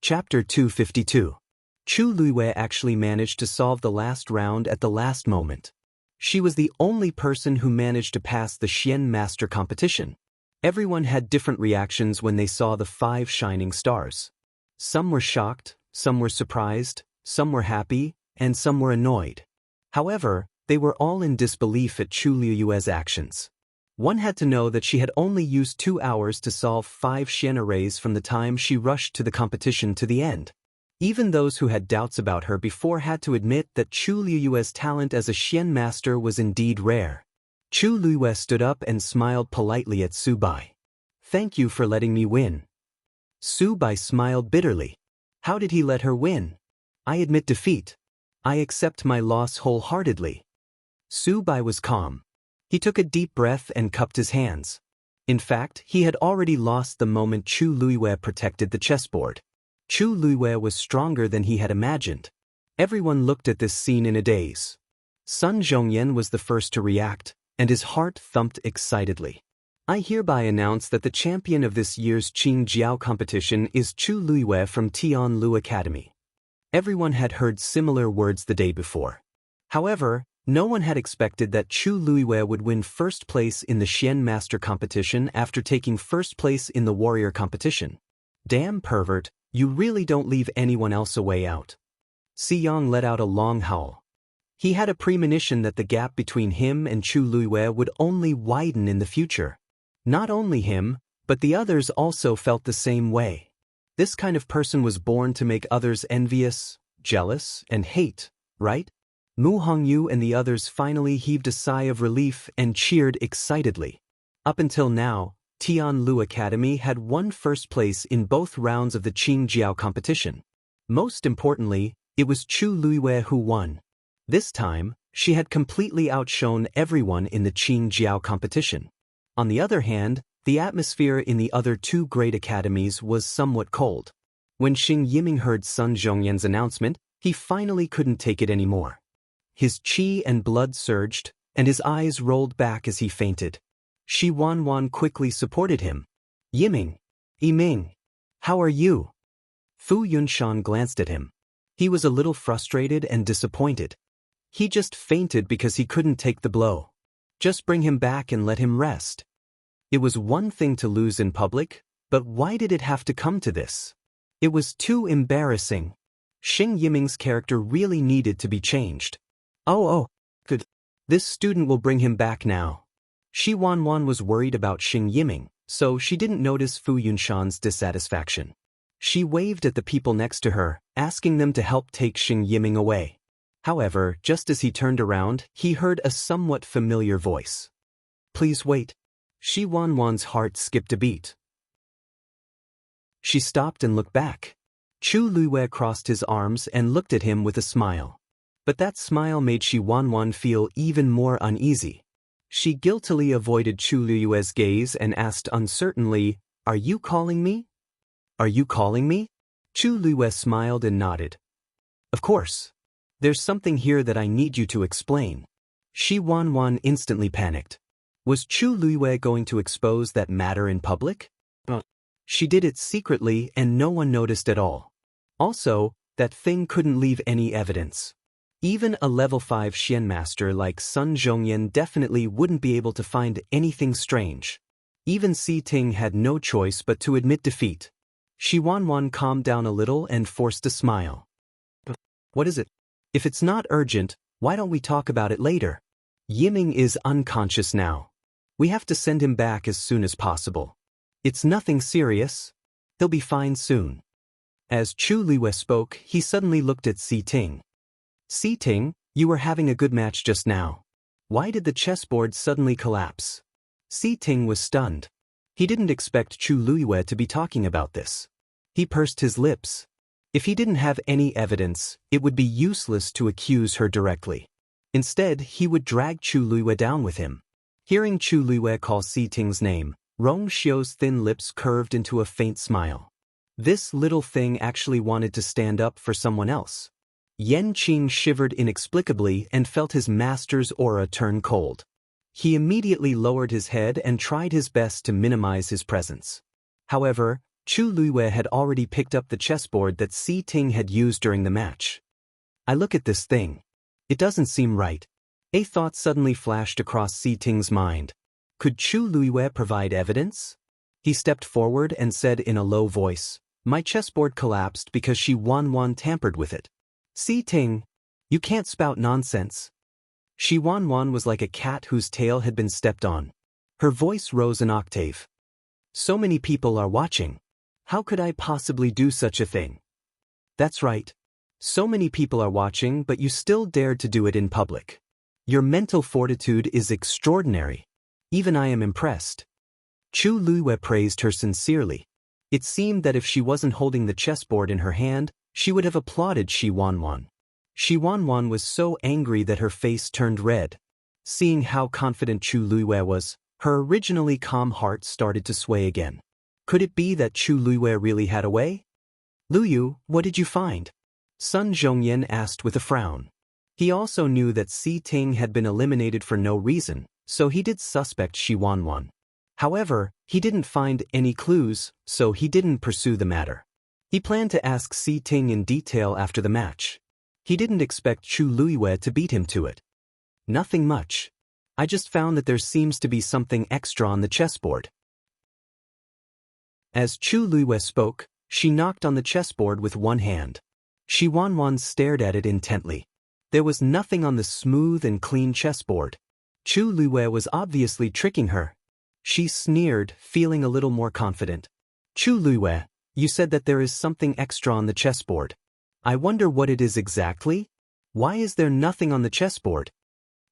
Chapter 252. Chu Luiwei actually managed to solve the last round at the last moment. She was the only person who managed to pass the Xian Master competition. Everyone had different reactions when they saw the 5 shining stars. Some were shocked, some were surprised, some were happy, and some were annoyed. However, they were all in disbelief at Chu Luiwei's actions. One had to know that she had only used 2 hours to solve 5 Xian arrays from the time she rushed to the competition to the end. Even those who had doubts about her before had to admit that Chu Luiwei's talent as a Xian master was indeed rare. Chu Luiwei stood up and smiled politely at Su Bai. "Thank you for letting me win." Su Bai smiled bitterly. How did he let her win? "I admit defeat. I accept my loss wholeheartedly." Su Bai was calm. He took a deep breath and cupped his hands. In fact, he had already lost the moment Chu Luiwei protected the chessboard. Chu Luiwei was stronger than he had imagined. Everyone looked at this scene in a daze. Sun Zhongyan was the first to react, and his heart thumped excitedly. "I hereby announce that the champion of this year's Qing Jiao competition is Chu Luiwei from Tianlu Academy." Everyone had heard similar words the day before. However, no one had expected that Chu Luiwei would win first place in the Xian Master competition after taking first place in the warrior competition. "Damn pervert, you really don't leave anyone else a way out." Xiyang let out a long howl. He had a premonition that the gap between him and Chu Luiwei would only widen in the future. Not only him, but the others also felt the same way. This kind of person was born to make others envious, jealous, and hate, right? Mu Hongyu and the others finally heaved a sigh of relief and cheered excitedly. Up until now, Tianlu Academy had won first place in both rounds of the Qing Jiao competition. Most importantly, it was Chu Luiwei who won. This time, she had completely outshone everyone in the Qing Jiao competition. On the other hand, the atmosphere in the other 2 great academies was somewhat cold. When Xing Yiming heard Sun Zhongyan's announcement, he finally couldn't take it anymore. His qi and blood surged, and his eyes rolled back as he fainted. Shi Wanwan quickly supported him. "Yiming, Yiming, how are you?" Fu Yunshan glanced at him. He was a little frustrated and disappointed. He just fainted because he couldn't take the blow. Just bring him back and let him rest. It was one thing to lose in public, but why did it have to come to this? It was too embarrassing. Xing Yiming's character really needed to be changed. Oh, good. This student will bring him back now. Shi Wanwan was worried about Xing Yiming, so she didn't notice Fu Yunshan's dissatisfaction. She waved at the people next to her, asking them to help take Xing Yiming away. However, just as he turned around, he heard a somewhat familiar voice. "Please wait." Shi Wanwan's heart skipped a beat. She stopped and looked back. Chu Luiwei crossed his arms and looked at him with a smile. But that smile made Shi Wanwan feel even more uneasy. She guiltily avoided Chu Luiwei's gaze and asked uncertainly, "Are you calling me?" "Are you calling me?" Chu Luiwei smiled and nodded. "Of course. There's something here that I need you to explain." Shi Wanwan instantly panicked. Was Chu Luiwei going to expose that matter in public? She did it secretly and no one noticed at all. Also, that thing couldn't leave any evidence. Even a level 5 Xian master like Sun Zhongyan definitely wouldn't be able to find anything strange. Even Si Ting had no choice but to admit defeat. Shi Wanwan calmed down a little and forced a smile. "What is it? If it's not urgent, why don't we talk about it later? Yiming is unconscious now. We have to send him back as soon as possible. It's nothing serious. He'll be fine soon." As Chu Luiwei spoke, he suddenly looked at Si Ting. "Si Ting, you were having a good match just now. Why did the chessboard suddenly collapse?" Si Ting was stunned. He didn't expect Chu Luiwei to be talking about this. He pursed his lips. If he didn't have any evidence, it would be useless to accuse her directly. Instead, he would drag Chu Luiwei down with him. Hearing Chu Luiwei call Si Ting's name, Rong Xiu's thin lips curved into a faint smile. This little thing actually wanted to stand up for someone else. Yan Qing shivered inexplicably and felt his master's aura turn cold. He immediately lowered his head and tried his best to minimize his presence. However, Chu Luiwei had already picked up the chessboard that Si Ting had used during the match. I look at this thing. It doesn't seem right. A thought suddenly flashed across Si Ting's mind. Could Chu Luiwei provide evidence? He stepped forward and said in a low voice, "My chessboard collapsed because Shi Wanwan tampered with it." Si Ting, you can't spout nonsense. Shi Wanwan was like a cat whose tail had been stepped on. Her voice rose an octave. So many people are watching. How could I possibly do such a thing? That's right. So many people are watching, but you still dared to do it in public. Your mental fortitude is extraordinary. Even I am impressed. Chu Luiwei praised her sincerely. It seemed that if she wasn't holding the chessboard in her hand, she would have applauded Shi Wanwan. Shi Wanwan was so angry that her face turned red. Seeing how confident Chu Luiwei was, her originally calm heart started to sway again. Could it be that Chu Luiwei really had a way? "Luyu, what did you find?" Sun Zhongyan asked with a frown. He also knew that Si Ting had been eliminated for no reason, so he did suspect Shi Wanwan. However, he didn't find any clues, so he didn't pursue the matter. He planned to ask Si Ting in detail after the match. He didn't expect Chu Luiwei to beat him to it. "Nothing much. I just found that there seems to be something extra on the chessboard." As Chu Luiwei spoke, she knocked on the chessboard with one hand. Shi Wanwan stared at it intently. There was nothing on the smooth and clean chessboard. Chu Luiwei was obviously tricking her. She sneered, feeling a little more confident. "Chu Luiwei, you said that there is something extra on the chessboard. I wonder what it is exactly? Why is there nothing on the chessboard?"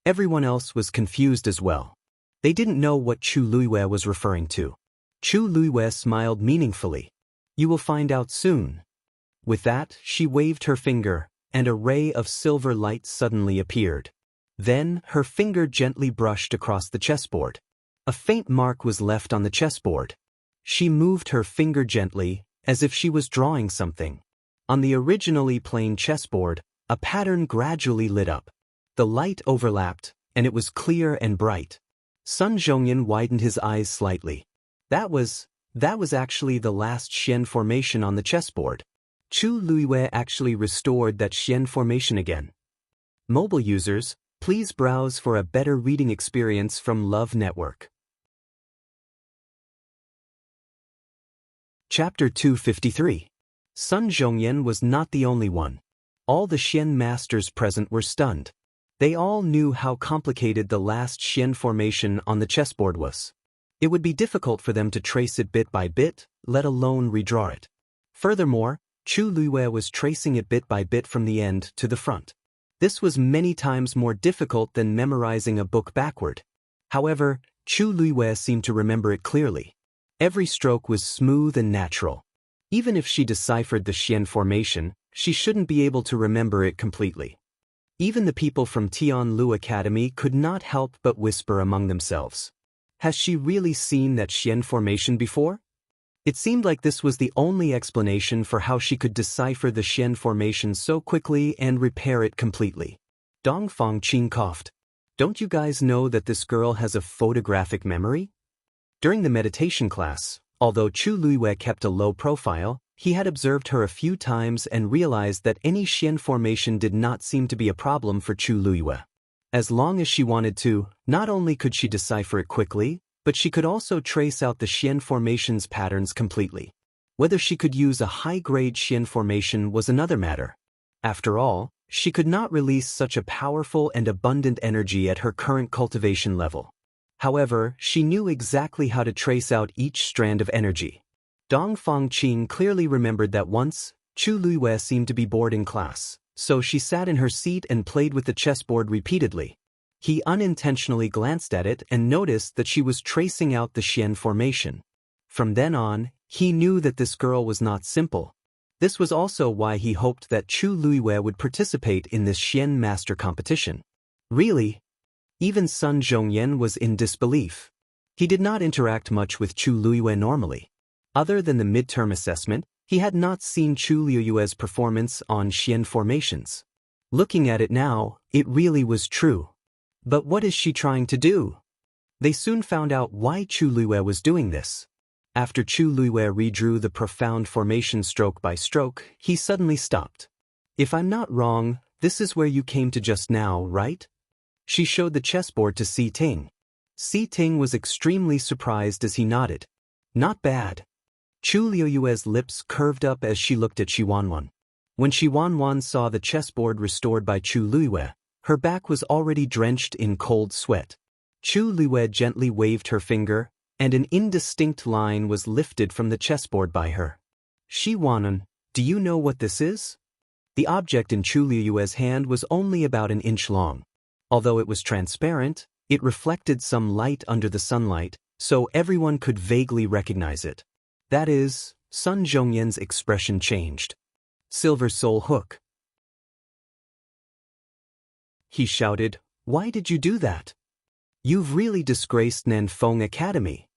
Everyone else was confused as well. They didn't know what Chu Luiwei was referring to. Chu Luiwei smiled meaningfully. "You will find out soon." With that, she waved her finger, and a ray of silver light suddenly appeared. Then, her finger gently brushed across the chessboard. A faint mark was left on the chessboard. She moved her finger gently, as if she was drawing something. On the originally plain chessboard, a pattern gradually lit up. The light overlapped, and it was clear and bright. Sun Zhongyan widened his eyes slightly. That was actually the last Xian formation on the chessboard. Chu Luiwei actually restored that Xian formation again. Mobile users, please browse for a better reading experience from Love Network. Chapter 253. Sun Zhongyan was not the only one. All the Xian masters present were stunned. They all knew how complicated the last Xian formation on the chessboard was. It would be difficult for them to trace it bit by bit, let alone redraw it. Furthermore, Chu Luiwei was tracing it bit by bit from the end to the front. This was many times more difficult than memorizing a book backward. However, Chu Luiwei seemed to remember it clearly. Every stroke was smooth and natural. Even if she deciphered the Xian formation, she shouldn't be able to remember it completely. Even the people from Tianlu Academy could not help but whisper among themselves. Has she really seen that Xian formation before? It seemed like this was the only explanation for how she could decipher the Xian formation so quickly and repair it completely. Dongfang Qing coughed. "Don't you guys know that this girl has a photographic memory?" During the meditation class, although Chu Luiwei kept a low profile, he had observed her a few times and realized that any Xian formation did not seem to be a problem for Chu Luiwei. As long as she wanted to, not only could she decipher it quickly, but she could also trace out the Xian formation's patterns completely. Whether she could use a high-grade Xian formation was another matter. After all, she could not release such a powerful and abundant energy at her current cultivation level. However, she knew exactly how to trace out each strand of energy. Dongfang Qing clearly remembered that once, Chu Luiwei seemed to be bored in class, so she sat in her seat and played with the chessboard repeatedly. He unintentionally glanced at it and noticed that she was tracing out the Xian formation. From then on, he knew that this girl was not simple. This was also why he hoped that Chu Luiwei would participate in this Xian master competition. Really? Even Sun Zhongyan was in disbelief. He did not interact much with Chu Luiwei normally. Other than the midterm assessment, he had not seen Chu Luiwei's performance on Xian formations. Looking at it now, it really was true. But what is she trying to do? They soon found out why Chu Luiwei was doing this. After Chu Luiwei redrew the profound formation stroke by stroke, he suddenly stopped. If I'm not wrong, this is where you came to just now, right? She showed the chessboard to Si Ting. Si Ting was extremely surprised as he nodded. Not bad. Chu Luiwei's lips curved up as she looked at Shi Wanwan. When Shi Wanwan saw the chessboard restored by Chu Luiwei, her back was already drenched in cold sweat. Chu Luiwei gently waved her finger, and an indistinct line was lifted from the chessboard by her. Shi Wanwan, do you know what this is? The object in Chu Luiwei's hand was only about an inch long. Although it was transparent, it reflected some light under the sunlight, so everyone could vaguely recognize it. That is, Sun Zhongyan's expression changed. Silver Soul Hook. He shouted, "Why did you do that? You've really disgraced Nanfeng Academy."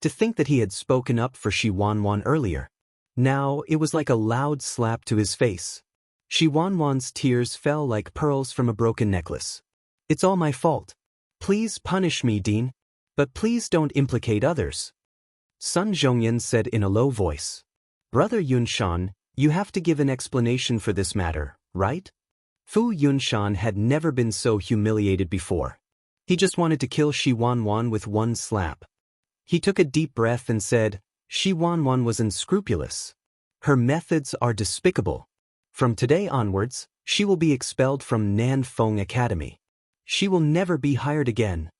To think that he had spoken up for Shi Wanwan earlier. Now it was like a loud slap to his face. Shi Wanwan's tears fell like pearls from a broken necklace. "It's all my fault. Please punish me, Dean. But please don't implicate others." Sun Zhongyan said in a low voice. "Brother Yunshan, you have to give an explanation for this matter, right?" Fu Yunshan had never been so humiliated before. He just wanted to kill Shi Wanwan with one slap. He took a deep breath and said, "Shi Wanwan was unscrupulous. Her methods are despicable. From today onwards, she will be expelled from Nanfeng Academy. She will never be hired again."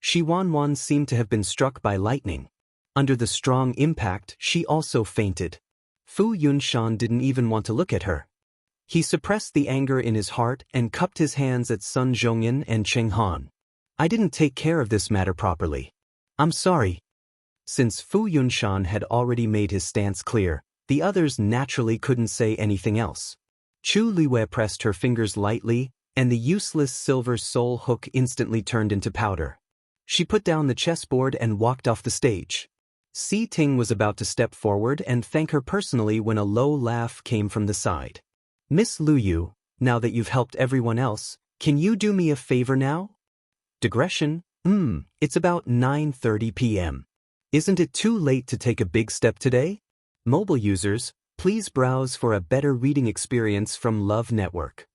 Shi Wanwan seemed to have been struck by lightning. Under the strong impact, she also fainted. Fu Yunshan didn't even want to look at her. He suppressed the anger in his heart and cupped his hands at Sun Zhongyan and Cheng Han. "I didn't take care of this matter properly. I'm sorry." Since Fu Yunshan had already made his stance clear, the others naturally couldn't say anything else. Chu Luiwei pressed her fingers lightly, and the useless silver soul hook instantly turned into powder. She put down the chessboard and walked off the stage. Si Ting was about to step forward and thank her personally when a low laugh came from the side. "Miss Luyu, now that you've helped everyone else, can you do me a favor now?" Digression? It's about 9:30 p.m. Isn't it too late to take a big step today? Mobile users, please browse for a better reading experience from Love Network.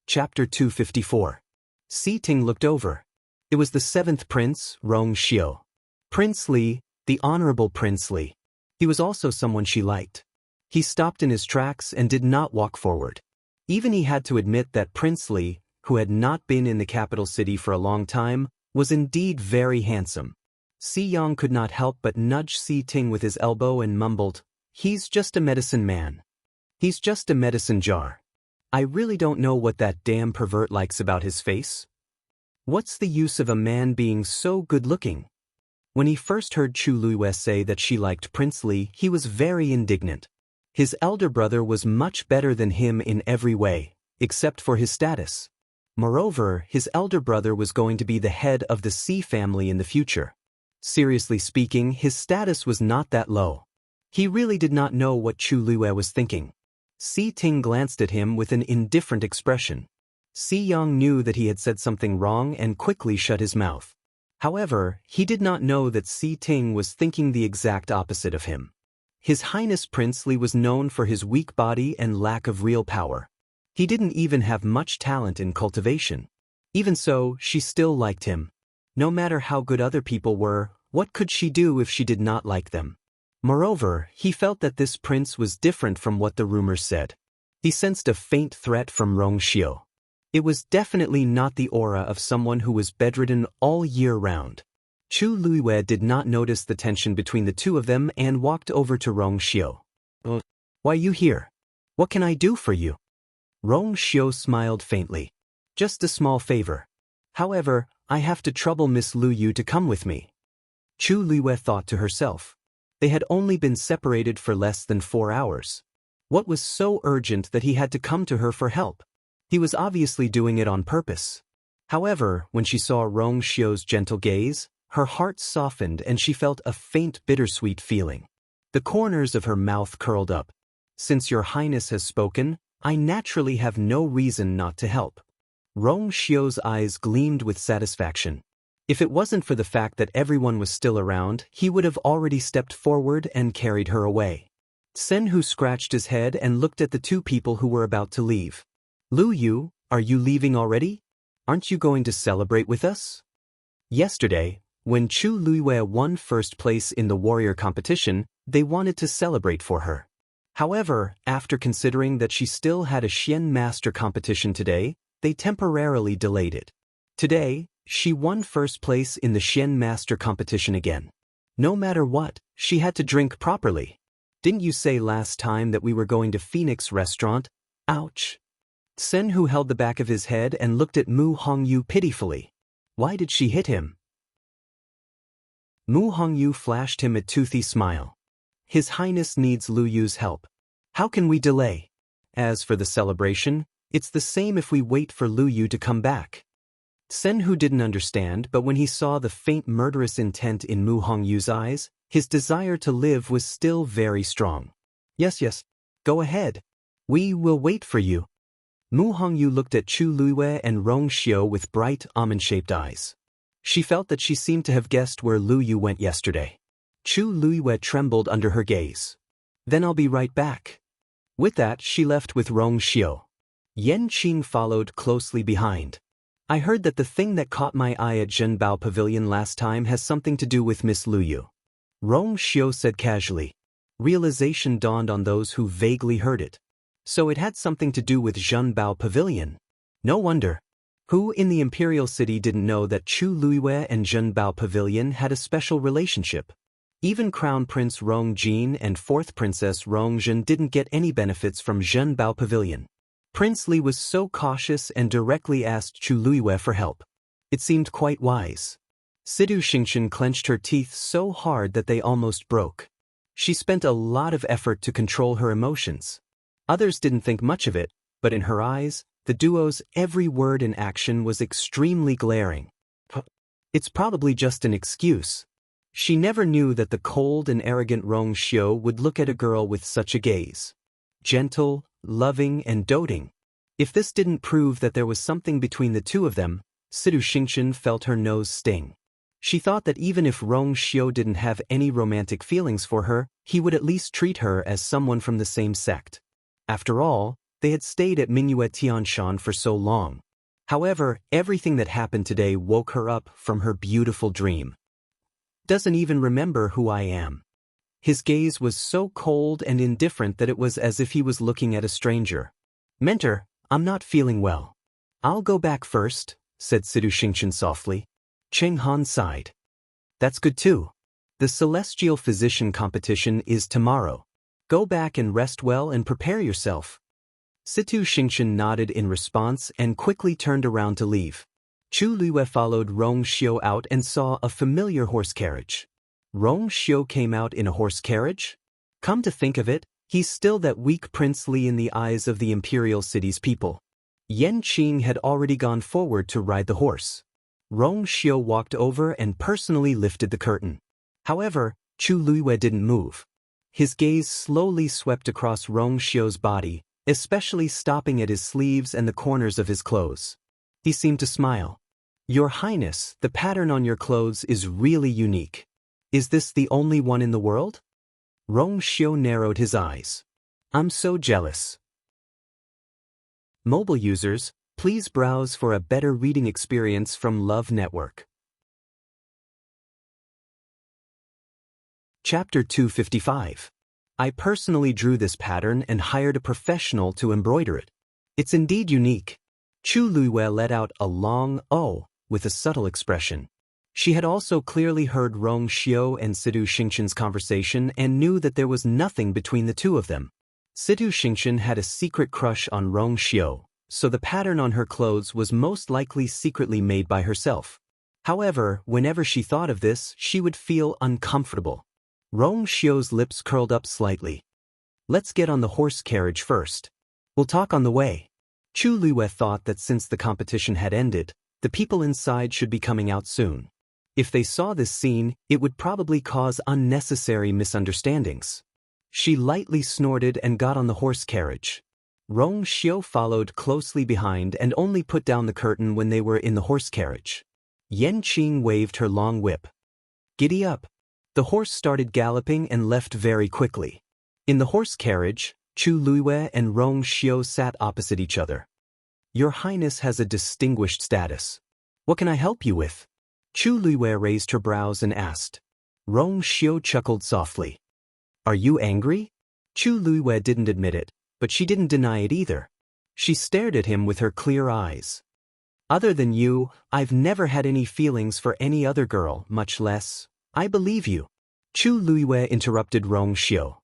Chapter 254. Si Ting looked over. It was the seventh prince, Rong Xiu. Prince Li, the Honorable Prince Li. He was also someone she liked. He stopped in his tracks and did not walk forward. Even he had to admit that Prince Li, who had not been in the capital city for a long time, was indeed very handsome. Si Yang could not help but nudge Si Ting with his elbow and mumbled, "He's just a medicine man. He's just a medicine jar. I really don't know what that damn pervert likes about his face. What's the use of a man being so good-looking?" When he first heard Chu Luiwei say that she liked Prince Li, he was very indignant. His elder brother was much better than him in every way, except for his status. Moreover, his elder brother was going to be the head of the Si family in the future. Seriously speaking, his status was not that low. He really did not know what Chu Luiwei was thinking. Si Ting glanced at him with an indifferent expression. Si Yang knew that he had said something wrong and quickly shut his mouth. However, he did not know that Si Ting was thinking the exact opposite of him. His Highness Prince Li was known for his weak body and lack of real power. He didn't even have much talent in cultivation. Even so, she still liked him. No matter how good other people were, what could she do if she did not like them? Moreover, he felt that this prince was different from what the rumors said. He sensed a faint threat from Rong Xiu. It was definitely not the aura of someone who was bedridden all year round. Chu Luiwei did not notice the tension between the two of them and walked over to Rong Xiu. "Why are you here? What can I do for you?" Rong Xiu smiled faintly. "Just a small favor. However, I have to trouble Miss Luyu to come with me." Chu Luiwei thought to herself. They had only been separated for less than 4 hours. What was so urgent that he had to come to her for help? He was obviously doing it on purpose. However, when she saw Rong Xiu's gentle gaze, her heart softened and she felt a faint bittersweet feeling. The corners of her mouth curled up. "Since your Highness has spoken, I naturally have no reason not to help." Rong Xiu's eyes gleamed with satisfaction. If it wasn't for the fact that everyone was still around, he would have already stepped forward and carried her away. Senhu scratched his head and looked at the two people who were about to leave. Lu Yu, are you leaving already? Aren't you going to celebrate with us? Yesterday, when Chu Luiwei won first place in the warrior competition, they wanted to celebrate for her. However, after considering that she still had a Xian Master competition today, they temporarily delayed it. Today, she won first place in the Xian Master competition again. No matter what, she had to drink properly. Didn't you say last time that we were going to Phoenix Restaurant? Ouch. Senhu held the back of his head and looked at Mu Hongyu pitifully. Why did she hit him? Mu Hongyu flashed him a toothy smile. His Highness needs Lu Yu's help. How can we delay? As for the celebration, it's the same if we wait for Lu Yu to come back. Senhu didn't understand, but when he saw the faint murderous intent in Mu Hongyu's eyes, his desire to live was still very strong. Yes, go ahead. We will wait for you. Mu Hongyu looked at Chu Luiwei and Rong Xiu with bright, almond-shaped eyes. She felt that she seemed to have guessed where Lu Yu went yesterday. Chu Luiwei trembled under her gaze. Then I'll be right back. With that, she left with Rong Xiu. Yan Qing followed closely behind. I heard that the thing that caught my eye at Zhenbao Pavilion last time has something to do with Miss Lu Yu. Rong Xiu said casually. Realization dawned on those who vaguely heard it. So it had something to do with Zhenbao Pavilion. No wonder. Who in the Imperial City didn't know that Chu Luiwei and Zhenbao Pavilion had a special relationship? Even Crown Prince Rong Jin and Fourth Princess Rong Zhen didn't get any benefits from Zhenbao Pavilion. Prince Li was so cautious and directly asked Chu Luiwei for help. It seemed quite wise. Sidu Xingqian clenched her teeth so hard that they almost broke. She spent a lot of effort to control her emotions. Others didn't think much of it, but in her eyes, the duo's every word and action was extremely glaring. It's probably just an excuse. She never knew that the cold and arrogant Rong Xiu would look at a girl with such a gaze. Gentle, loving, and doting. If this didn't prove that there was something between the two of them, Sidu Xingqian felt her nose sting. She thought that even if Rong Xiu didn't have any romantic feelings for her, he would at least treat her as someone from the same sect. After all, they had stayed at Minuet Tianshan for so long. However, everything that happened today woke her up from her beautiful dream. Doesn't even remember who I am. His gaze was so cold and indifferent that it was as if he was looking at a stranger. Mentor, I'm not feeling well. I'll go back first, said Sidu Xingqian softly. Cheng Han sighed. That's good too. The Celestial Physician competition is tomorrow. Go back and rest well and prepare yourself. Sidu Xingqian nodded in response and quickly turned around to leave. Chu Luiwei followed Rong Xiu out and saw a familiar horse carriage. Rong Xiu came out in a horse carriage? Come to think of it, he's still that weak Prince Li in the eyes of the Imperial City's people. Yan Qing had already gone forward to ride the horse. Rong Xiu walked over and personally lifted the curtain. However, Chu Luiwei didn't move. His gaze slowly swept across Rong Xiu's body, especially stopping at his sleeves and the corners of his clothes. He seemed to smile. Your Highness, the pattern on your clothes is really unique. Is this the only one in the world? Rong Xiu narrowed his eyes. I'm so jealous. Mobile users, please browse for a better reading experience from Love Network. Chapter 255. I personally drew this pattern and hired a professional to embroider it. It's indeed unique. Chu Luiwei let out a long "oh" with a subtle expression. She had also clearly heard Rong Xiu and Sidu Xingqian's conversation and knew that there was nothing between the two of them. Sidu Xingqian had a secret crush on Rong Xiu, so the pattern on her clothes was most likely secretly made by herself. However, whenever she thought of this, she would feel uncomfortable. Rong Xiu's lips curled up slightly. Let's get on the horse carriage first. We'll talk on the way. Chu Luiwei thought that since the competition had ended, the people inside should be coming out soon. If they saw this scene, it would probably cause unnecessary misunderstandings. She lightly snorted and got on the horse carriage. Rong Xiu followed closely behind and only put down the curtain when they were in the horse carriage. Yan Qing waved her long whip. Giddy up. The horse started galloping and left very quickly. In the horse carriage, Chu Luiwei and Rong Xiu sat opposite each other. Your Highness has a distinguished status. What can I help you with? Chu Luiwei raised her brows and asked. Rong Xiu chuckled softly. Are you angry? Chu Luiwei didn't admit it, but she didn't deny it either. She stared at him with her clear eyes. Other than you, I've never had any feelings for any other girl, much less. I believe you. Chu Luiwei interrupted Rong Xiu.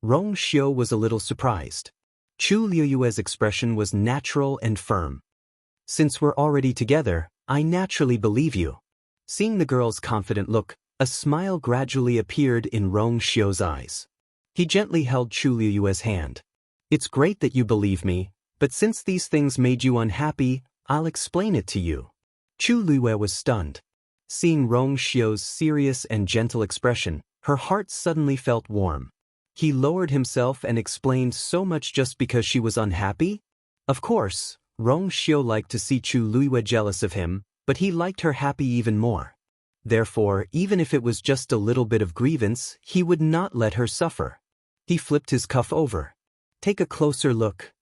Rong Xiu was a little surprised. Chu Luiwei's expression was natural and firm. Since we're already together, I naturally believe you. Seeing the girl's confident look, a smile gradually appeared in Rong Xiu's eyes. He gently held Chu Luiwei's hand. It's great that you believe me, but since these things made you unhappy, I'll explain it to you. Chu Luiwei was stunned. Seeing Rong Xiu's serious and gentle expression, her heart suddenly felt warm. He lowered himself and explained so much just because she was unhappy? Of course, Rong Xiu liked to see Chu Luiwei jealous of him, but he liked her happy even more. Therefore, even if it was just a little bit of grievance, he would not let her suffer. He flipped his cuff over. Take a closer look.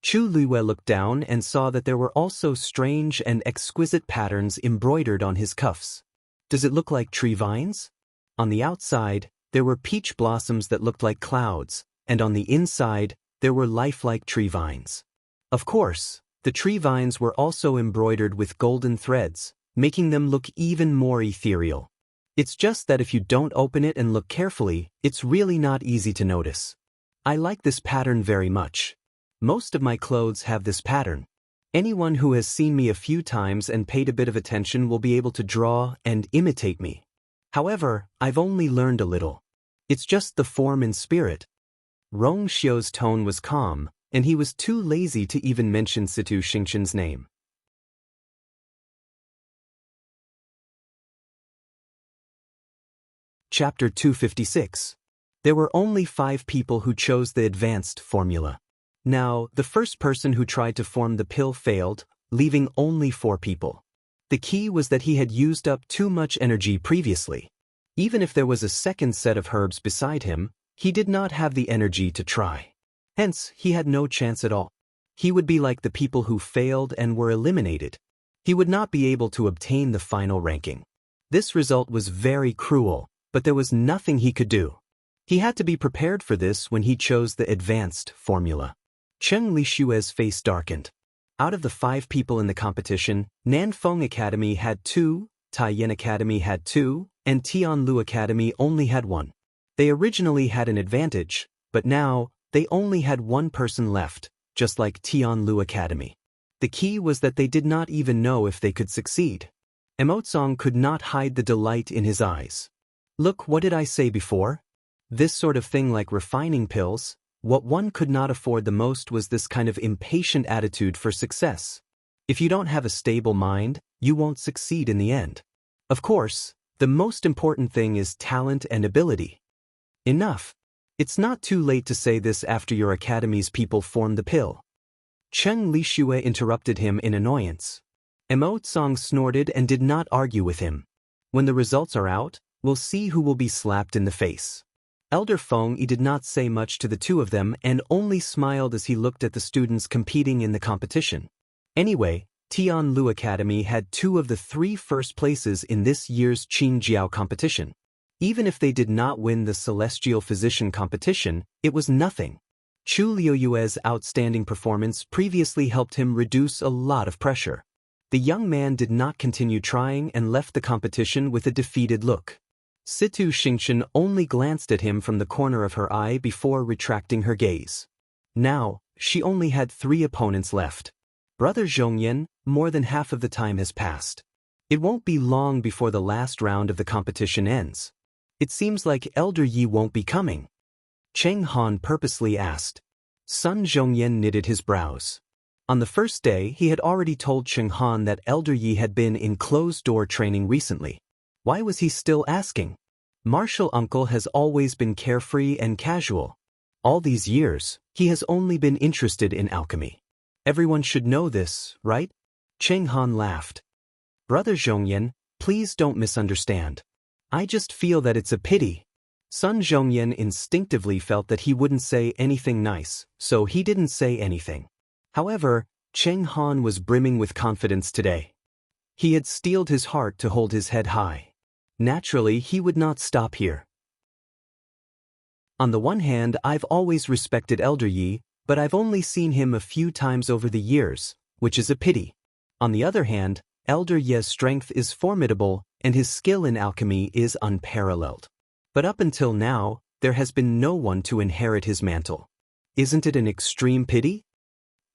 Chu Luiwei looked down and saw that there were also strange and exquisite patterns embroidered on his cuffs. Does it look like tree vines? On the outside, there were peach blossoms that looked like clouds, and on the inside, there were lifelike tree vines. Of course, the tree vines were also embroidered with golden threads, making them look even more ethereal. It's just that if you don't open it and look carefully, it's really not easy to notice. I like this pattern very much. Most of my clothes have this pattern. Anyone who has seen me a few times and paid a bit of attention will be able to draw and imitate me. However, I've only learned a little. It's just the form and spirit. Rong Xiu's tone was calm, and he was too lazy to even mention Situ Xingqian's name. Chapter 256. There were only 5 people who chose the advanced formula. Now, the first person who tried to form the pill failed, leaving only 4 people. The key was that he had used up too much energy previously. Even if there was a second set of herbs beside him, he did not have the energy to try. Hence, he had no chance at all. He would be like the people who failed and were eliminated. He would not be able to obtain the final ranking. This result was very cruel, but there was nothing he could do. He had to be prepared for this when he chose the advanced formula. Cheng Lishue's face darkened. Out of the 5 people in the competition, Nanfeng Academy had 2, Taiyan Academy had 2, and Tianlu Academy only had 1. They originally had an advantage, but now, they only had 1 person left, just like Tianlu Academy. The key was that they did not even know if they could succeed. Emotsong could not hide the delight in his eyes. Look, what did I say before? This sort of thing like refining pills, what one could not afford the most was this kind of impatient attitude for success. If you don't have a stable mind, you won't succeed in the end. Of course, the most important thing is talent and ability. Enough. It's not too late to say this after your academy's people form the pill. Cheng Lishue interrupted him in annoyance. Emotsong snorted and did not argue with him. When the results are out, we'll see who will be slapped in the face. Elder Feng Yi did not say much to the 2 of them and only smiled as he looked at the students competing in the competition. Anyway, Tianlu Academy had 2 of the 3 first places in this year's Qingjiao competition. Even if they did not win the Celestial Physician competition, it was nothing. Chu Liuyue's outstanding performance previously helped him reduce a lot of pressure. The young man did not continue trying and left the competition with a defeated look. Situ Xingqian only glanced at him from the corner of her eye before retracting her gaze. Now, she only had 3 opponents left. Brother Zhongyan, more than half of the time has passed. It won't be long before the last round of the competition ends. It seems like Elder Yi won't be coming. Cheng Han purposely asked. Son Zhongyan knitted his brows. On the first day, he had already told Cheng Han that Elder Yi had been in closed-door training recently. Why was he still asking? Martial Uncle has always been carefree and casual. All these years, he has only been interested in alchemy. Everyone should know this, right? Cheng Han laughed. Brother Zhongyan, Please don't misunderstand. I just feel that it's a pity. Sun Zhongyan instinctively felt that he wouldn't say anything nice, so he didn't say anything. However, Cheng Han was brimming with confidence today. He had steeled his heart to hold his head high. Naturally, he would not stop here. On the one hand, I've always respected Elder Yi, but I've only seen him a few times over the years, which is a pity. On the other hand, Elder Yi's strength is formidable, and his skill in alchemy is unparalleled. But up until now, there has been no one to inherit his mantle. Isn't it an extreme pity?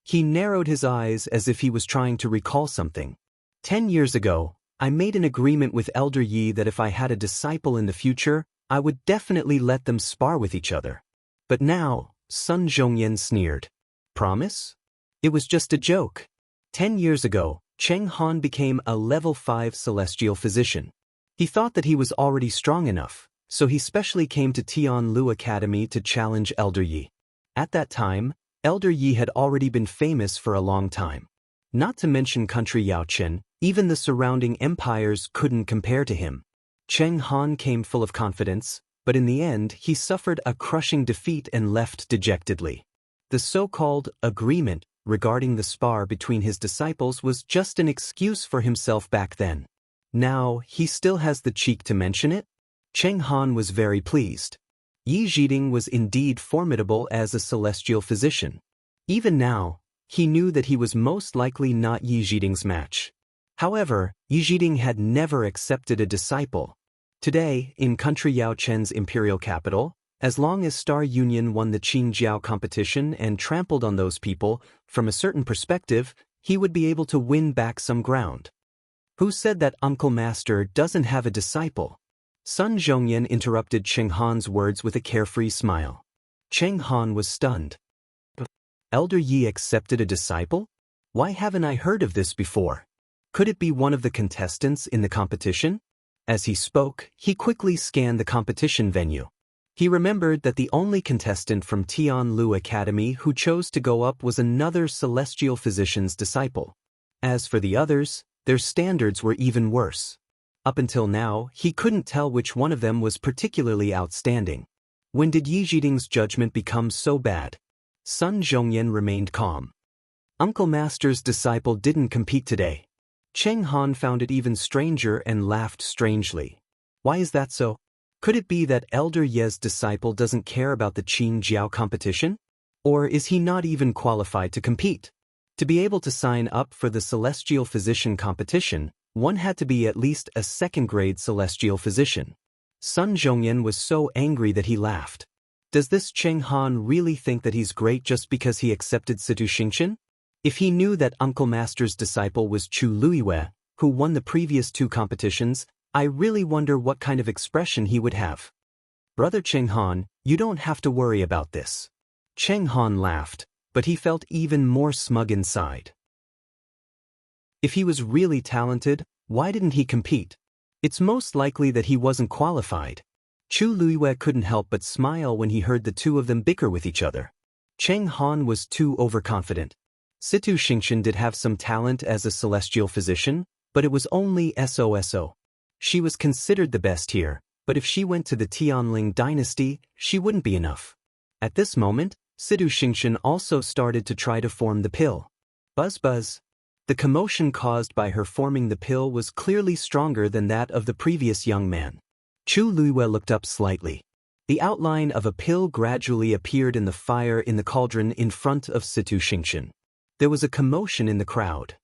He narrowed his eyes as if he was trying to recall something. 10 years ago, I made an agreement with Elder Yi that if I had a disciple in the future, I would definitely let them spar with each other. But now, Sun Zhongyan sneered. Promise? It was just a joke. 10 years ago, Cheng Han became a level 5 celestial physician. He thought that he was already strong enough, so he specially came to Tianlu Academy to challenge Elder Yi. At that time, Elder Yi had already been famous for a long time. Not to mention country Yaochen, even the surrounding empires couldn't compare to him. Cheng Han came full of confidence, but in the end he suffered a crushing defeat and left dejectedly. The so-called agreement regarding the spar between his disciples was just an excuse for himself back then. Now, he still has the cheek to mention it? Cheng Han was very pleased. Yi Zhiding was indeed formidable as a celestial physician. Even now, he knew that he was most likely not Yi Zhiding's match. However, Yi Zhiding had never accepted a disciple. Today, in country Yaochen's imperial capital, as long as Star Union won the Qingjiao competition and trampled on those people, from a certain perspective, he would be able to win back some ground. Who said that Uncle Master doesn't have a disciple? Sun Zhongyan interrupted Cheng Han's words with a carefree smile. Cheng Han was stunned. Elder Yi accepted a disciple? Why haven't I heard of this before? Could it be one of the contestants in the competition? As he spoke, he quickly scanned the competition venue. He remembered that the only contestant from Tianlu Academy who chose to go up was another celestial physician's disciple. As for the others, their standards were even worse. Up until now, he couldn't tell which one of them was particularly outstanding. When did Yi Zhiding's judgment become so bad? Sun Zhongyan remained calm. Uncle Master's disciple didn't compete today. Cheng Han found it even stranger and laughed strangely. Why is that so? Could it be that Elder Yi's disciple doesn't care about the Qingjiao competition? Or is he not even qualified to compete? To be able to sign up for the Celestial Physician competition, one had to be at least a second-grade Celestial Physician. Sun Zhongyan was so angry that he laughed. Does this Cheng Han really think that he's great just because he accepted Situ Xingqian? If he knew that Uncle Master's disciple was Chu Luiwei, who won the previous 2 competitions, I really wonder what kind of expression he would have. Brother Cheng Han, you don't have to worry about this. Cheng Han laughed, but he felt even more smug inside. If he was really talented, why didn't he compete? It's most likely that he wasn't qualified. Chu Luiwei couldn't help but smile when he heard the two of them bicker with each other. Cheng Han was too overconfident. Situ Xingqian did have some talent as a celestial physician, but it was only SOSO. She was considered the best here, but if she went to the Tianling dynasty, she wouldn't be enough. At this moment, Situ Xingqian also started to try to form the pill. Buzz buzz. The commotion caused by her forming the pill was clearly stronger than that of the previous young man. Chu Luiwei looked up slightly. The outline of a pill gradually appeared in the fire in the cauldron in front of Situ Xingqian. There was a commotion in the crowd.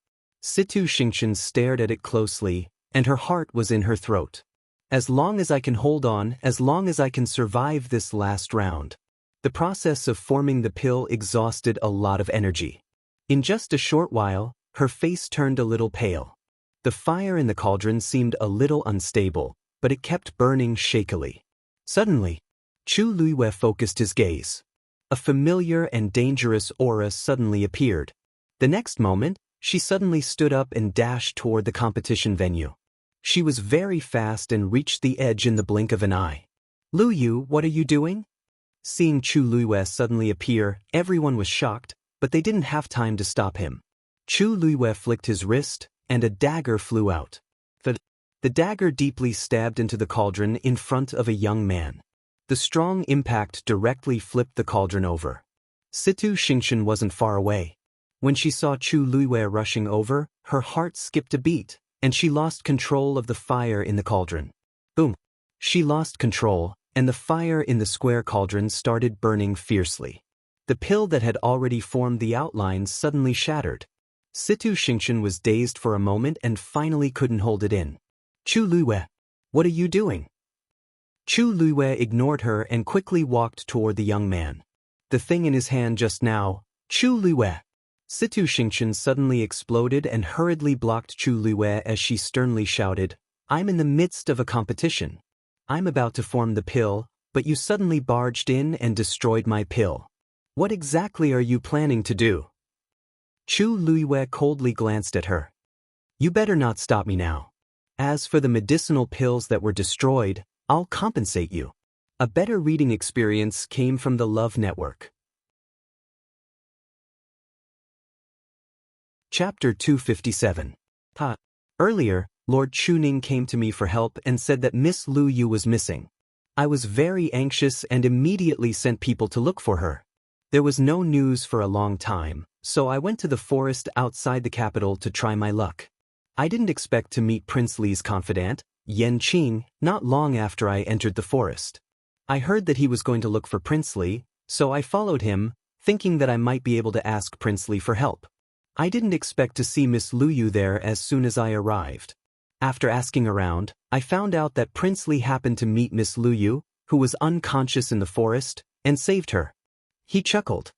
Situ Xingqian stared at it closely, and her heart was in her throat. As long as I can hold on, as long as I can survive this last round. The process of forming the pill exhausted a lot of energy. In just a short while, her face turned a little pale. The fire in the cauldron seemed a little unstable, but it kept burning shakily. Suddenly, Chu Luiwei focused his gaze. A familiar and dangerous aura suddenly appeared. The next moment, she suddenly stood up and dashed toward the competition venue. She was very fast and reached the edge in the blink of an eye. Lu Yu, what are you doing? Seeing Chu Luiwei suddenly appear, everyone was shocked, but they didn't have time to stop him. Chu Luiwei flicked his wrist, and a dagger flew out. The dagger deeply stabbed into the cauldron in front of a young man. The strong impact directly flipped the cauldron over. Situ Xingxian wasn't far away. When she saw Chu Luiwei rushing over, her heart skipped a beat, and she lost control of the fire in the cauldron. Boom! She lost control, and the fire in the square cauldron started burning fiercely. The pill that had already formed the outlines suddenly shattered. Situ Xingxian was dazed for a moment and finally couldn't hold it in. Chu Luiwei, what are you doing? Chu Luiwei ignored her and quickly walked toward the young man. The thing in his hand just now, Chu Luiwei. Situ Xingxian suddenly exploded and hurriedly blocked Chu Luiwei as she sternly shouted, I'm in the midst of a competition. I'm about to form the pill, but you suddenly barged in and destroyed my pill. What exactly are you planning to do? Chu Luiwei coldly glanced at her. You better not stop me now. As for the medicinal pills that were destroyed, I'll compensate you. A better reading experience came from the Love Network. Chapter 257. Earlier, Lord Chuning came to me for help and said that Miss Lu Yu was missing. I was very anxious and immediately sent people to look for her. There was no news for a long time, so I went to the forest outside the capital to try my luck. I didn't expect to meet Prince Li's confidant, Yan Qing, not long after I entered the forest. I heard that he was going to look for Prince Li, so I followed him, thinking that I might be able to ask Prince Li for help. I didn't expect to see Miss Lu Yu there as soon as I arrived. After asking around, I found out that Prince Li happened to meet Miss Lu Yu, who was unconscious in the forest, and saved her. He chuckled.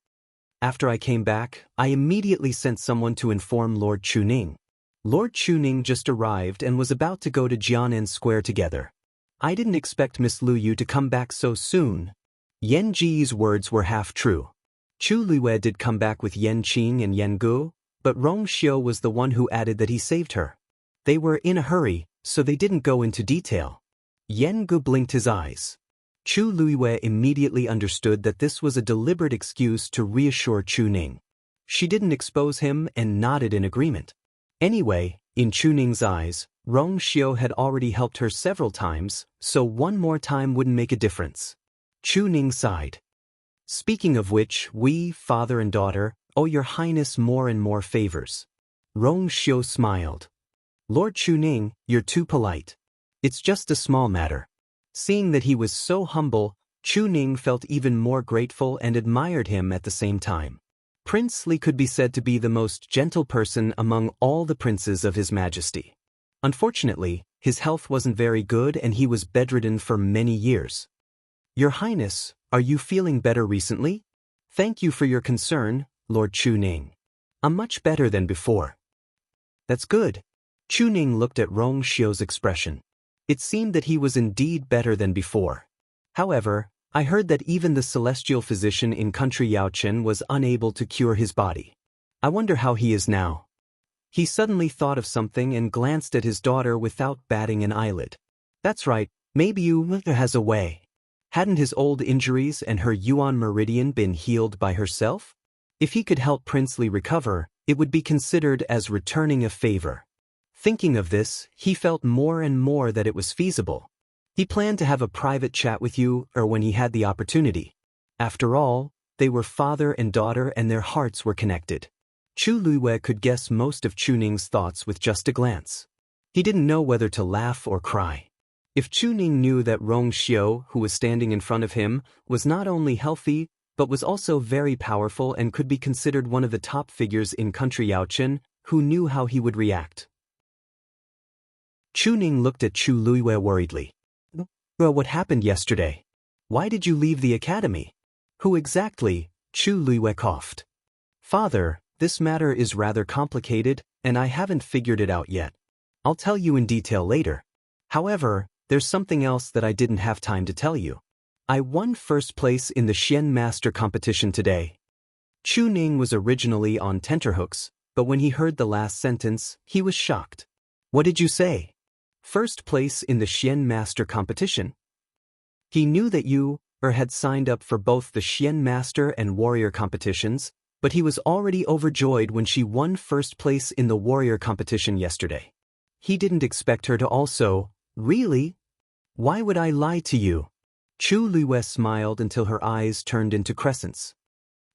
After I came back, I immediately sent someone to inform Lord Chuning. Lord Chuning just arrived and was about to go to Jianan Square together. I didn't expect Miss Lu Yu to come back so soon. Yan Ji's words were half true. Chu Luiwei did come back with Yan Qing and Yan Gu, but Rong Xiu was the one who added that he saved her. They were in a hurry, so they didn't go into detail. Yan Gu blinked his eyes. Chu Luiwei immediately understood that this was a deliberate excuse to reassure Chuning. She didn't expose him and nodded in agreement. Anyway, in Chuning's eyes, Rong Xiu had already helped her several times, so one more time wouldn't make a difference. Chuning sighed. Speaking of which, we, father and daughter, owe your highness more and more favors. Rong Xiu smiled. Lord Chuning, you're too polite. It's just a small matter. Seeing that he was so humble, Chuning felt even more grateful and admired him at the same time. Prince Li could be said to be the most gentle person among all the princes of His Majesty. Unfortunately, his health wasn't very good and he was bedridden for many years. Your Highness, are you feeling better recently? Thank you for your concern, Lord Chuning. I'm much better than before. That's good. Chuning looked at Rong Xiu's expression. It seemed that he was indeed better than before. However, I heard that even the celestial physician in country Yaochen was unable to cure his body. I wonder how he is now. He suddenly thought of something and glanced at his daughter without batting an eyelid. That's right, maybe Yu has a way. Hadn't his old injuries and her Yuan meridian been healed by herself? If he could help Prince Li recover, it would be considered as returning a favor. Thinking of this, he felt more and more that it was feasible. He planned to have a private chat with you when he had the opportunity. After all, they were father and daughter and their hearts were connected. Chu Luiwei could guess most of Chuning's thoughts with just a glance. He didn't know whether to laugh or cry. If Chuning knew that Rong Xiu, who was standing in front of him, was not only healthy, but was also very powerful and could be considered one of the top figures in country Yaochen, who knew how he would react? Chuning looked at Chu Luiwei worriedly. Well, what happened yesterday? Why did you leave the academy? Who exactly? Chu Luiwei coughed. Father, this matter is rather complicated, and I haven't figured it out yet. I'll tell you in detail later. However, there's something else that I didn't have time to tell you. I won first place in the Xian Master competition today. Chuning was originally on tenterhooks, but when he heard the last sentence, he was shocked. What did you say? First place in the Xian Master competition? He knew that you had signed up for both the Xian Master and Warrior competitions, but he was already overjoyed when she won first place in the Warrior competition yesterday. he didn't expect her to also. Really? Why would I lie to you? Chu Luiwei smiled until her eyes turned into crescents.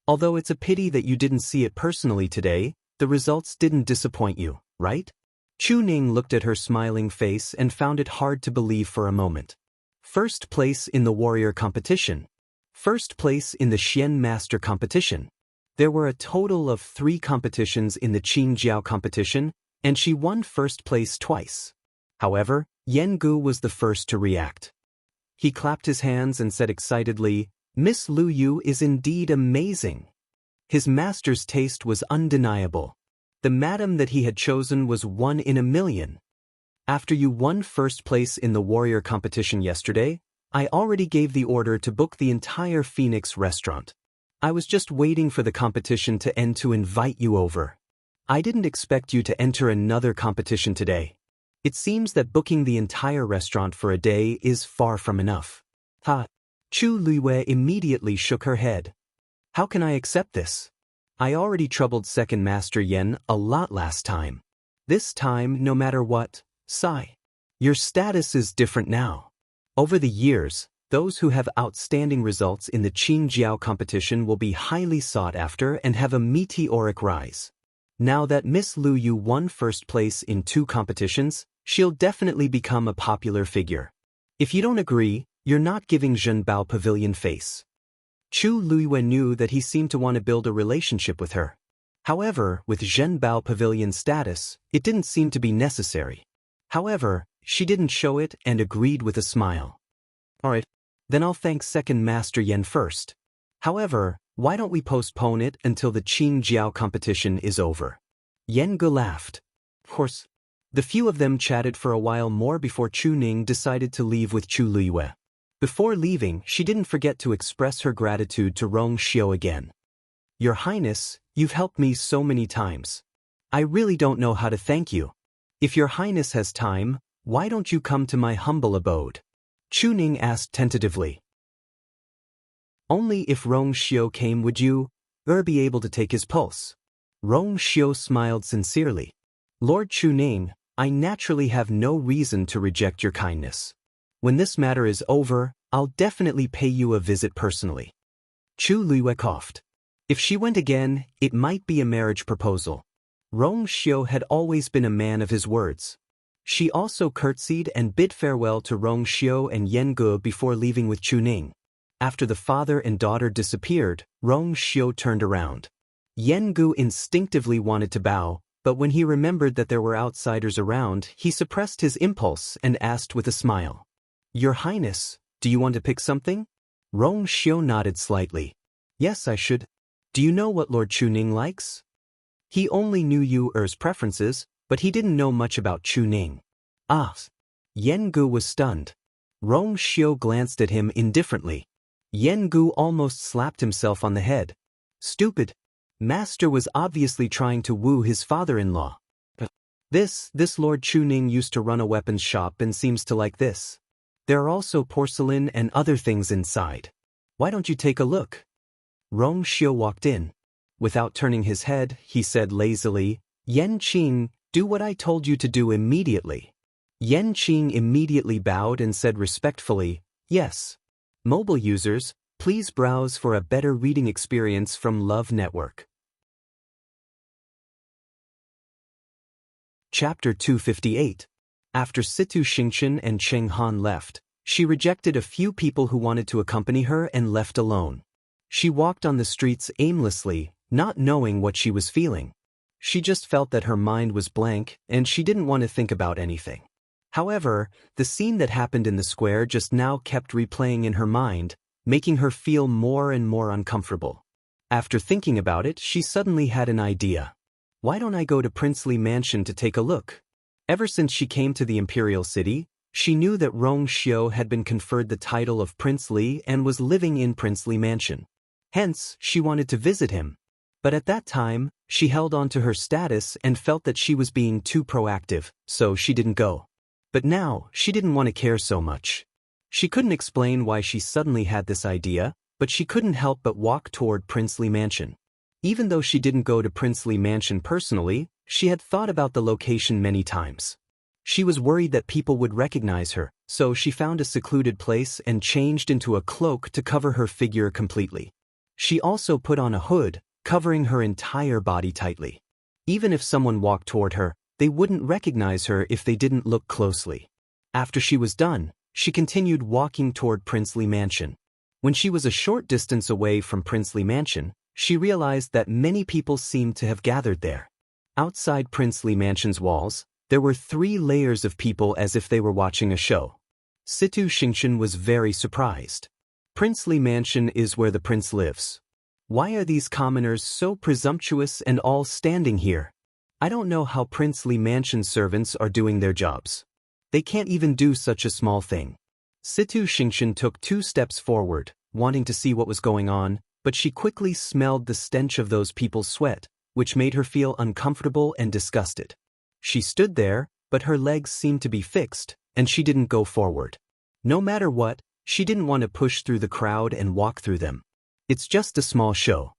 Although it's a pity that you didn't see it personally today, the results didn't disappoint you, right? Chu Ning looked at her smiling face and found it hard to believe for a moment. First place in the warrior competition. First place in the Xian Master competition. There were a total of 3 competitions in the Qin Jiao competition, and she won first place twice. However, Yan Gu was the first to react. He clapped his hands and said excitedly, "Miss Lu Yu is indeed amazing." His master's taste was undeniable. The madam that he had chosen was 1 in a million. After you won first place in the warrior competition yesterday, I already gave the order to book the entire Phoenix restaurant. I was just waiting for the competition to end to invite you over. I didn't expect you to enter another competition today. It seems that booking the entire restaurant for a day is far from enough. Ha! Chu Luiwei immediately shook her head. How can I accept this? I already troubled Second Master Yen a lot last time. This time, no matter what, sigh. Your status is different now. Over the years, those who have outstanding results in the Qin Jiao competition will be highly sought after and have a meteoric rise. Now that Miss Lu Yu won first place in 2 competitions, she'll definitely become a popular figure. If you don't agree, you're not giving Zhenbao Pavilion face. Chu Luiwei knew that he seemed to want to build a relationship with her. However, with Zhenbao Pavilion's status, it didn't seem to be necessary. However, she didn't show it and agreed with a smile. Alright, then I'll thank Second Master Yen first. However, why don't we postpone it until the Qin Jiao competition is over? Yen Ge laughed. Of course. The few of them chatted for a while more before Chu Ning decided to leave with Chu Luiwei. Before leaving, she didn't forget to express her gratitude to Rong Xiu again. Your Highness, you've helped me so many times. I really don't know how to thank you. If your Highness has time, why don't you come to my humble abode? Chu Ning asked tentatively. Only if Rong Xiu came would you be able to take his pulse. Rong Xiu smiled sincerely. Lord Chu Ning, I naturally have no reason to reject your kindness. When this matter is over, I'll definitely pay you a visit personally. Chu Luiwei coughed. If she went again, it might be a marriage proposal. Rong Xiu had always been a man of his words. She also curtsied and bid farewell to Rong Xiu and Yan Ge before leaving with Chu Ning. After the father and daughter disappeared, Rong Xiu turned around. Yan Ge instinctively wanted to bow, but when he remembered that there were outsiders around, he suppressed his impulse and asked with a smile. Your Highness, do you want to pick something? Rong Xiu nodded slightly. Yes, I should. Do you know what Lord Chu Ning likes? He only knew Yu Er's preferences, but he didn't know much about Chu Ning. Ah! Yan Ge was stunned. Rong Xiu glanced at him indifferently. Yan Ge almost slapped himself on the head. Stupid. Master was obviously trying to woo his father-in-law. This Lord Chu Ning used to run a weapons shop and seems to like this. There are also porcelain and other things inside. Why don't you take a look? Rong Xiu walked in. Without turning his head, he said lazily, Yan Qing, do what I told you to do immediately. Yan Qing immediately bowed and said respectfully, yes. Mobile users, please browse for a better reading experience from Love Network. Chapter 258. After Situ Xingchen and Cheng Han left, she rejected a few people who wanted to accompany her and left alone. She walked on the streets aimlessly, not knowing what she was feeling. She just felt that her mind was blank and she didn't want to think about anything. However, the scene that happened in the square just now kept replaying in her mind, making her feel more and more uncomfortable. After thinking about it, she suddenly had an idea. Why don't I go to Princely Mansion to take a look? Ever since she came to the Imperial City, she knew that Rong Xiu had been conferred the title of Prince Li and was living in Princely Mansion. Hence, she wanted to visit him. But at that time, she held on to her status and felt that she was being too proactive, so she didn't go. But now, she didn't want to care so much. She couldn't explain why she suddenly had this idea, but she couldn't help but walk toward Princely Mansion. Even though she didn't go to Princely Mansion personally, she had thought about the location many times. She was worried that people would recognize her, so she found a secluded place and changed into a cloak to cover her figure completely. She also put on a hood, covering her entire body tightly. Even if someone walked toward her, they wouldn't recognize her if they didn't look closely. After she was done, she continued walking toward Princely Mansion. When she was a short distance away from Princely Mansion, she realized that many people seemed to have gathered there. Outside Princely Mansion's walls, there were 3 layers of people as if they were watching a show. Situ Xingshan was very surprised. Princely Mansion is where the prince lives. Why are these commoners so presumptuous and all standing here? I don't know how Princely Mansion servants are doing their jobs. They can't even do such a small thing. Situ Xingshan took 2 steps forward, wanting to see what was going on, but she quickly smelled the stench of those people's sweat, which made her feel uncomfortable and disgusted. She stood there, but her legs seemed to be fixed, and she didn't go forward. No matter what, she didn't want to push through the crowd and walk through them. It's just a small show.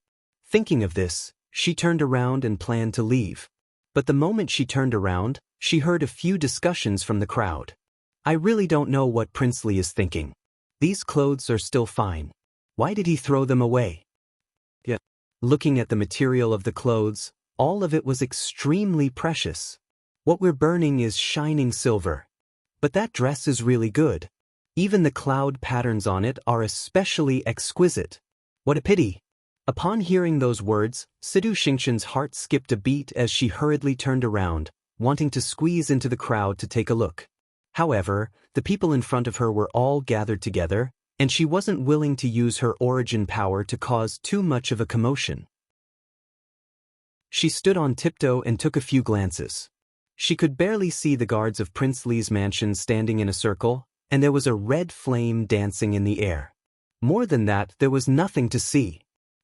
Thinking of this, she turned around and planned to leave. But the moment she turned around, she heard a few discussions from the crowd. I really don't know what Princely is thinking. These clothes are still fine. Why did he throw them away? Looking at the material of the clothes, all of it was extremely precious. What we're burning is shining silver. But that dress is really good. Even the cloud patterns on it are especially exquisite. What a pity. Upon hearing those words, Situ Xingshan's heart skipped a beat as she hurriedly turned around, wanting to squeeze into the crowd to take a look. However, the people in front of her were all gathered together, and she wasn't willing to use her origin power to cause too much of a commotion. She stood on tiptoe and took a few glances. She could barely see the guards of Princely's mansion standing in a circle, and there was a red flame dancing in the air. More than that, there was nothing to see.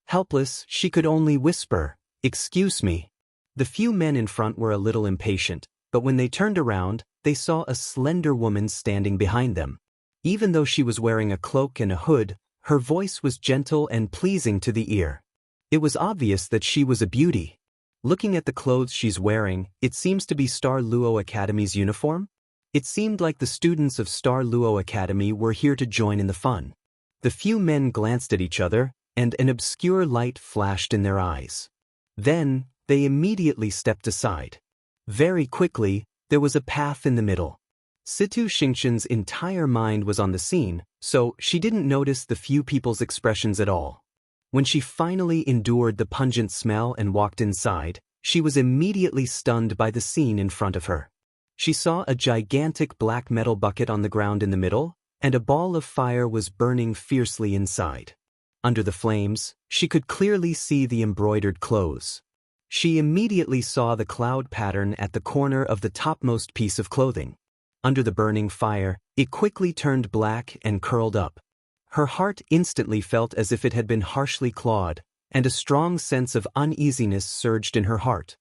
Helpless, she could only whisper, "Excuse me." The few men in front were a little impatient, but when they turned around, they saw a slender woman standing behind them. Even though she was wearing a cloak and a hood, her voice was gentle and pleasing to the ear. It was obvious that she was a beauty. Looking at the clothes she's wearing, it seems to be Star Luo Academy's uniform. It seemed like the students of Star Luo Academy were here to join in the fun. The few men glanced at each other, and an obscure light flashed in their eyes. Then, they immediately stepped aside. Very quickly, there was a path in the middle. Situ Xingshan's entire mind was on the scene, so she didn't notice the few people's expressions at all. When she finally endured the pungent smell and walked inside, she was immediately stunned by the scene in front of her. She saw a gigantic black metal bucket on the ground in the middle, and a ball of fire was burning fiercely inside. Under the flames, she could clearly see the embroidered clothes. She immediately saw the cloud pattern at the corner of the topmost piece of clothing. Under the burning fire, it quickly turned black and curled up. Her heart instantly felt as if it had been harshly clawed, and a strong sense of uneasiness surged in her heart.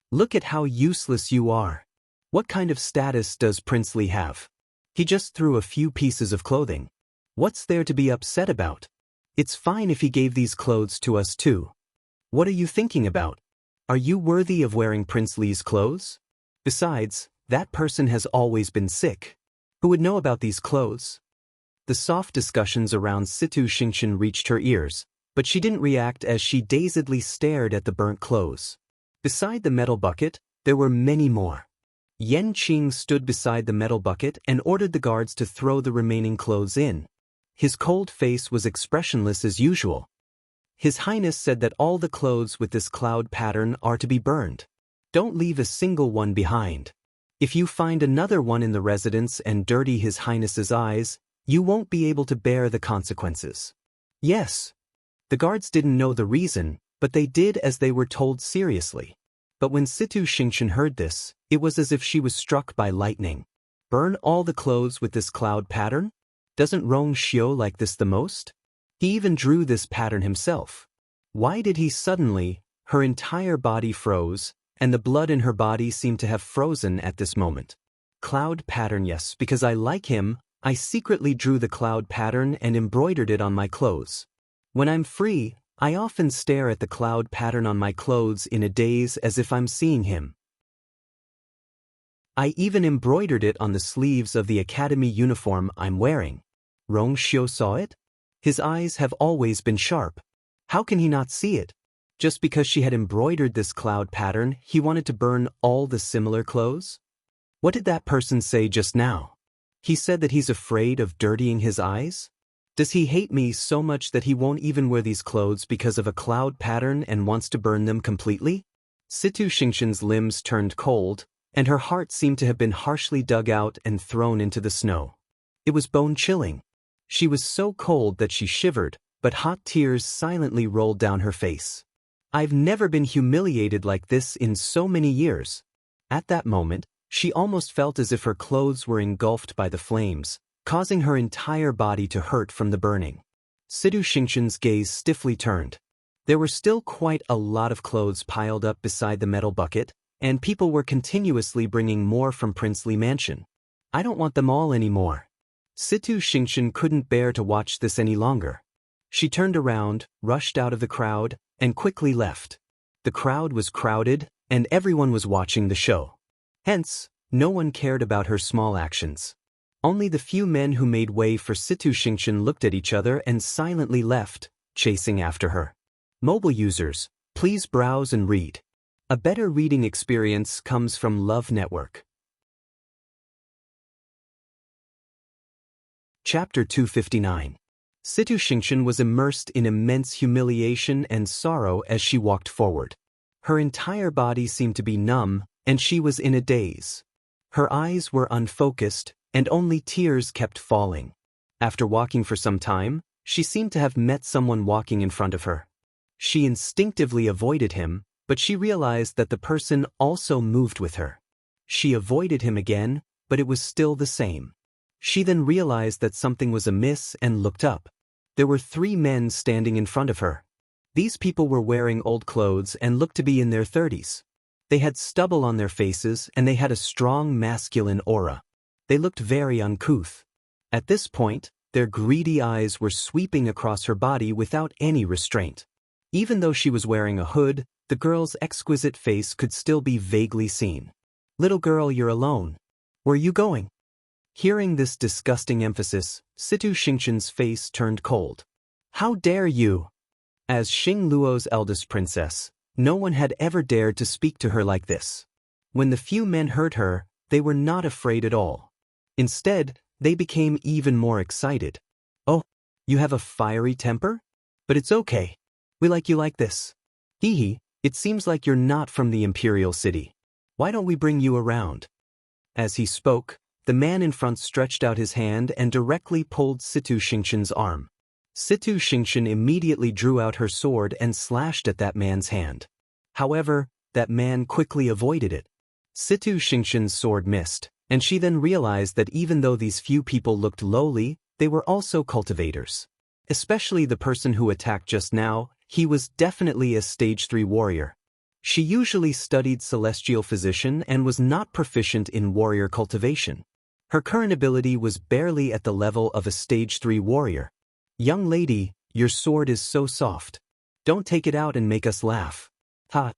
Look at how useless you are. What kind of status does Princely have? He just threw a few pieces of clothing. What's there to be upset about? It's fine if he gave these clothes to us too. What are you thinking about? Are you worthy of wearing Princely's clothes? Besides, that person has always been sick. Who would know about these clothes? The soft discussions around Situ Xingshan reached her ears, but she didn't react as she dazedly stared at the burnt clothes. Beside the metal bucket, there were many more. Yan Qing stood beside the metal bucket and ordered the guards to throw the remaining clothes in. His cold face was expressionless as usual. His Highness said that all the clothes with this cloud pattern are to be burned. Don't leave a single one behind. If you find another one in the residence and dirty His Highness's eyes, you won't be able to bear the consequences. Yes. The guards didn't know the reason, but they did as they were told seriously. But when Situ Xingshan heard this, it was as if she was struck by lightning. Burn all the clothes with this cloud pattern? Doesn't Rong Xiu like this the most? He even drew this pattern himself. Why did he suddenly? Her entire body froze, and the blood in her body seemed to have frozen at this moment. Cloud pattern, yes, because I like him. I secretly drew the cloud pattern and embroidered it on my clothes. When I'm free, I often stare at the cloud pattern on my clothes in a daze as if I'm seeing him. I even embroidered it on the sleeves of the academy uniform I'm wearing. Rong Xiu saw it? His eyes have always been sharp. How can he not see it? Just because she had embroidered this cloud pattern, he wanted to burn all the similar clothes? What did that person say just now? He said that he's afraid of dirtying his eyes? Does he hate me so much that he won't even wear these clothes because of a cloud pattern and wants to burn them completely? Situ Xingqian's limbs turned cold, and her heart seemed to have been harshly dug out and thrown into the snow. It was bone-chilling. She was so cold that she shivered, but hot tears silently rolled down her face. I've never been humiliated like this in so many years. At that moment, she almost felt as if her clothes were engulfed by the flames, causing her entire body to hurt from the burning. Situ Xingqian's gaze stiffly turned. There were still quite a lot of clothes piled up beside the metal bucket, and people were continuously bringing more from Princely Mansion. I don't want them all anymore. Situ Xingqian couldn't bear to watch this any longer. She turned around, rushed out of the crowd, and quickly left. The crowd was crowded, and everyone was watching the show. Hence, no one cared about her small actions. Only the few men who made way for Situ Xingqian looked at each other and silently left, chasing after her. Mobile users, please browse and read. A better reading experience comes from Love Network. Chapter 259. Situ Xingqian was immersed in immense humiliation and sorrow as she walked forward. Her entire body seemed to be numb, and she was in a daze. Her eyes were unfocused, and only tears kept falling. After walking for some time, she seemed to have met someone walking in front of her. She instinctively avoided him, but she realized that the person also moved with her. She avoided him again, but it was still the same. She then realized that something was amiss and looked up. There were 3 men standing in front of her. These people were wearing old clothes and looked to be in their 30s. They had stubble on their faces and they had a strong masculine aura. They looked very uncouth. At this point, their greedy eyes were sweeping across her body without any restraint. Even though she was wearing a hood, the girl's exquisite face could still be vaguely seen. Little girl, you're alone. Where are you going? Hearing this disgusting emphasis, Situ Xingqian's face turned cold. How dare you? As Xing Luo's eldest princess, no one had ever dared to speak to her like this. When the few men heard her, they were not afraid at all. Instead, they became even more excited. Oh, you have a fiery temper? But it's okay. We like you like this. Hee, it seems like you're not from the imperial city. Why don't we bring you around? As he spoke, the man in front stretched out his hand and directly pulled Situ Xingqian's arm. Situ Xingqian immediately drew out her sword and slashed at that man's hand. However, that man quickly avoided it. Situ Xingqian's sword missed, and she then realized that even though these few people looked lowly, they were also cultivators. Especially the person who attacked just now, he was definitely a stage 3 warrior. She usually studied celestial physician and was not proficient in warrior cultivation. Her current ability was barely at the level of a stage 3 warrior. Young lady, your sword is so soft. Don't take it out and make us laugh. Ha!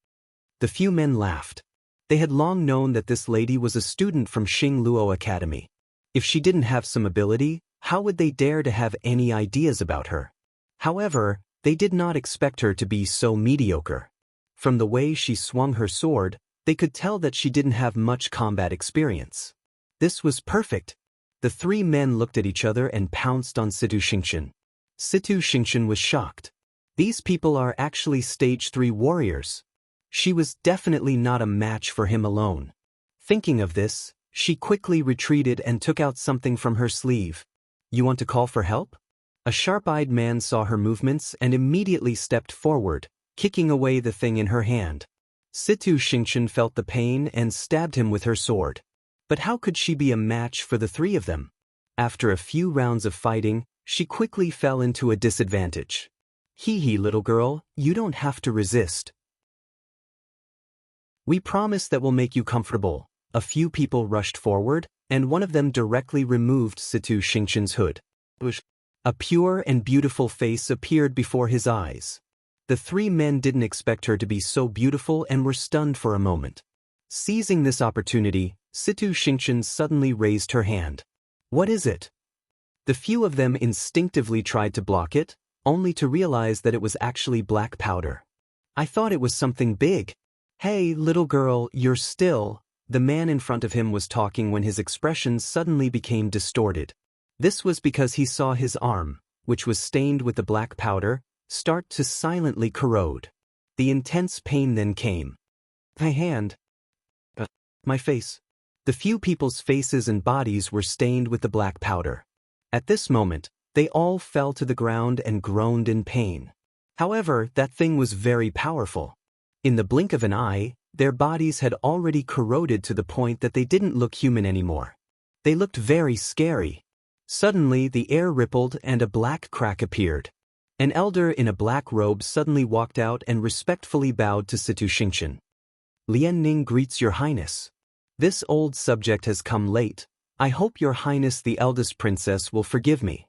The few men laughed. They had long known that this lady was a student from Xing Luo Academy. If she didn't have some ability, how would they dare to have any ideas about her? However, they did not expect her to be so mediocre. From the way she swung her sword, they could tell that she didn't have much combat experience. This was perfect. The 3 men looked at each other and pounced on Situ Xingqian. Situ Xingqian was shocked. These people are actually stage 3 warriors. She was definitely not a match for him alone. Thinking of this, she quickly retreated and took out something from her sleeve. You want to call for help? A sharp-eyed man saw her movements and immediately stepped forward, kicking away the thing in her hand. Situ Xingqian felt the pain and stabbed him with her sword. But how could she be a match for the 3 of them? After a few rounds of fighting, she quickly fell into a disadvantage. Hee, little girl, you don't have to resist. We promise that we'll make you comfortable. A few people rushed forward, and one of them directly removed Situ Xingqian's hood. A pure and beautiful face appeared before his eyes. The 3 men didn't expect her to be so beautiful and were stunned for a moment. Seizing this opportunity, Situ Xingqian suddenly raised her hand. What is it? The few of them instinctively tried to block it, only to realize that it was actually black powder. I thought it was something big. Hey, little girl, you're still. The man in front of him was talking when his expression suddenly became distorted. This was because he saw his arm, which was stained with the black powder, start to silently corrode. The intense pain then came. My hand. My face. The few people's faces and bodies were stained with the black powder. At this moment, they all fell to the ground and groaned in pain. However, that thing was very powerful. In the blink of an eye, their bodies had already corroded to the point that they didn't look human anymore. They looked very scary. Suddenly, the air rippled and a black crack appeared. An elder in a black robe suddenly walked out and respectfully bowed to Situ Xingqian. Lian Ning greets Your Highness. This old subject has come late. I hope Your Highness the eldest princess will forgive me.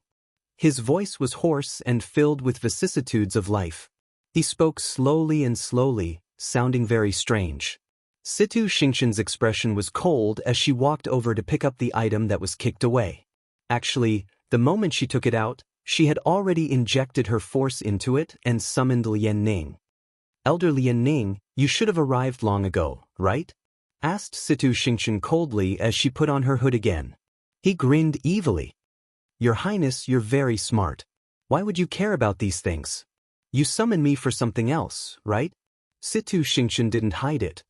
His voice was hoarse and filled with vicissitudes of life. He spoke slowly and slowly, sounding very strange. Situ Xingqian's expression was cold as she walked over to pick up the item that was kicked away. Actually, the moment she took it out, she had already injected her force into it and summoned Lian Ning. Elder Lian Ning, you should have arrived long ago, right? Asked Situ Xingqian coldly as she put on her hood again. He grinned evilly. Your Highness, you're very smart. Why would you care about these things? You summoned me for something else, right? Situ Xingqian didn't hide it.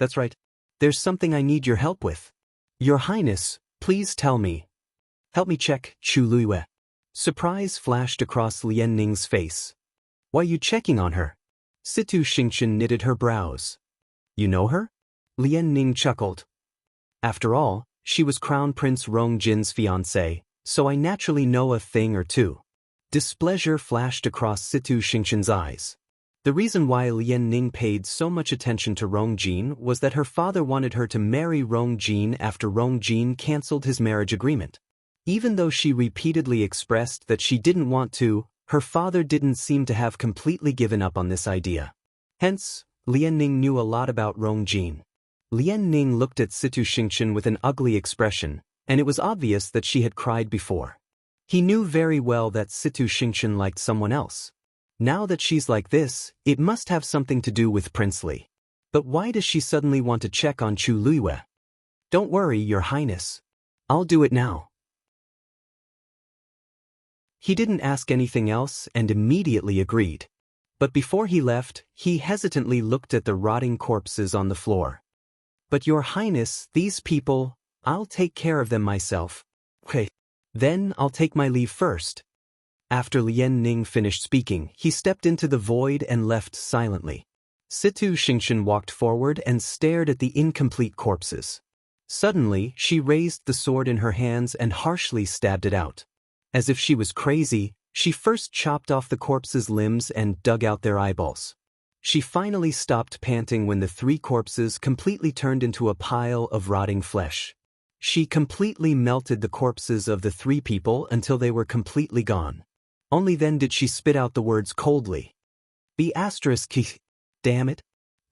That's right. There's something I need your help with. Your Highness, please tell me. Help me check Chu Luiyue. Surprise flashed across Lian Ning's face. Why are you checking on her? Situ Xingqian knitted her brows. You know her? Lian Ning chuckled. After all, she was Crown Prince Rong Jin's fiancée, so I naturally know a thing or two. Displeasure flashed across Situ Xingqian's eyes. The reason why Lian Ning paid so much attention to Rong Jin was that her father wanted her to marry Rong Jin after Rong Jin cancelled his marriage agreement. Even though she repeatedly expressed that she didn't want to, her father didn't seem to have completely given up on this idea. Hence, Lian Ning knew a lot about Rong Jin. Lian Ning looked at Situ Xingqian with an ugly expression, and it was obvious that she had cried before. He knew very well that Situ Xingqian liked someone else. Now that she's like this, it must have something to do with Princely. But why does she suddenly want to check on Chu Luiyue? Don't worry, Your Highness. I'll do it now. He didn't ask anything else and immediately agreed. But before he left, he hesitantly looked at the rotting corpses on the floor. But Your Highness, these people, I'll take care of them myself. Okay. Then I'll take my leave first. After Lian Ning finished speaking, he stepped into the void and left silently. Situ Xingqian walked forward and stared at the incomplete corpses. Suddenly, she raised the sword in her hands and harshly stabbed it out. As if she was crazy, she first chopped off the corpses' limbs and dug out their eyeballs. She finally stopped panting when the three corpses completely turned into a pile of rotting flesh. She completely melted the corpses of the three people until they were completely gone. Only then did she spit out the words coldly. Damn it.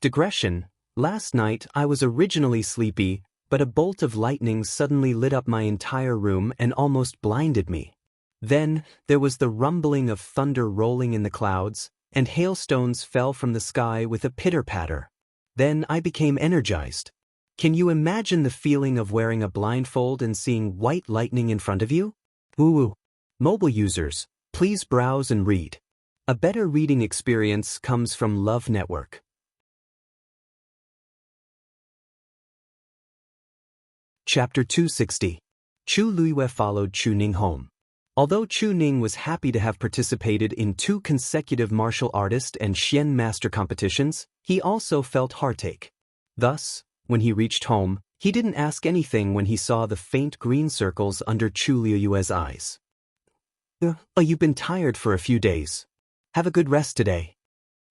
Digression. Last night I was originally sleepy, but a bolt of lightning suddenly lit up my entire room and almost blinded me. Then, there was the rumbling of thunder rolling in the clouds, and hailstones fell from the sky with a pitter-patter. Then I became energized. Can you imagine the feeling of wearing a blindfold and seeing white lightning in front of you? Ooh. Mobile users, please browse and read. A better reading experience comes from Love Network. Chapter 260. Chu Luiyue followed Chu Ning home. Although Chu Ning was happy to have participated in 2 consecutive martial artist and Xian master competitions, he also felt heartache. Thus, when he reached home, he didn't ask anything when he saw the faint green circles under Chu Luiyue's eyes. You've been tired for a few days. Have a good rest today.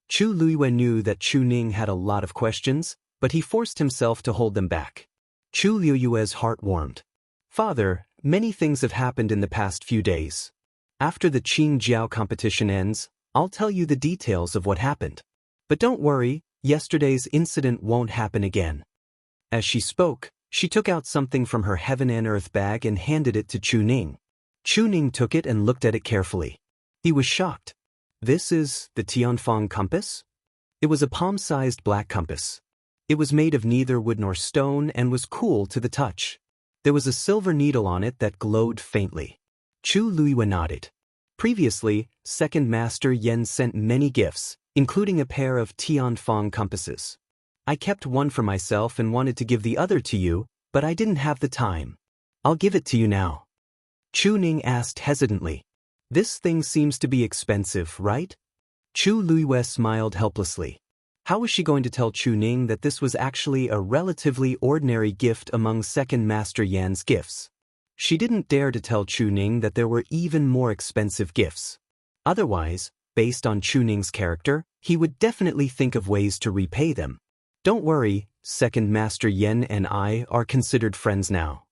Chu Luiyue knew that Chu Ning had a lot of questions, but he forced himself to hold them back. Chu Luiyue's heart warmed. Father, many things have happened in the past few days. After the Qing Jiao competition ends, I'll tell you the details of what happened. But don't worry, yesterday's incident won't happen again. As she spoke, She took out something from her heaven and earth bag and handed it to Chu Ning. Chu Ning took it and looked at it carefully. He was shocked. This is the Tianfeng compass? It was a palm-sized black compass. It was made of neither wood nor stone and was cool to the touch. There was a silver needle on it that glowed faintly. Chu Luiwen nodded. Previously, Second Master Yen sent many gifts, including a pair of Tianfeng compasses. I kept one for myself and wanted to give the other to you, but I didn't have the time. I'll give it to you now. Chu Ning asked hesitantly. This thing seems to be expensive, right? Chu Luiwen smiled helplessly. How was she going to tell Chu Ning that this was actually a relatively ordinary gift among Second Master Yan's gifts? She didn't dare to tell Chu Ning that there were even more expensive gifts. Otherwise, based on Chu Ning's character, he would definitely think of ways to repay them. Don't worry, Second Master Yen and I are considered friends now.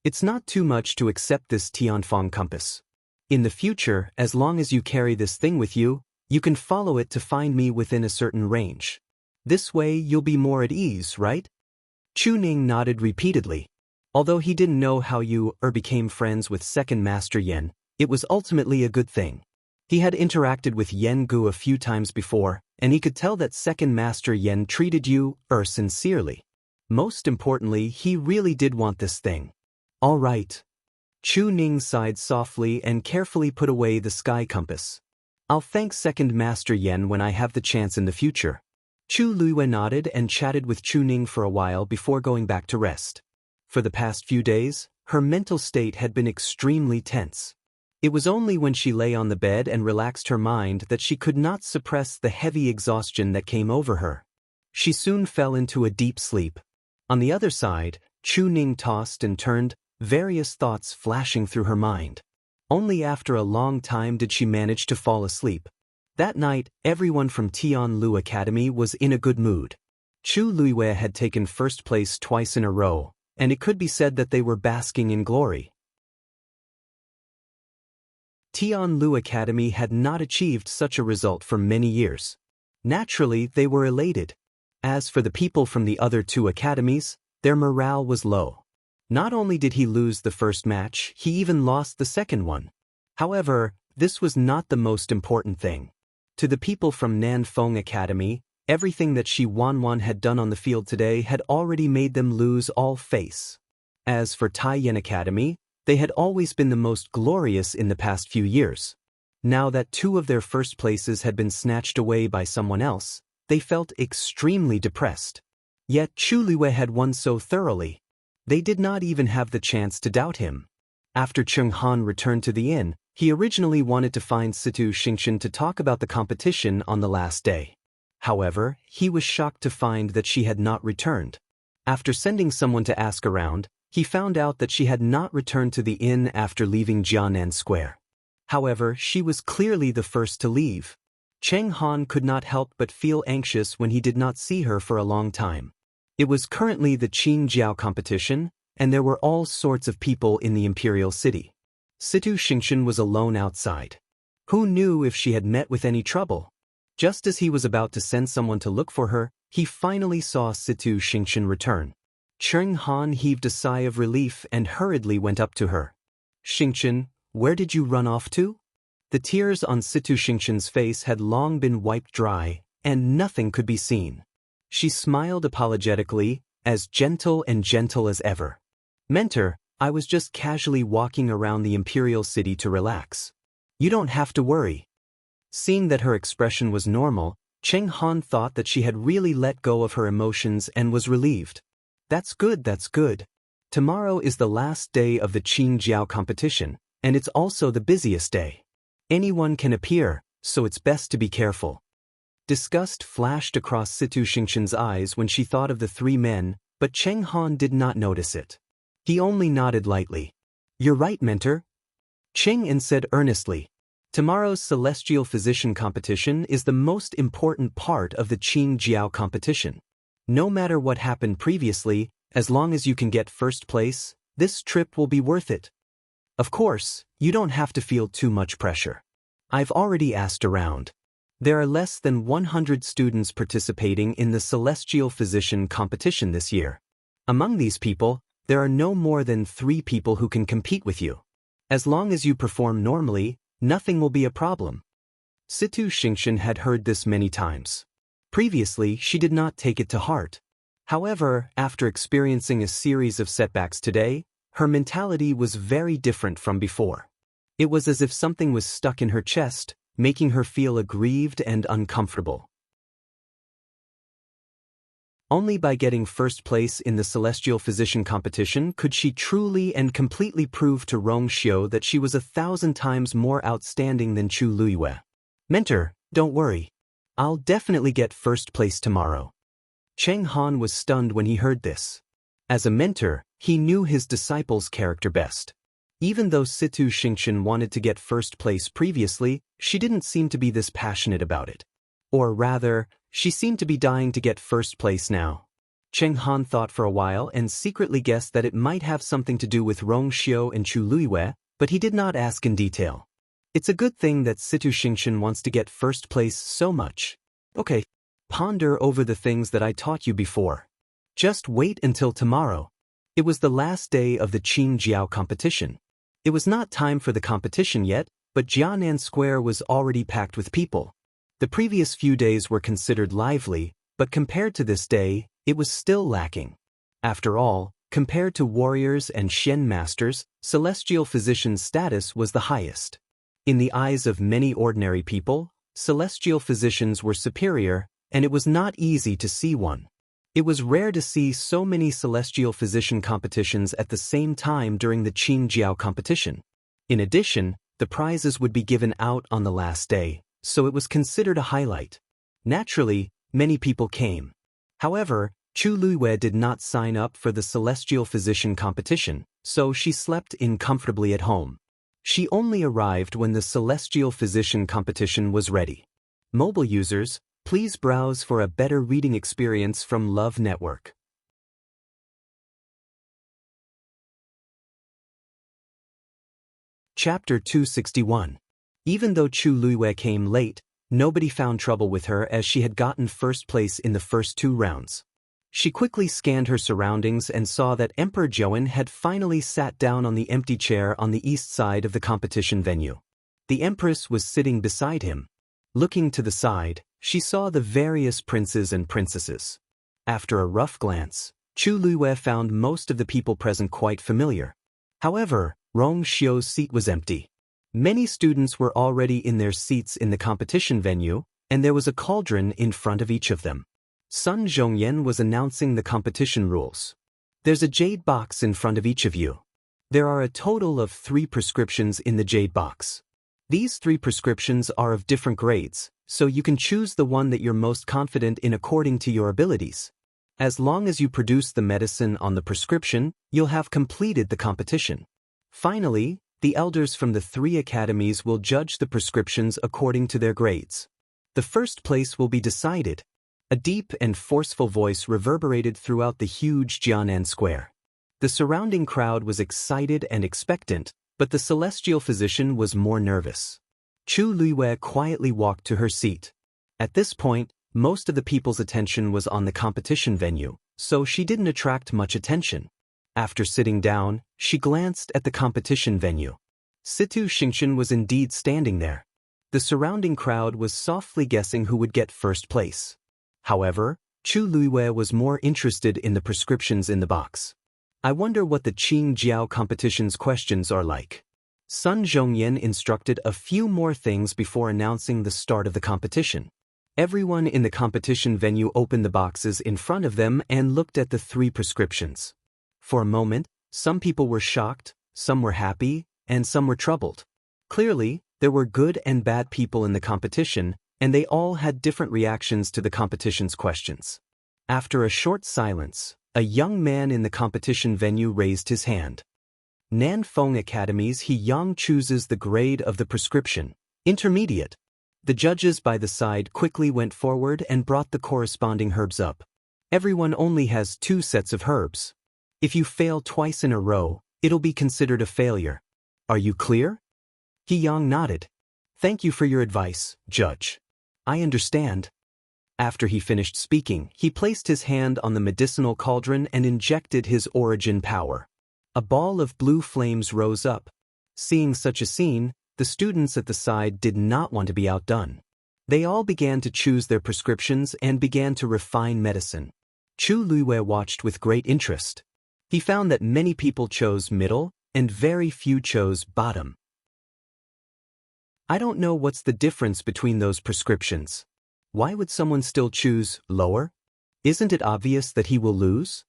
It's not too much to accept this Tianfeng compass. In the future, as long as you carry this thing with you, you can follow it to find me within a certain range. This way you'll be more at ease, right? Chu Ning nodded repeatedly. Although he didn't know how you became friends with Second Master Yen, it was ultimately a good thing. He had interacted with Yen Gu a few times before, and he could tell that Second Master Yen treated you sincerely. Most importantly, he really did want this thing. All right. Chu Ning sighed softly and carefully put away the sky compass. I'll thank Second Master Yen when I have the chance in the future. Chu Luiwen nodded and chatted with Chu Ning for a while before going back to rest. For the past few days, her mental state had been extremely tense. It was only when she lay on the bed and relaxed her mind that she could not suppress the heavy exhaustion that came over her. She soon fell into a deep sleep. On the other side, Chu Ning tossed and turned, various thoughts flashing through her mind. Only after a long time did she manage to fall asleep. That night, everyone from Tianlu Academy was in a good mood. Chu Luiwen had taken first place twice in a row, and it could be said that they were basking in glory. Tianlu Academy had not achieved such a result for many years. Naturally, they were elated. As for the people from the other two academies, their morale was low. Not only did he lose the first match, he even lost the second one. However, this was not the most important thing. To the people from Nanfeng Academy, everything that Shi Wanwan had done on the field today had already made them lose all face. As for Taiyan Academy, they had always been the most glorious in the past few years. Now that two of their first places had been snatched away by someone else, they felt extremely depressed. Yet Chu Luiwen had won so thoroughly. They did not even have the chance to doubt him. After Cheng Han returned to the inn, he originally wanted to find Situ Xingqian to talk about the competition on the last day. However, he was shocked to find that she had not returned. After sending someone to ask around, he found out that she had not returned to the inn after leaving Jianan Square. However, she was clearly the first to leave. Cheng Han could not help but feel anxious when he did not see her for a long time. It was currently the Qin Jiao competition, and there were all sorts of people in the imperial city. Situ Xingqian was alone outside. Who knew if she had met with any trouble? Just as he was about to send someone to look for her, he finally saw Situ Xingqian return. Cheng Han heaved a sigh of relief and hurriedly went up to her. Xingqian, where did you run off to? The tears on Situ Xingqian's face had long been wiped dry, and nothing could be seen. She smiled apologetically, as gentle as ever. Mentor, I was just casually walking around the imperial city to relax. You don't have to worry. Seeing that her expression was normal, Cheng Han thought that she had really let go of her emotions and was relieved. That's good, that's good. Tomorrow is the last day of the Qin Jiao competition, and it's also the busiest day. Anyone can appear, so it's best to be careful. Disgust flashed across Situ Xingqian's eyes when she thought of the three men, but Cheng Han did not notice it. He only nodded lightly. You're right, Mentor. Cheng An said earnestly. Tomorrow's Celestial Physician competition is the most important part of the Qin Jiao competition. No matter what happened previously, as long as you can get first place, this trip will be worth it. Of course, you don't have to feel too much pressure. I've already asked around. There are less than 100 students participating in the Celestial Physician competition this year. Among these people, There are no more than 3 people who can compete with you. As long as you perform normally, nothing will be a problem. Situ Xingxian had heard this many times. Previously, she did not take it to heart. However, after experiencing a series of setbacks today, her mentality was very different from before. It was as if something was stuck in her chest, making her feel aggrieved and uncomfortable. Only by getting first place in the Celestial Physician competition could she truly and completely prove to Rong Xiu that she was 1,000 times more outstanding than Chu Luiyue. Mentor, don't worry. I'll definitely get first place tomorrow. Cheng Han was stunned when he heard this. As a mentor, he knew his disciple's character best. Even though Situ Xingxian wanted to get first place previously, she didn't seem to be this passionate about it. Or rather, she seemed to be dying to get first place now. Cheng Han thought for a while and secretly guessed that it might have something to do with Rong Xiu and Chu Luiyue, but he did not ask in detail. It's a good thing that Situ Xingxian wants to get first place so much. Okay, ponder over the things that I taught you before. Just wait until tomorrow. It was the last day of the Qing Jiao competition. It was not time for the competition yet, but Jianan Square was already packed with people. The previous few days were considered lively, but compared to this day, it was still lacking. After all, compared to warriors and Xian masters, Celestial Physician's status was the highest. In the eyes of many ordinary people, Celestial Physicians were superior, and it was not easy to see one. It was rare to see so many Celestial Physician competitions at the same time during the Qing Jiao competition. In addition, the prizes would be given out on the last day, so it was considered a highlight. Naturally, many people came. However, Chu Luiyue did not sign up for the Celestial Physician competition, so she slept in comfortably at home. She only arrived when the Celestial Physician competition was ready. Mobile users, please browse for a better reading experience from Love Network. Chapter 261. Even though Chu Luiyue came late, nobody found trouble with her as she had gotten first place in the first 2 rounds. She quickly scanned her surroundings and saw that Emperor Zhouwen had finally sat down on the empty chair on the east side of the competition venue. The Empress was sitting beside him. Looking to the side, she saw the various princes and princesses. After a rough glance, Chu Luiyue found most of the people present quite familiar. However, Rong Xiu's seat was empty. Many students were already in their seats in the competition venue, and there was a cauldron in front of each of them. Sun Zhongyan was announcing the competition rules. There's a jade box in front of each of you. There are a total of 3 prescriptions in the jade box. These 3 prescriptions are of different grades, so you can choose the one that you're most confident in according to your abilities. As long as you produce the medicine on the prescription, you'll have completed the competition. Finally, the elders from the 3 academies will judge the prescriptions according to their grades. The first place will be decided. A deep and forceful voice reverberated throughout the huge Jianan Square. The surrounding crowd was excited and expectant, but the Celestial Physician was more nervous. Chu Luiyue quietly walked to her seat. At this point, most of the people's attention was on the competition venue, so she didn't attract much attention. After sitting down, she glanced at the competition venue. Situ Xingxian was indeed standing there. The surrounding crowd was softly guessing who would get first place. However, Chu Luiyue was more interested in the prescriptions in the box. I wonder what the Qing Jiao competition's questions are like. Sun Zhongyan instructed a few more things before announcing the start of the competition. Everyone in the competition venue opened the boxes in front of them and looked at the 3 prescriptions. For a moment, some people were shocked, some were happy, and some were troubled. Clearly, there were good and bad people in the competition, and they all had different reactions to the competition's questions. After a short silence, a young man in the competition venue raised his hand. Nanfeng Academy's He Yang chooses the grade of the prescription, intermediate. The judges by the side quickly went forward and brought the corresponding herbs up. Everyone only has 2 sets of herbs. If you fail twice in a row, it'll be considered a failure. Are you clear? He Yang nodded. Thank you for your advice, Judge. I understand. After he finished speaking, he placed his hand on the medicinal cauldron and injected his origin power. A ball of blue flames rose up. Seeing such a scene, the students at the side did not want to be outdone. They all began to choose their prescriptions and began to refine medicine. Chu Luiwei watched with great interest. He found that many people chose middle, and very few chose bottom. I don't know what's the difference between those prescriptions. Why would someone still choose lower? Isn't it obvious that he will lose?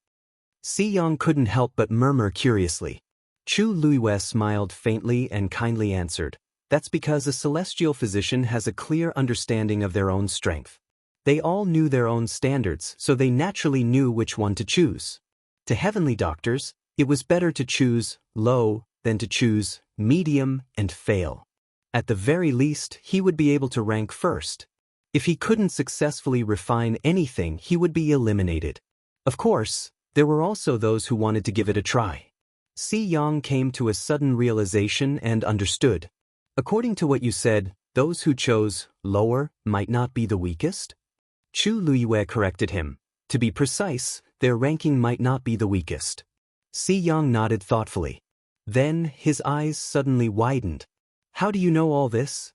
Si Yang couldn't help but murmur curiously. Chu Luiwei smiled faintly and kindly answered, "That's because a celestial physician has a clear understanding of their own strength. They all knew their own standards, so they naturally knew which one to choose. To heavenly doctors, it was better to choose low than to choose medium and fail. At the very least, he would be able to rank first. If he couldn't successfully refine anything, he would be eliminated. Of course, there were also those who wanted to give it a try." Si Yang came to a sudden realization and understood. "According to what you said, those who chose lower might not be the weakest?" Chu Luiwei corrected him. "To be precise, their ranking might not be the weakest." Si Yang nodded thoughtfully. Then his eyes suddenly widened. "How do you know all this?"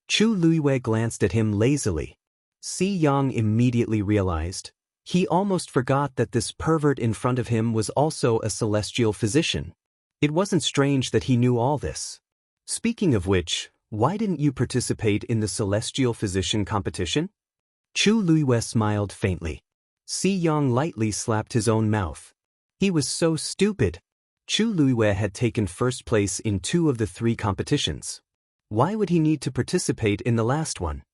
Chu Luiwei glanced at him lazily. Si Yang immediately realized. He almost forgot that this pervert in front of him was also a celestial physician. It wasn't strange that he knew all this. "Speaking of which, why didn't you participate in the celestial physician competition?" Chu Luiwei smiled faintly. Si Yang lightly slapped his own mouth. He was so stupid. Chu Luiwei had taken first place in 2 of the 3 competitions. Why would he need to participate in the last one?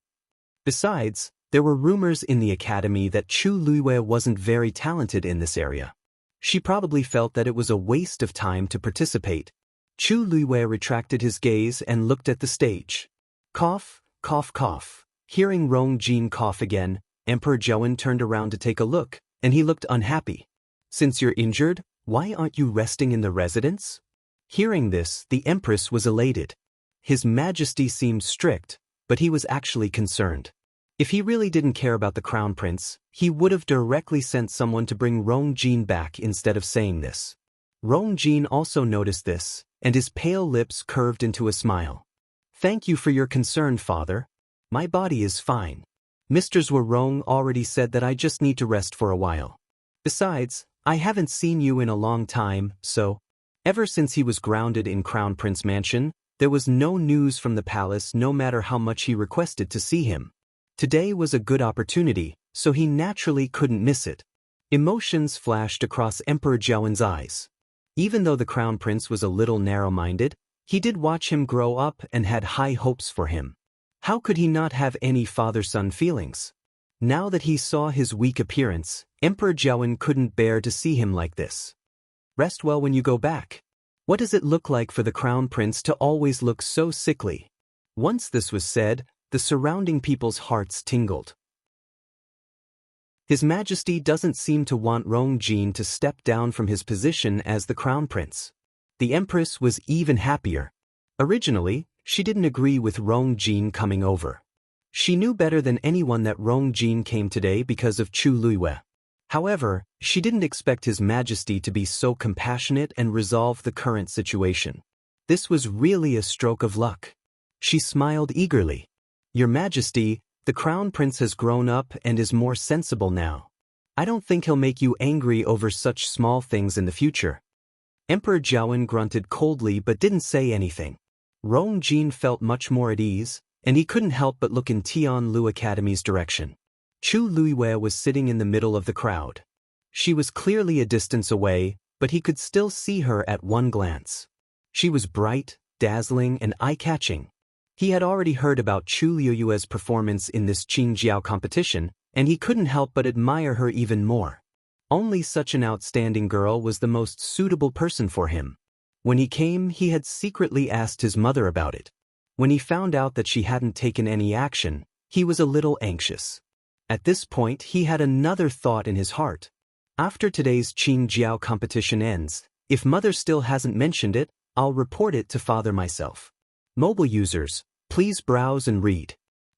Besides, there were rumors in the academy that Chu Luiwei wasn't very talented in this area. She probably felt that it was a waste of time to participate. Chu Luiwei retracted his gaze and looked at the stage. Cough, cough, cough. Hearing Rong Jin cough again, Emperor Zhouwen turned around to take a look, and he looked unhappy. "Since you're injured, why aren't you resting in the residence?" Hearing this, the Empress was elated. His Majesty seemed strict, but he was actually concerned. If he really didn't care about the Crown Prince, he would have directly sent someone to bring Rong Jin back instead of saying this. Rong Jin also noticed this, and his pale lips curved into a smile. "Thank you for your concern, father. My body is fine. Mr. Zhuarong already said that I just need to rest for a while. Besides, I haven't seen you in a long time, so..." Ever since he was grounded in Crown Prince Mansion, there was no news from the palace no matter how much he requested to see him. Today was a good opportunity, so he naturally couldn't miss it. Emotions flashed across Emperor Zhouwen's eyes. Even though the Crown Prince was a little narrow-minded, he did watch him grow up and had high hopes for him. How could he not have any father-son feelings? Now that he saw his weak appearance, Emperor Zhouwen couldn't bear to see him like this. "Rest well when you go back. What does it look like for the Crown Prince to always look so sickly?" Once this was said, the surrounding people's hearts tingled. His Majesty doesn't seem to want Rong Jin to step down from his position as the Crown Prince. The Empress was even happier. Originally, she didn't agree with Rong Jin coming over. She knew better than anyone that Rong Jin came today because of Chu Luiwei. However, she didn't expect His Majesty to be so compassionate and resolve the current situation. This was really a stroke of luck. She smiled eagerly. "Your Majesty, the Crown Prince has grown up and is more sensible now. I don't think he'll make you angry over such small things in the future." Emperor Zhouwen grunted coldly but didn't say anything. Rong Jin felt much more at ease, and he couldn't help but look in Tianlu Academy's direction. Chu Luiwei was sitting in the middle of the crowd. She was clearly a distance away, but he could still see her at one glance. She was bright, dazzling, and eye-catching. He had already heard about Chu Luiwei's performance in this Qingjiao competition, and he couldn't help but admire her even more. Only such an outstanding girl was the most suitable person for him. When he came, he had secretly asked his mother about it. When he found out that she hadn't taken any action, he was a little anxious. At this point, he had another thought in his heart. After today's Qingjiao competition ends, if mother still hasn't mentioned it, I'll report it to father myself. Mobile users, please browse and read.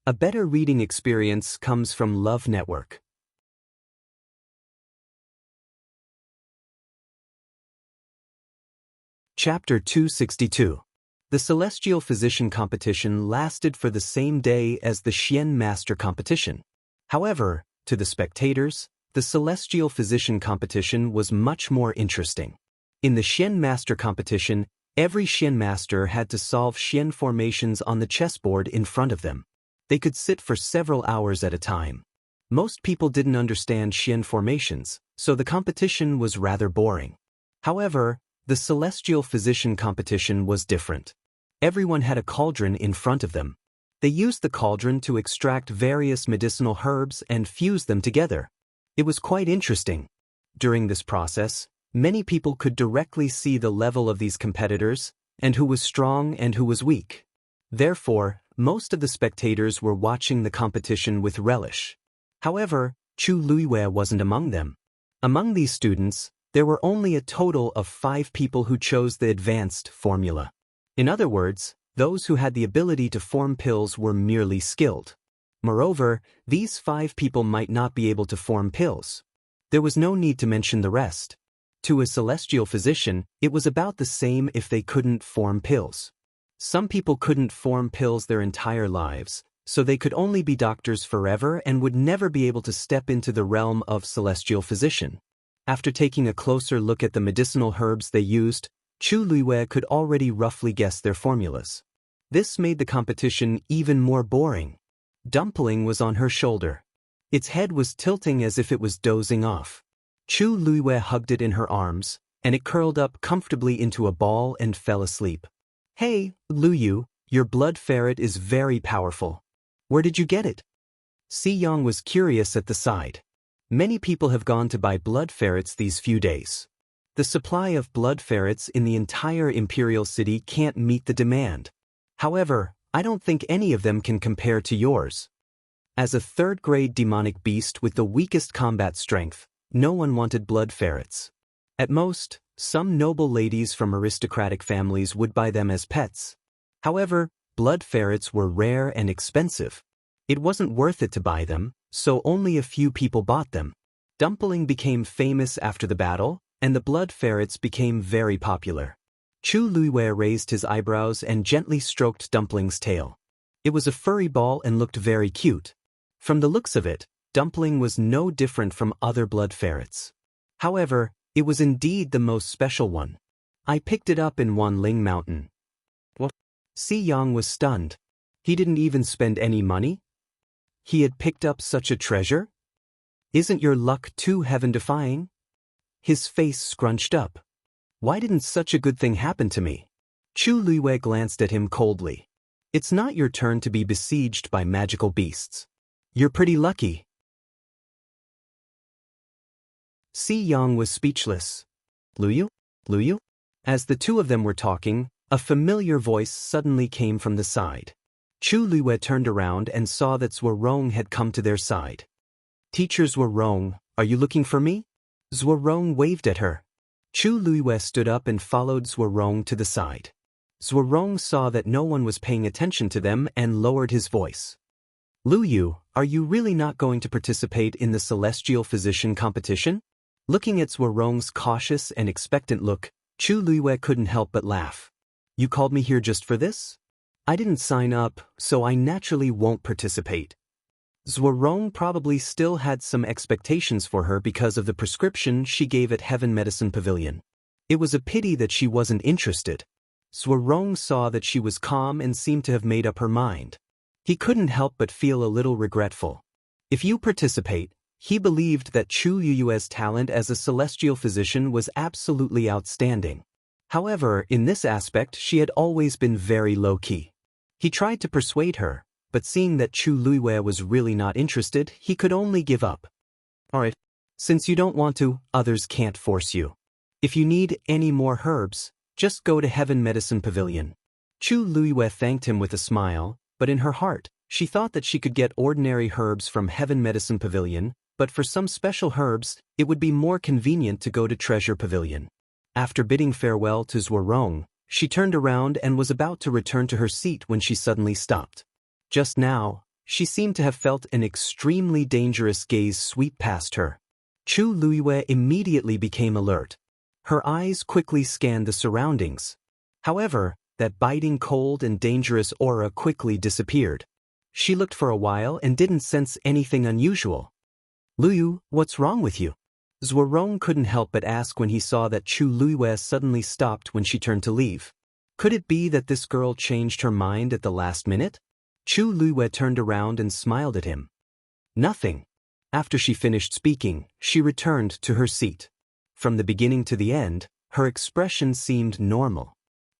A better reading experience comes from Love Network. Chapter 262. The Celestial Physician Competition lasted for the same day as the Xian Master Competition. However, to the spectators, the Celestial Physician Competition was much more interesting. In the Xian Master Competition, every Xian Master had to solve Xian formations on the chessboard in front of them. They could sit for several hours at a time. Most people didn't understand Xian formations, so the competition was rather boring. However, the Celestial Physician Competition was different. Everyone had a cauldron in front of them. They used the cauldron to extract various medicinal herbs and fuse them together. It was quite interesting. During this process, many people could directly see the level of these competitors, and who was strong and who was weak. Therefore, most of the spectators were watching the competition with relish. However, Chu Luiyue wasn't among them. Among these students, there were only a total of 5 people who chose the advanced formula. In other words, those who had the ability to form pills were merely skilled. Moreover, these 5 people might not be able to form pills. There was no need to mention the rest. To a celestial physician, it was about the same if they couldn't form pills. Some people couldn't form pills their entire lives, so they could only be doctors forever and would never be able to step into the realm of celestial physician. After taking a closer look at the medicinal herbs they used, Chu Luiyue could already roughly guess their formulas. This made the competition even more boring. Dumpling was on her shoulder. Its head was tilting as if it was dozing off. Chu Luiyue hugged it in her arms, and it curled up comfortably into a ball and fell asleep. "Hey, Luyu, your blood ferret is very powerful. Where did you get it?" Si Yang was curious at the side. Many people have gone to buy blood ferrets these few days. The supply of blood ferrets in the entire imperial city can't meet the demand. However, I don't think any of them can compare to yours. As a third-grade demonic beast with the weakest combat strength, no one wanted blood ferrets. At most, some noble ladies from aristocratic families would buy them as pets. However, blood ferrets were rare and expensive. It wasn't worth it to buy them, so only a few people bought them. Dumpling became famous after the battle, and the blood ferrets became very popular. Chu Luiyue raised his eyebrows and gently stroked Dumpling's tail. It was a furry ball and looked very cute. From the looks of it, Dumpling was no different from other blood ferrets. However, it was indeed the most special one. I picked it up in Wanling Mountain. What? Si Yang was stunned. He didn't even spend any money? He had picked up such a treasure? Isn't your luck too heaven-defying? His face scrunched up. Why didn't such a good thing happen to me? Chu Luiyue glanced at him coldly. It's not your turn to be besieged by magical beasts. You're pretty lucky. Si Yang was speechless. Luyu? Luyu? As the two of them were talking, a familiar voice suddenly came from the side. Chu Luiyue turned around and saw that Zhuorong had come to their side. "Teacher Zhuorong, are you looking for me?" Zhuorong waved at her. Chu Luiyue stood up and followed Zhuorong to the side. Zhuorong saw that no one was paying attention to them and lowered his voice. "Luyu, are you really not going to participate in the Celestial Physician Competition?" Looking at Zhuorong's cautious and expectant look, Chu Luiyue couldn't help but laugh. "You called me here just for this? I didn't sign up, so I naturally won't participate." Zhuorong probably still had some expectations for her because of the prescription she gave at Heaven Medicine Pavilion. It was a pity that she wasn't interested. Zhuorong saw that she was calm and seemed to have made up her mind. He couldn't help but feel a little regretful. If you participate, he believed that Chu Luiyue's talent as a celestial physician was absolutely outstanding. However, in this aspect she had always been very low-key. He tried to persuade her, but seeing that Chu Luiyue was really not interested, he could only give up. "Alright. Since you don't want to, others can't force you. If you need any more herbs, just go to Heaven Medicine Pavilion." Chu Luiyue thanked him with a smile, but in her heart, she thought that she could get ordinary herbs from Heaven Medicine Pavilion, but for some special herbs, it would be more convenient to go to Treasure Pavilion. After bidding farewell to Zhuorong, she turned around and was about to return to her seat when she suddenly stopped. Just now, She seemed to have felt an extremely dangerous gaze sweep past her. Chu Luiyue immediately became alert. Her eyes quickly scanned the surroundings. However, that biting cold and dangerous aura quickly disappeared. She looked for a while and didn't sense anything unusual. "Luyu, what's wrong with you?" Zhuorong couldn't help but ask when he saw that Chu Luiyue suddenly stopped when she turned to leave. Could it be that this girl changed her mind at the last minute? Chu Luiyue turned around and smiled at him. "Nothing." After she finished speaking, she returned to her seat. From the beginning to the end, her expression seemed normal.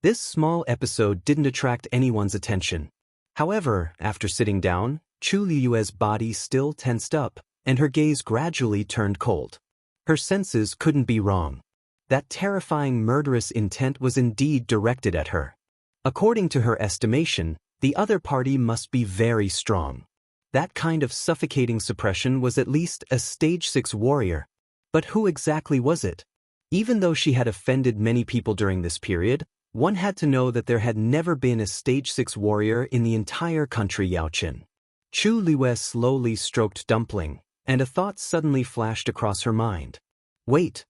This small episode didn't attract anyone's attention. However, after sitting down, Chu Luiyue's body still tensed up, and her gaze gradually turned cold. Her senses couldn't be wrong. That terrifying murderous intent was indeed directed at her. According to her estimation, the other party must be very strong. That kind of suffocating suppression was at least a stage 6 warrior. But who exactly was it? Even though she had offended many people during this period, one had to know that there had never been a stage 6 warrior in the entire country Yaoqin. Chu Luiyue slowly stroked Dumpling, and a thought suddenly flashed across her mind. Wait.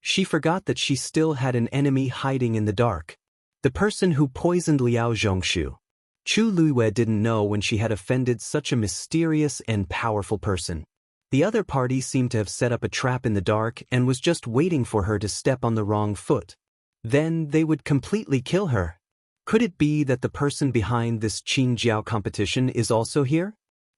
She forgot that she still had an enemy hiding in the dark. The person who poisoned Liao Zhongshu. Chu Luiyue didn't know when she had offended such a mysterious and powerful person. The other party seemed to have set up a trap in the dark and was just waiting for her to step on the wrong foot. Then they would completely kill her. Could it be that the person behind this Qingjiao competition is also here?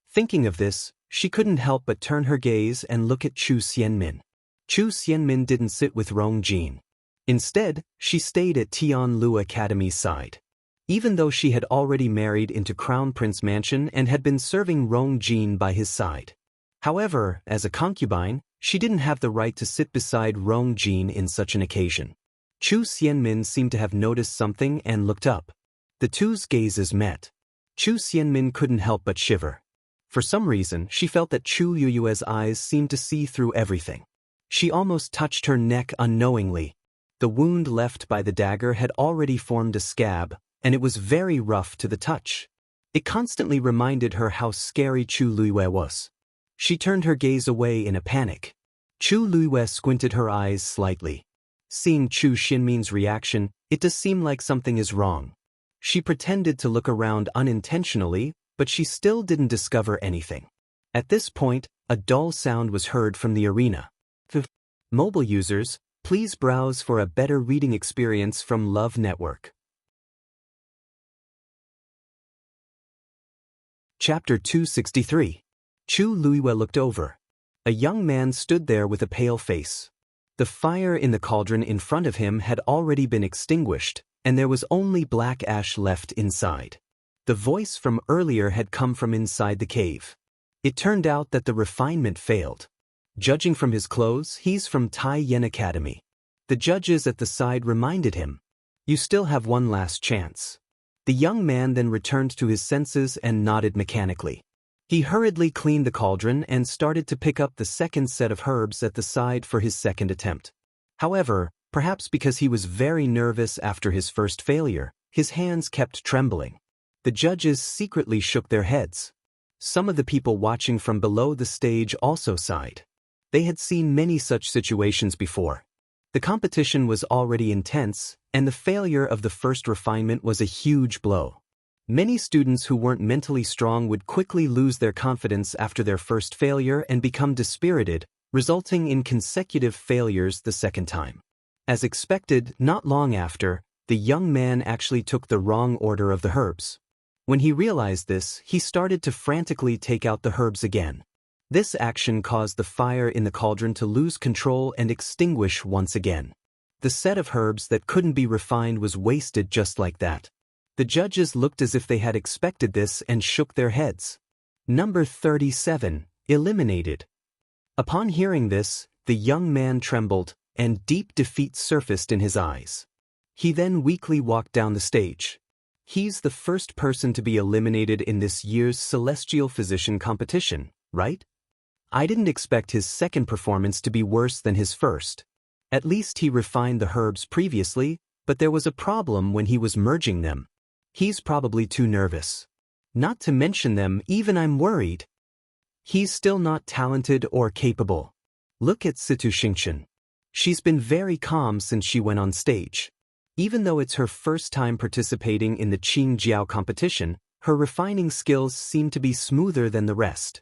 Thinking of this, she couldn't help but turn her gaze and look at Chu Xianmin. Chu Xianmin didn't sit with Rong Jin. Instead, she stayed at Tianlu Academy's side. Even though she had already married into Crown Prince Mansion and had been serving Rong Jin by his side. However, as a concubine, she didn't have the right to sit beside Rong Jin in such an occasion. Chu Xianmin seemed to have noticed something and looked up. The two's gazes met. Chu Xianmin couldn't help but shiver. For some reason, she felt that Chu Luiyue's eyes seemed to see through everything. She almost touched her neck unknowingly. The wound left by the dagger had already formed a scab, and it was very rough to the touch. It constantly reminded her how scary Chu Luiyue was. She turned her gaze away in a panic. Chu Luiyue squinted her eyes slightly. Seeing Chu Xianmin's reaction, it does seem like something is wrong. She pretended to look around unintentionally, but she still didn't discover anything. At this point, a dull sound was heard from the arena. Mobile users, please browse for a better reading experience from Love Network. Chapter 263. Chu Luiyue looked over. A young man stood there with a pale face. The fire in the cauldron in front of him had already been extinguished, and there was only black ash left inside. The voice from earlier had come from inside the cave. It turned out that the refinement failed. Judging from his clothes, he's from Tai Yen Academy. The judges at the side reminded him, "You still have one last chance." The young man then returned to his senses and nodded mechanically. He hurriedly cleaned the cauldron and started to pick up the second set of herbs at the side for his second attempt. However, perhaps because he was very nervous after his first failure, his hands kept trembling. The judges secretly shook their heads. Some of the people watching from below the stage also sighed. They had seen many such situations before. The competition was already intense, and the failure of the first refinement was a huge blow. Many students who weren't mentally strong would quickly lose their confidence after their first failure and become dispirited, resulting in consecutive failures the second time. As expected, not long after, the young man actually took the wrong order of the herbs. When he realized this, he started to frantically take out the herbs again. This action caused the fire in the cauldron to lose control and extinguish once again. The set of herbs that couldn't be refined was wasted just like that. The judges looked as if they had expected this and shook their heads. Number 37, eliminated. Upon hearing this, the young man trembled, and deep defeat surfaced in his eyes. He then weakly walked down the stage. He's the first person to be eliminated in this year's Celestial Physician competition, right? I didn't expect his second performance to be worse than his first. At least he refined the herbs previously, but there was a problem when he was merging them. He's probably too nervous. Not to mention them, even I'm worried. He's still not talented or capable. Look at Situ Xingqian. She's been very calm since she went on stage. Even though it's her first time participating in the Qing Jiao competition, her refining skills seem to be smoother than the rest.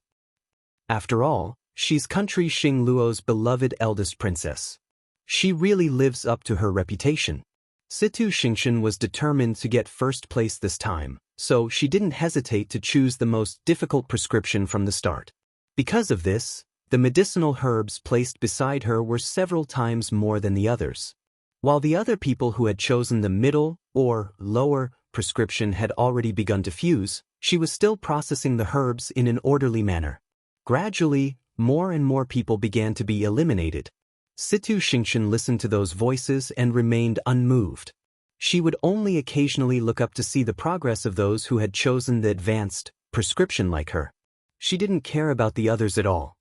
After all, she's country Xing Luo's beloved eldest princess. She really lives up to her reputation. Situ Xingqian was determined to get first place this time, so she didn't hesitate to choose the most difficult prescription from the start. Because of this, the medicinal herbs placed beside her were several times more than the others. While the other people who had chosen the middle or lower prescription had already begun to fuse, she was still processing the herbs in an orderly manner. Gradually, more and more people began to be eliminated. Situ Xingqian listened to those voices and remained unmoved. She would only occasionally look up to see the progress of those who had chosen the advanced prescription like her. She didn't care about the others at all.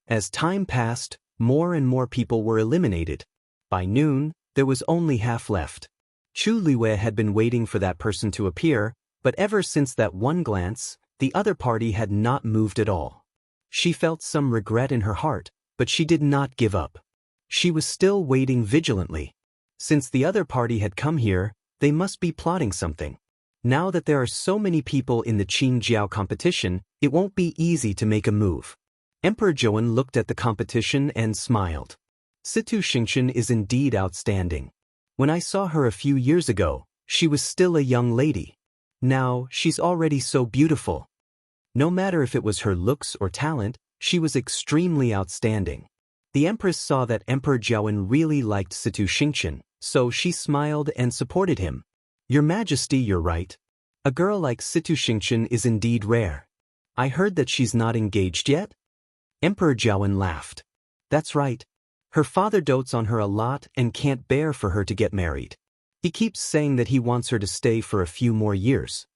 As time passed, more and more people were eliminated. By noon, there was only half left. Chu Liwei had been waiting for that person to appear, but ever since that one glance, the other party had not moved at all. She felt some regret in her heart, but she did not give up. She was still waiting vigilantly. Since the other party had come here, they must be plotting something. Now that there are so many people in the Qing Jiao competition, it won't be easy to make a move. Emperor Zhouwen looked at the competition and smiled. Situ Xingqian is indeed outstanding. When I saw her a few years ago, she was still a young lady. Now, she's already so beautiful. No matter if it was her looks or talent, she was extremely outstanding. The Empress saw that Emperor Zhouwen really liked Situ Xingqian, so she smiled and supported him. Your Majesty, you're right. A girl like Situ Xingqian is indeed rare. I heard that she's not engaged yet? Emperor Zhouwen laughed. That's right. Her father dotes on her a lot and can't bear for her to get married. He keeps saying that he wants her to stay for a few more years.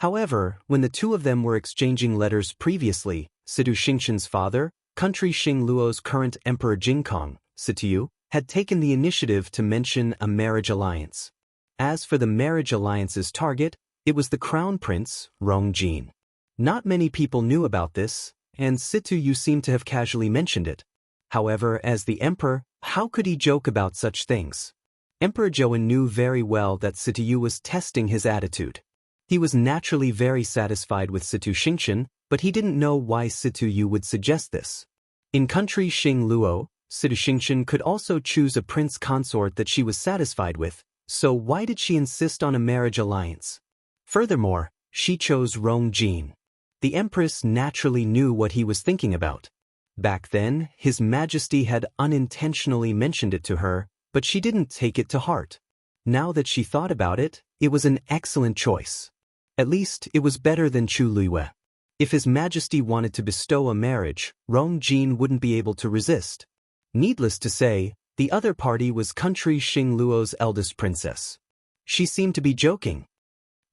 However, when the two of them were exchanging letters previously, Situ Xingqian's father, country Xing Luo's current Emperor Jingkong, Situ, had taken the initiative to mention a marriage alliance. As for the marriage alliance's target, it was the crown prince, Rongjin. Not many people knew about this, and Situ seemed to have casually mentioned it. However, as the emperor, how could he joke about such things? Emperor Zhouwen knew very well that Situ was testing his attitude. He was naturally very satisfied with Situ Xingqian, but he didn't know why Situ would suggest this. In country Xing Luo, Situ Xingqian could also choose a prince consort that she was satisfied with, so why did she insist on a marriage alliance? Furthermore, she chose Rongjin. The Empress naturally knew what he was thinking about. Back then, His Majesty had unintentionally mentioned it to her, but she didn't take it to heart. Now that she thought about it, it was an excellent choice. At least, it was better than Chu Liwei. If His Majesty wanted to bestow a marriage, Rongjin wouldn't be able to resist. Needless to say, the other party was country Xing Luo's eldest princess. She seemed to be joking.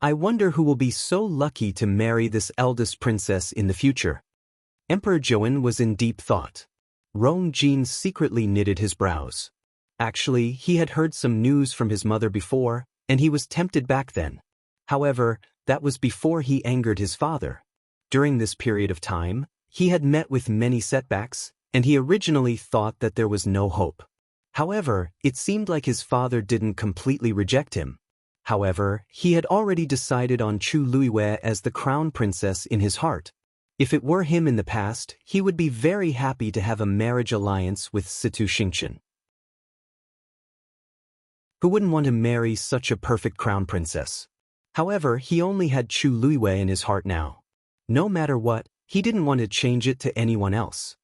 I wonder who will be so lucky to marry this eldest princess in the future. Emperor Zhouwen was in deep thought. Rongjin secretly knitted his brows. Actually, he had heard some news from his mother before, and he was tempted back then. However, that was before he angered his father. During this period of time, he had met with many setbacks, and he originally thought that there was no hope. However, it seemed like his father didn't completely reject him. However, he had already decided on Chu Liwei as the crown princess in his heart. If it were him in the past, he would be very happy to have a marriage alliance with Situ Xingqian. Who wouldn't want to marry such a perfect crown princess? However, he only had Chu Liwei in his heart now. No matter what, he didn't want to change it to anyone else.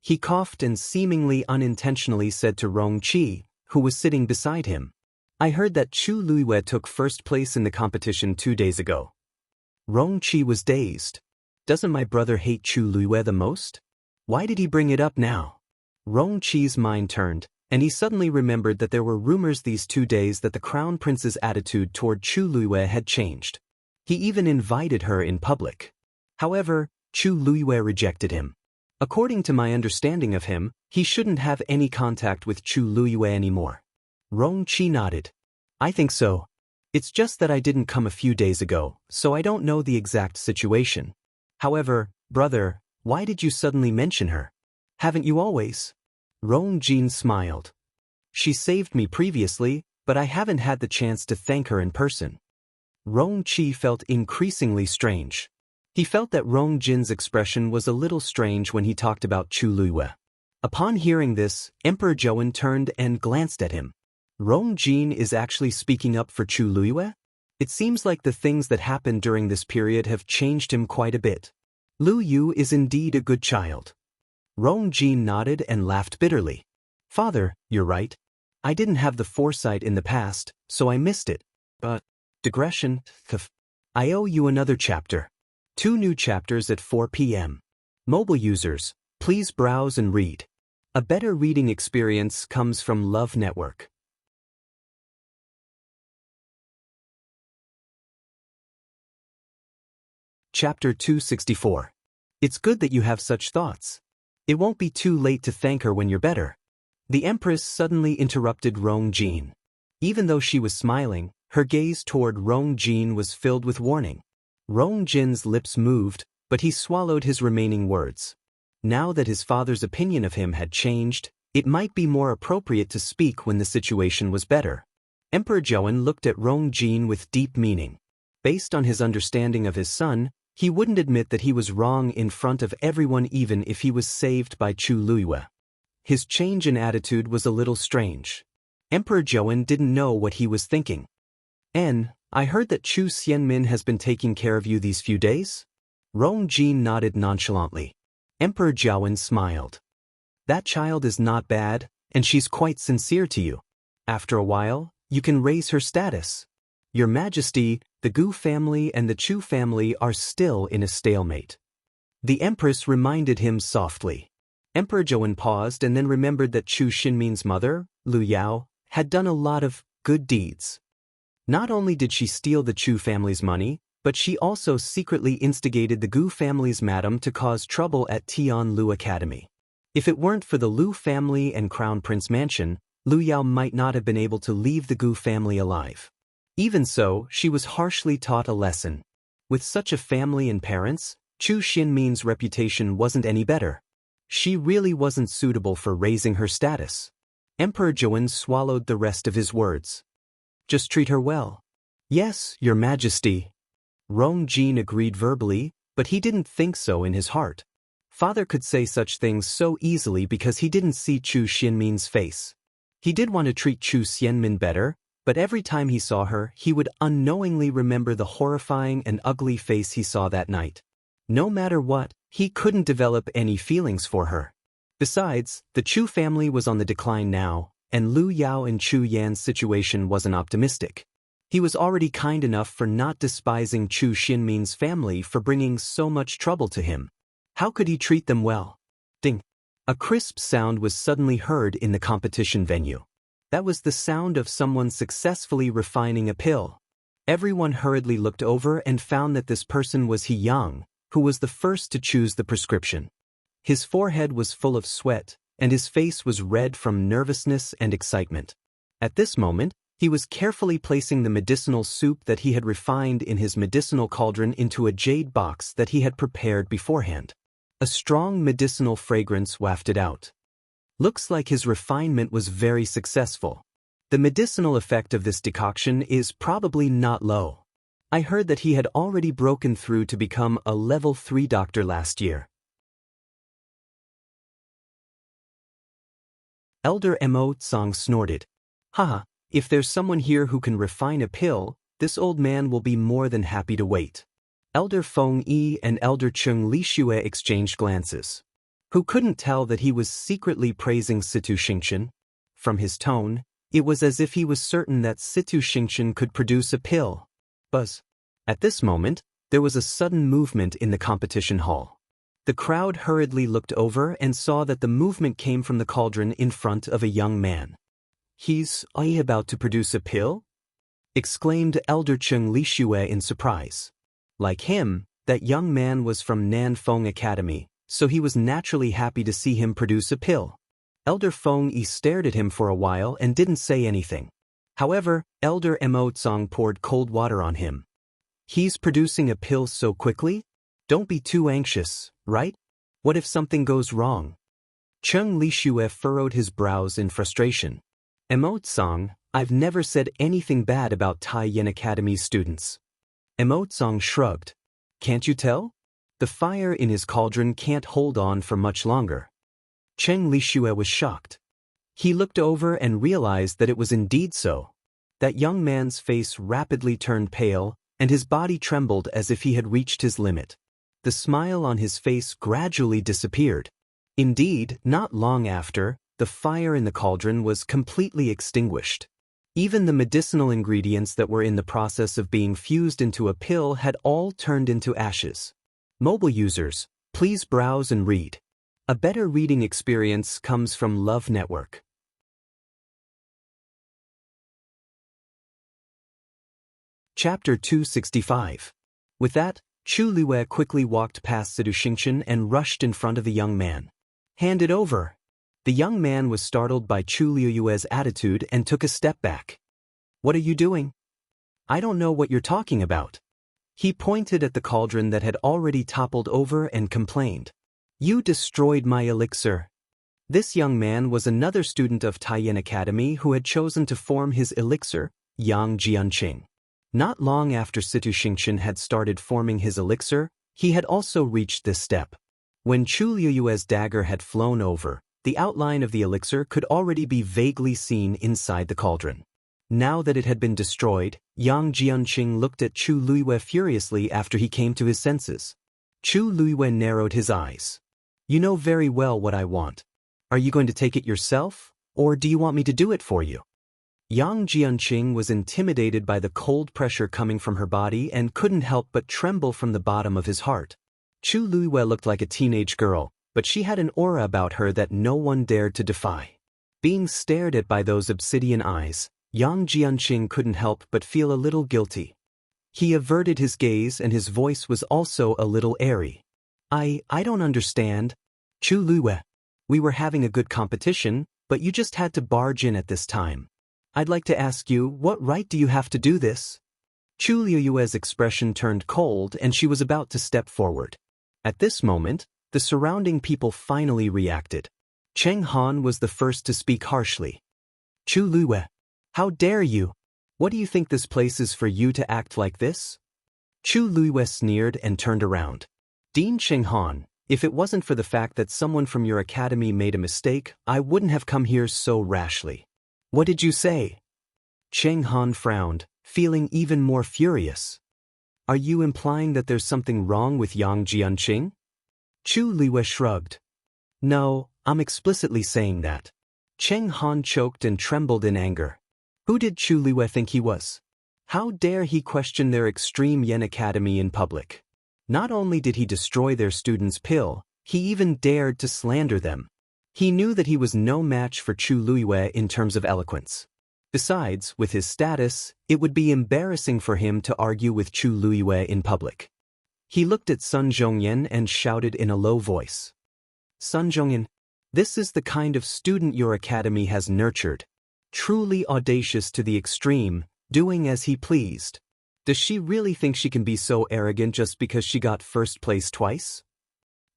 He coughed and seemingly unintentionally said to Rongqi, who was sitting beside him, I heard that Chu Liwei took first place in the competition 2 days ago. Rongqi was dazed. Doesn't my brother hate Chu Liwei the most? Why did he bring it up now? Rongqi's mind turned, and he suddenly remembered that there were rumors these 2 days that the crown prince's attitude toward Chu Liwei had changed. He even invited her in public. However, Chu Liwei rejected him. According to my understanding of him, he shouldn't have any contact with Chu Liwei anymore. Rongqi nodded. I think so. It's just that I didn't come a few days ago, so I don't know the exact situation. However, brother, why did you suddenly mention her? Haven't you always? Rong Jin smiled. She saved me previously, but I haven't had the chance to thank her in person. Rong Qi felt increasingly strange. He felt that Rong Jin's expression was a little strange when he talked about Chu Luiyue. Upon hearing this, Emperor Zhouwen turned and glanced at him. Rong Jin is actually speaking up for Chu Luiyue? It seems like the things that happened during this period have changed him quite a bit. Lu Yu is indeed a good child. Rong Jin nodded and laughed bitterly. Father, you're right. I didn't have the foresight in the past, so I missed it. But, digression, I owe you another chapter. 2 new chapters at 4 p.m. Mobile users, please browse and read. A better reading experience comes from Love Network. Chapter 264. It's good that you have such thoughts. It won't be too late to thank her when you're better. The Empress suddenly interrupted Rong Jin. Even though she was smiling, her gaze toward Rong Jin was filled with warning. Rong Jin's lips moved, but he swallowed his remaining words. Now that his father's opinion of him had changed, it might be more appropriate to speak when the situation was better. Emperor Zhouwen looked at Rong Jin with deep meaning. Based on his understanding of his son, he wouldn't admit that he was wrong in front of everyone even if he was saved by Chu Luiyue. His change in attitude was a little strange. Emperor Zhouwen didn't know what he was thinking. I heard that Chu Xianmin has been taking care of you these few days? Rong Jin nodded nonchalantly. Emperor Zhouwen smiled. That child is not bad, and she's quite sincere to you. After a while, you can raise her status. Your Majesty, the Gu family and the Chu family are still in a stalemate. The Empress reminded him softly. Emperor Zhouwen paused and then remembered that Chu Xinmin's mother, Lu Yao, had done a lot of good deeds. Not only did she steal the Chu family's money, but she also secretly instigated the Gu family's madam to cause trouble at Tianlu Academy. If it weren't for the Lu family and Crown Prince Mansion, Lu Yao might not have been able to leave the Gu family alive. Even so, she was harshly taught a lesson. With such a family and parents, Chu Xinmin's reputation wasn't any better. She really wasn't suitable for raising her status. Emperor Zhouwen swallowed the rest of his words. Just treat her well. Yes, Your Majesty. Rong Jin agreed verbally, but he didn't think so in his heart. Father could say such things so easily because he didn't see Chu Xinmin's face. He did want to treat Chu Xianmin better, but every time he saw her, he would unknowingly remember the horrifying and ugly face he saw that night. No matter what, he couldn't develop any feelings for her. Besides, the Chu family was on the decline now, and Lu Yao and Chu Yan's situation wasn't optimistic. He was already kind enough for not despising Chu Xinmin's family for bringing so much trouble to him. How could he treat them well? Ding! A crisp sound was suddenly heard in the competition venue. That was the sound of someone successfully refining a pill. Everyone hurriedly looked over and found that this person was He Yang, who was the first to choose the prescription. His forehead was full of sweat, and his face was red from nervousness and excitement. At this moment, he was carefully placing the medicinal soup that he had refined in his medicinal cauldron into a jade box that he had prepared beforehand. A strong medicinal fragrance wafted out. Looks like his refinement was very successful. The medicinal effect of this decoction is probably not low. I heard that he had already broken through to become a level 3 doctor last year. Elder Mo Tsang snorted. Haha, if there's someone here who can refine a pill, this old man will be more than happy to wait. Elder Feng Yi and Elder Cheng Lixue exchanged glances. Who couldn't tell that he was secretly praising Situ Xingqian? From his tone, it was as if he was certain that Situ Xingqian could produce a pill. Buzz. At this moment, there was a sudden movement in the competition hall. The crowd hurriedly looked over and saw that the movement came from the cauldron in front of a young man. He's about to produce a pill? Exclaimed Elder Cheng Lixue in surprise. Like him, that young man was from Nanfeng Academy, so he was naturally happy to see him produce a pill. Elder Feng Yi stared at him for a while and didn't say anything. However, Elder Emotsong poured cold water on him. He's producing a pill so quickly? Don't be too anxious, right? What if something goes wrong? Cheng Lishue furrowed his brows in frustration. Emotsong, I've never said anything bad about Tai Yen Academy's students. Emotsong shrugged. Can't you tell? The fire in his cauldron can't hold on for much longer. Cheng Lishue was shocked. He looked over and realized that it was indeed so. That young man's face rapidly turned pale, and his body trembled as if he had reached his limit. The smile on his face gradually disappeared. Indeed, not long after, the fire in the cauldron was completely extinguished. Even the medicinal ingredients that were in the process of being fused into a pill had all turned into ashes. Mobile users, please browse and read. A better reading experience comes from Love Network. Chapter 265. With that, Chu Lue quickly walked past Sidu Xingchen and rushed in front of the young man. Hand it over. The young man was startled by Chu Lue's attitude and took a step back. What are you doing? I don't know what you're talking about. He pointed at the cauldron that had already toppled over and complained. You destroyed my elixir. This young man was another student of Taiyan Academy who had chosen to form his elixir, Yang Jianqing. Not long after Situ Xingchen had started forming his elixir, he had also reached this step. When Chu Lue's dagger had flown over, the outline of the elixir could already be vaguely seen inside the cauldron. Now that it had been destroyed, Yang Jianqing looked at Chu Lue furiously after he came to his senses. Chu Lue narrowed his eyes. You know very well what I want. Are you going to take it yourself, or do you want me to do it for you? Yang Jianqing was intimidated by the cold pressure coming from her body and couldn't help but tremble from the bottom of his heart. Chu Lue looked like a teenage girl, but she had an aura about her that no one dared to defy. Being stared at by those obsidian eyes, Yang Jianqing couldn't help but feel a little guilty. He averted his gaze and his voice was also a little airy. I don't understand. Chu Lue. We were having a good competition, but you just had to barge in at this time. I'd like to ask you, what right do you have to do this? Chu Lue's expression turned cold and she was about to step forward. At this moment, the surrounding people finally reacted. Cheng Han was the first to speak harshly. Chu Lue, how dare you? What do you think this place is for you to act like this? Chu Lue sneered and turned around. Dean Cheng Han, if it wasn't for the fact that someone from your academy made a mistake, I wouldn't have come here so rashly. What did you say? Cheng Han frowned, feeling even more furious. Are you implying that there's something wrong with Yang Jianqing? Chu Lue shrugged. No, I'm explicitly saying that. Cheng Han choked and trembled in anger. Who did Chu Lue think he was? How dare he question their extreme Yen Academy in public? Not only did he destroy their students' pill, he even dared to slander them. He knew that he was no match for Chu Lue in terms of eloquence. Besides, with his status, it would be embarrassing for him to argue with Chu Lue in public. He looked at Sun Zhongyan and shouted in a low voice. Sun Zhongyan, this is the kind of student your academy has nurtured. Truly audacious to the extreme, doing as he pleased. Does she really think she can be so arrogant just because she got first place twice?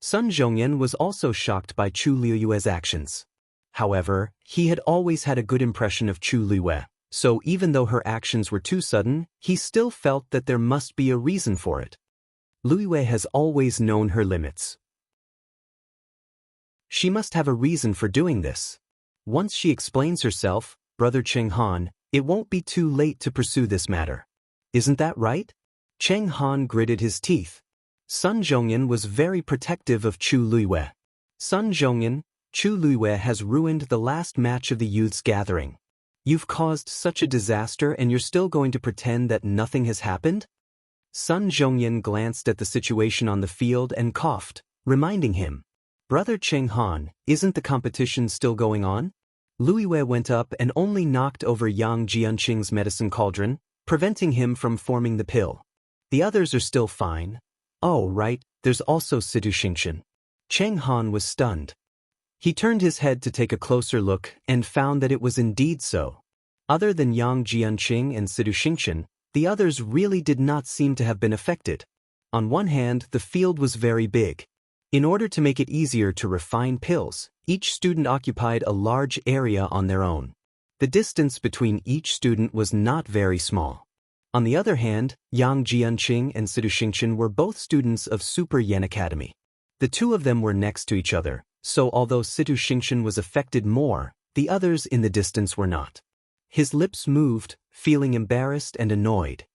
Sun Zhongyan was also shocked by Chu Lue's actions. However, he had always had a good impression of Chu Lue, so even though her actions were too sudden, he still felt that there must be a reason for it. Lue has always known her limits. She must have a reason for doing this. Once she explains herself, Brother Cheng Han, it won't be too late to pursue this matter. Isn't that right? Cheng Han gritted his teeth. Sun Zhongyan was very protective of Chu Lue. Sun Zhongyan, Chu Lue has ruined the last match of the youth's gathering. You've caused such a disaster and you're still going to pretend that nothing has happened? Sun Zhongyan glanced at the situation on the field and coughed, reminding him. Brother Cheng Han, isn't the competition still going on? Lue went up and only knocked over Yang Jianqing's medicine cauldron, preventing him from forming the pill. The others are still fine. Oh, right, there's also Sidu Xingchen. Cheng Han was stunned. He turned his head to take a closer look and found that it was indeed so. Other than Yang Jianqing and Situ Xingqian, the others really did not seem to have been affected. On one hand, the field was very big. In order to make it easier to refine pills, each student occupied a large area on their own. The distance between each student was not very small. On the other hand, Yang Jianqing and Situ Xingqian were both students of Super Yen Academy. The two of them were next to each other, so although Situ Xingqian was affected more, the others in the distance were not. His lips moved, feeling embarrassed and annoyed.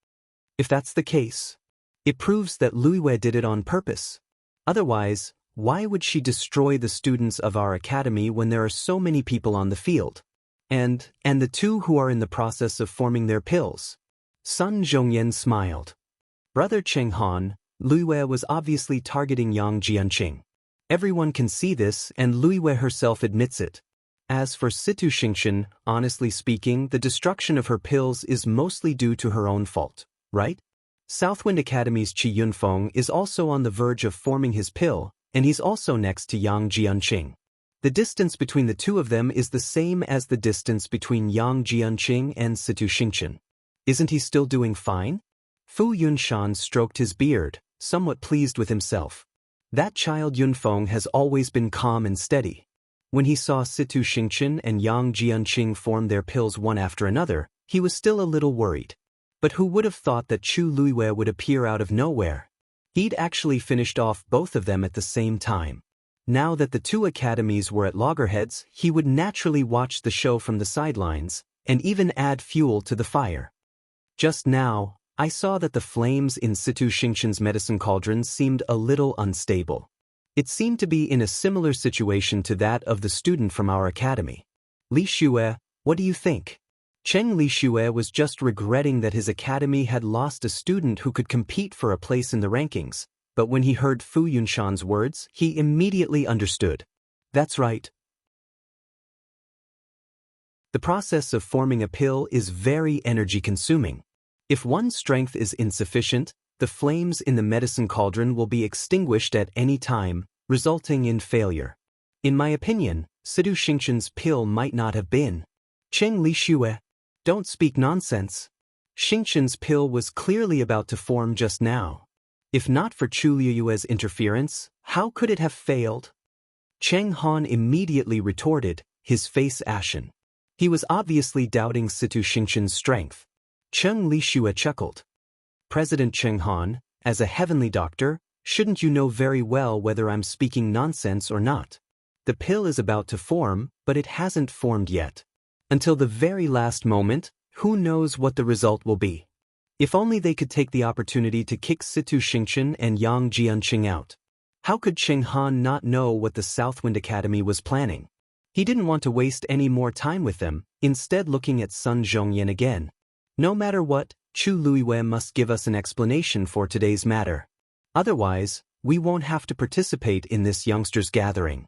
If that's the case, it proves that Luiwei did it on purpose. Otherwise, why would she destroy the students of our academy when there are so many people on the field? And the two who are in the process of forming their pills. Sun Zhongyan smiled. Brother Cheng Han, Luiwei was obviously targeting Yang Jianqing. Everyone can see this, and Luiwei herself admits it. As for Situ Xingqian, honestly speaking, the destruction of her pills is mostly due to her own fault, right? Southwind Academy's Qi Yunfeng is also on the verge of forming his pill, and he's also next to Yang Jianqing. The distance between the two of them is the same as the distance between Yang Jianqing and Situ Xingqian. Isn't he still doing fine? Fu Yunshan stroked his beard, somewhat pleased with himself. That child Yunfeng has always been calm and steady. When he saw Situ Xingqian and Yang Jianqing form their pills one after another, he was still a little worried. But who would have thought that Chu Luiwei would appear out of nowhere? He'd actually finished off both of them at the same time. Now that the two academies were at loggerheads, he would naturally watch the show from the sidelines, and even add fuel to the fire. Just now, I saw that the flames in Situ Xingqian's medicine cauldron seemed a little unstable. It seemed to be in a similar situation to that of the student from our academy. Li Xue, what do you think? Cheng Li Xue was just regretting that his academy had lost a student who could compete for a place in the rankings, but when he heard Fu Yunshan's words, he immediately understood. That's right. The process of forming a pill is very energy-consuming. If one's strength is insufficient, the flames in the medicine cauldron will be extinguished at any time, resulting in failure. In my opinion, Situ Xingqian's pill might not have been. Cheng Li Xue, don't speak nonsense. Xingqian's pill was clearly about to form just now. If not for Chu Liyue's interference, how could it have failed? Cheng Han immediately retorted, his face ashen. He was obviously doubting Situ Xingqian's strength. Cheng Li Xue chuckled. President Cheng Han, as a heavenly doctor, shouldn't you know very well whether I'm speaking nonsense or not? The pill is about to form, but it hasn't formed yet. Until the very last moment, who knows what the result will be? If only they could take the opportunity to kick Situ Xingqian and Yang Jianqing out. How could Cheng Han not know what the Southwind Academy was planning? He didn't want to waste any more time with them, instead looking at Sun Zhongyan again. No matter what, Chu Luiwei must give us an explanation for today's matter. Otherwise, we won't have to participate in this youngsters' gathering.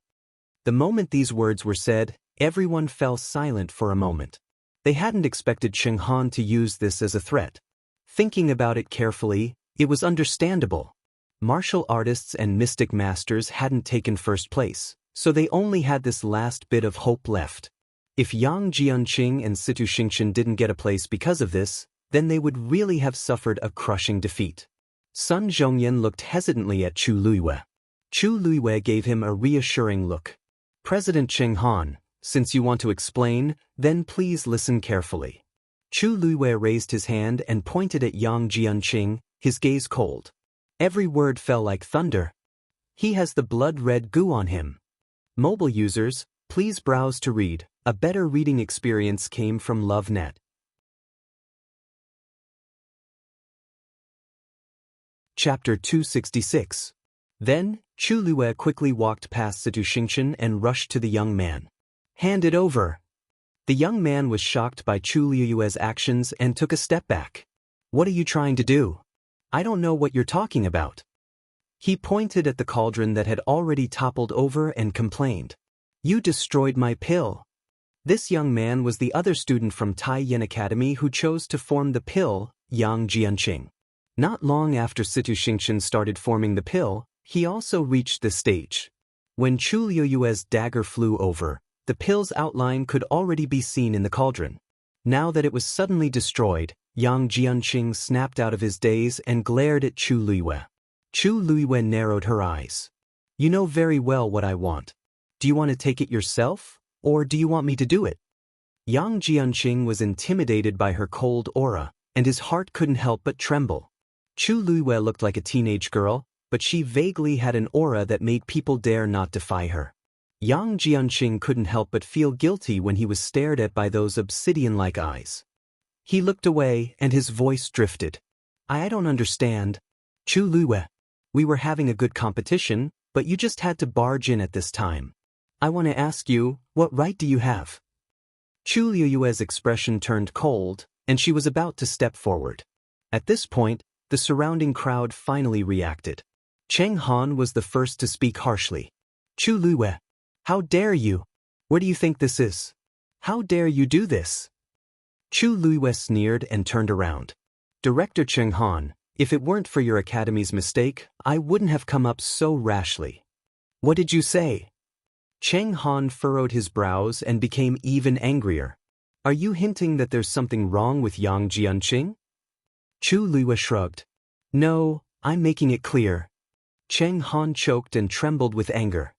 The moment these words were said, everyone fell silent for a moment. They hadn't expected Cheng Han to use this as a threat. Thinking about it carefully, it was understandable. Martial artists and mystic masters hadn't taken first place, so they only had this last bit of hope left. If Yang Jianqing and Situ Xingqian didn't get a place because of this, then they would really have suffered a crushing defeat. Sun Zhongyan looked hesitantly at Chu Luiwei. Chu Luiwei gave him a reassuring look. President Cheng Han, since you want to explain, then please listen carefully. Chu Luiwei raised his hand and pointed at Yang Jianqing, his gaze cold. Every word fell like thunder. He has the blood-red goo on him. Mobile users, please browse to read. A better reading experience came from LoveNet. Chapter 266. Then, Chu Luiwei quickly walked past Situ Xingqian and rushed to the young man. Hand it over. The young man was shocked by Chu Luiwei's actions and took a step back. What are you trying to do? I don't know what you're talking about. He pointed at the cauldron that had already toppled over and complained. You destroyed my pill. This young man was the other student from Tai Yen Academy who chose to form the pill, Yang Jianqing. Not long after Situ Xingqian started forming the pill, he also reached this stage. When Chu Liyue's dagger flew over, the pill's outline could already be seen in the cauldron. Now that it was suddenly destroyed, Yang Jianqing snapped out of his daze and glared at Chu Luiyue. Chu Luiyue narrowed her eyes. You know very well what I want. Do you want to take it yourself, or do you want me to do it? Yang Jianqing was intimidated by her cold aura, and his heart couldn't help but tremble. Chu Luiyue looked like a teenage girl, but she vaguely had an aura that made people dare not defy her. Yang Jianqing couldn't help but feel guilty when he was stared at by those obsidian-like eyes. He looked away and his voice drifted. I don't understand. Chu Luiyue, we were having a good competition, but you just had to barge in at this time. I want to ask you, what right do you have? Chu Luiyue's expression turned cold, and she was about to step forward. At this point, the surrounding crowd finally reacted. Cheng Han was the first to speak harshly. Chu Luiyue, how dare you? What do you think this is? How dare you do this? Chu Luiyue sneered and turned around. Director Cheng Han, if it weren't for your academy's mistake, I wouldn't have come up so rashly. What did you say? Cheng Han furrowed his brows and became even angrier. Are you hinting that there's something wrong with Yang Jianqing? Chu Luiyue shrugged. No, I'm making it clear. Cheng Han choked and trembled with anger.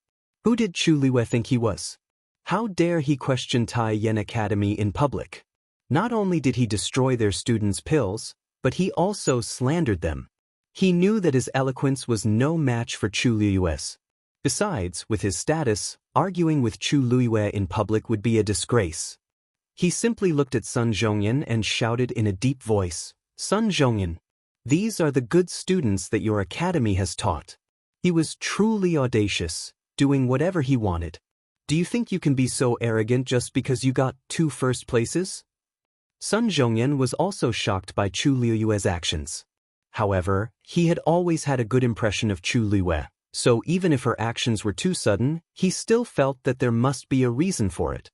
Who did Chu Luiyue think he was? How dare he question Tai Yan Academy in public? Not only did he destroy their students' pills, but he also slandered them. He knew that his eloquence was no match for Chu Luiyue's. Besides, with his status, arguing with Chu Luiyue in public would be a disgrace. He simply looked at Sun Zhongyan and shouted in a deep voice, Sun Zhongyan, these are the good students that your academy has taught. He was truly audacious, doing whatever he wanted. Do you think you can be so arrogant just because you got 2 first places? Sun Zhongyan was also shocked by Chu Luiyue's actions. However, he had always had a good impression of Chu Luiyue, so even if her actions were too sudden, he still felt that there must be a reason for it.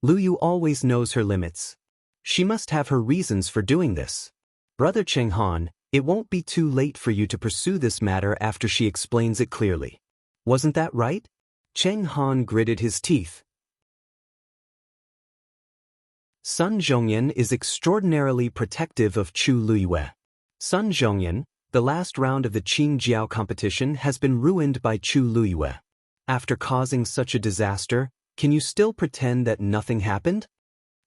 Luyu always knows her limits. She must have her reasons for doing this. Brother Cheng Han, it won't be too late for you to pursue this matter after she explains it clearly. Wasn't that right? Cheng Han gritted his teeth. Sun Zhongyan is extraordinarily protective of Chu Luiyue. Sun Zhongyan, the last round of the Qingjiao competition has been ruined by Chu Luiyue. After causing such a disaster, can you still pretend that nothing happened?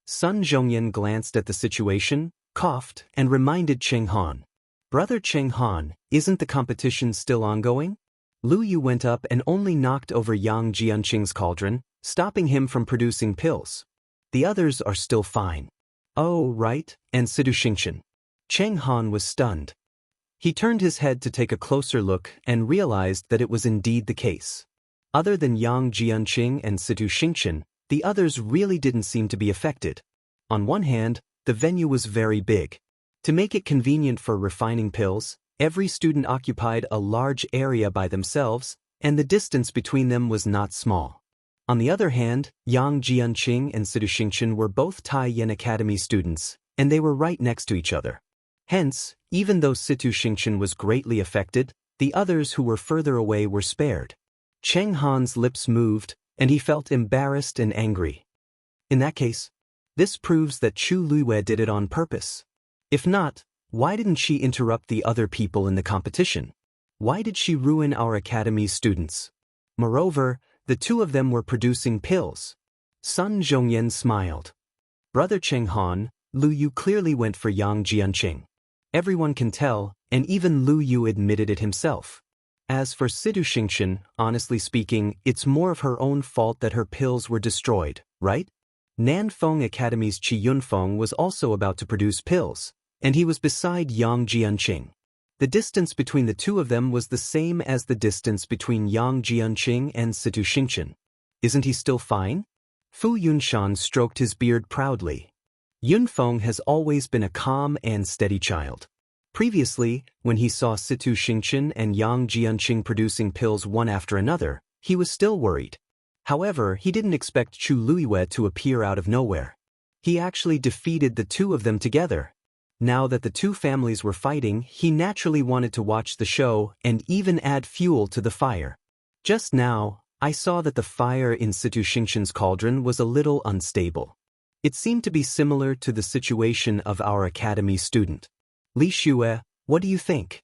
Sun Zhongyan glanced at the situation, coughed, and reminded Cheng Han. Brother Cheng Han, isn't the competition still ongoing? Lu Yu went up and only knocked over Yang Jianqing's cauldron, stopping him from producing pills. The others are still fine. Oh, right, and Sidu Xingqian. Cheng Han was stunned. He turned his head to take a closer look and realized that it was indeed the case. Other than Yang Jianqing and Sidu Xingqian, the others really didn't seem to be affected. On one hand, the venue was very big. To make it convenient for refining pills, every student occupied a large area by themselves, and the distance between them was not small. On the other hand, Yang Jianqing and Sidu Xingqian were both Tai Yan Academy students, and they were right next to each other. Hence, even though Sidu Xingqian was greatly affected, the others who were further away were spared. Cheng Han's lips moved, and he felt embarrassed and angry. In that case, this proves that Chu Luiyue did it on purpose. If not, why didn't she interrupt the other people in the competition? Why did she ruin our academy's students? Moreover, the two of them were producing pills. Sun Zhongyan smiled. Brother Cheng Han, Lu Yu clearly went for Yang Jianqing. Everyone can tell, and even Lu Yu admitted it himself. As for Sidu Xingqian, honestly speaking, it's more of her own fault that her pills were destroyed, right? Nanfeng Academy's Qi Yunfeng was also about to produce pills, and he was beside Yang Jianqing. The distance between the two of them was the same as the distance between Yang Jianqing and Sidu Xingqian. Isn't he still fine? Fu Yunshan stroked his beard proudly. Yunfeng has always been a calm and steady child. Previously, when he saw Sidu Xingqian and Yang Jianqing producing pills one after another, he was still worried. However, he didn't expect Chu Luiyue to appear out of nowhere. He actually defeated the two of them together. Now that the two families were fighting, he naturally wanted to watch the show and even add fuel to the fire. Just now, I saw that the fire in Sidu Xingqian's cauldron was a little unstable. It seemed to be similar to the situation of our academy student. Li Xue, what do you think?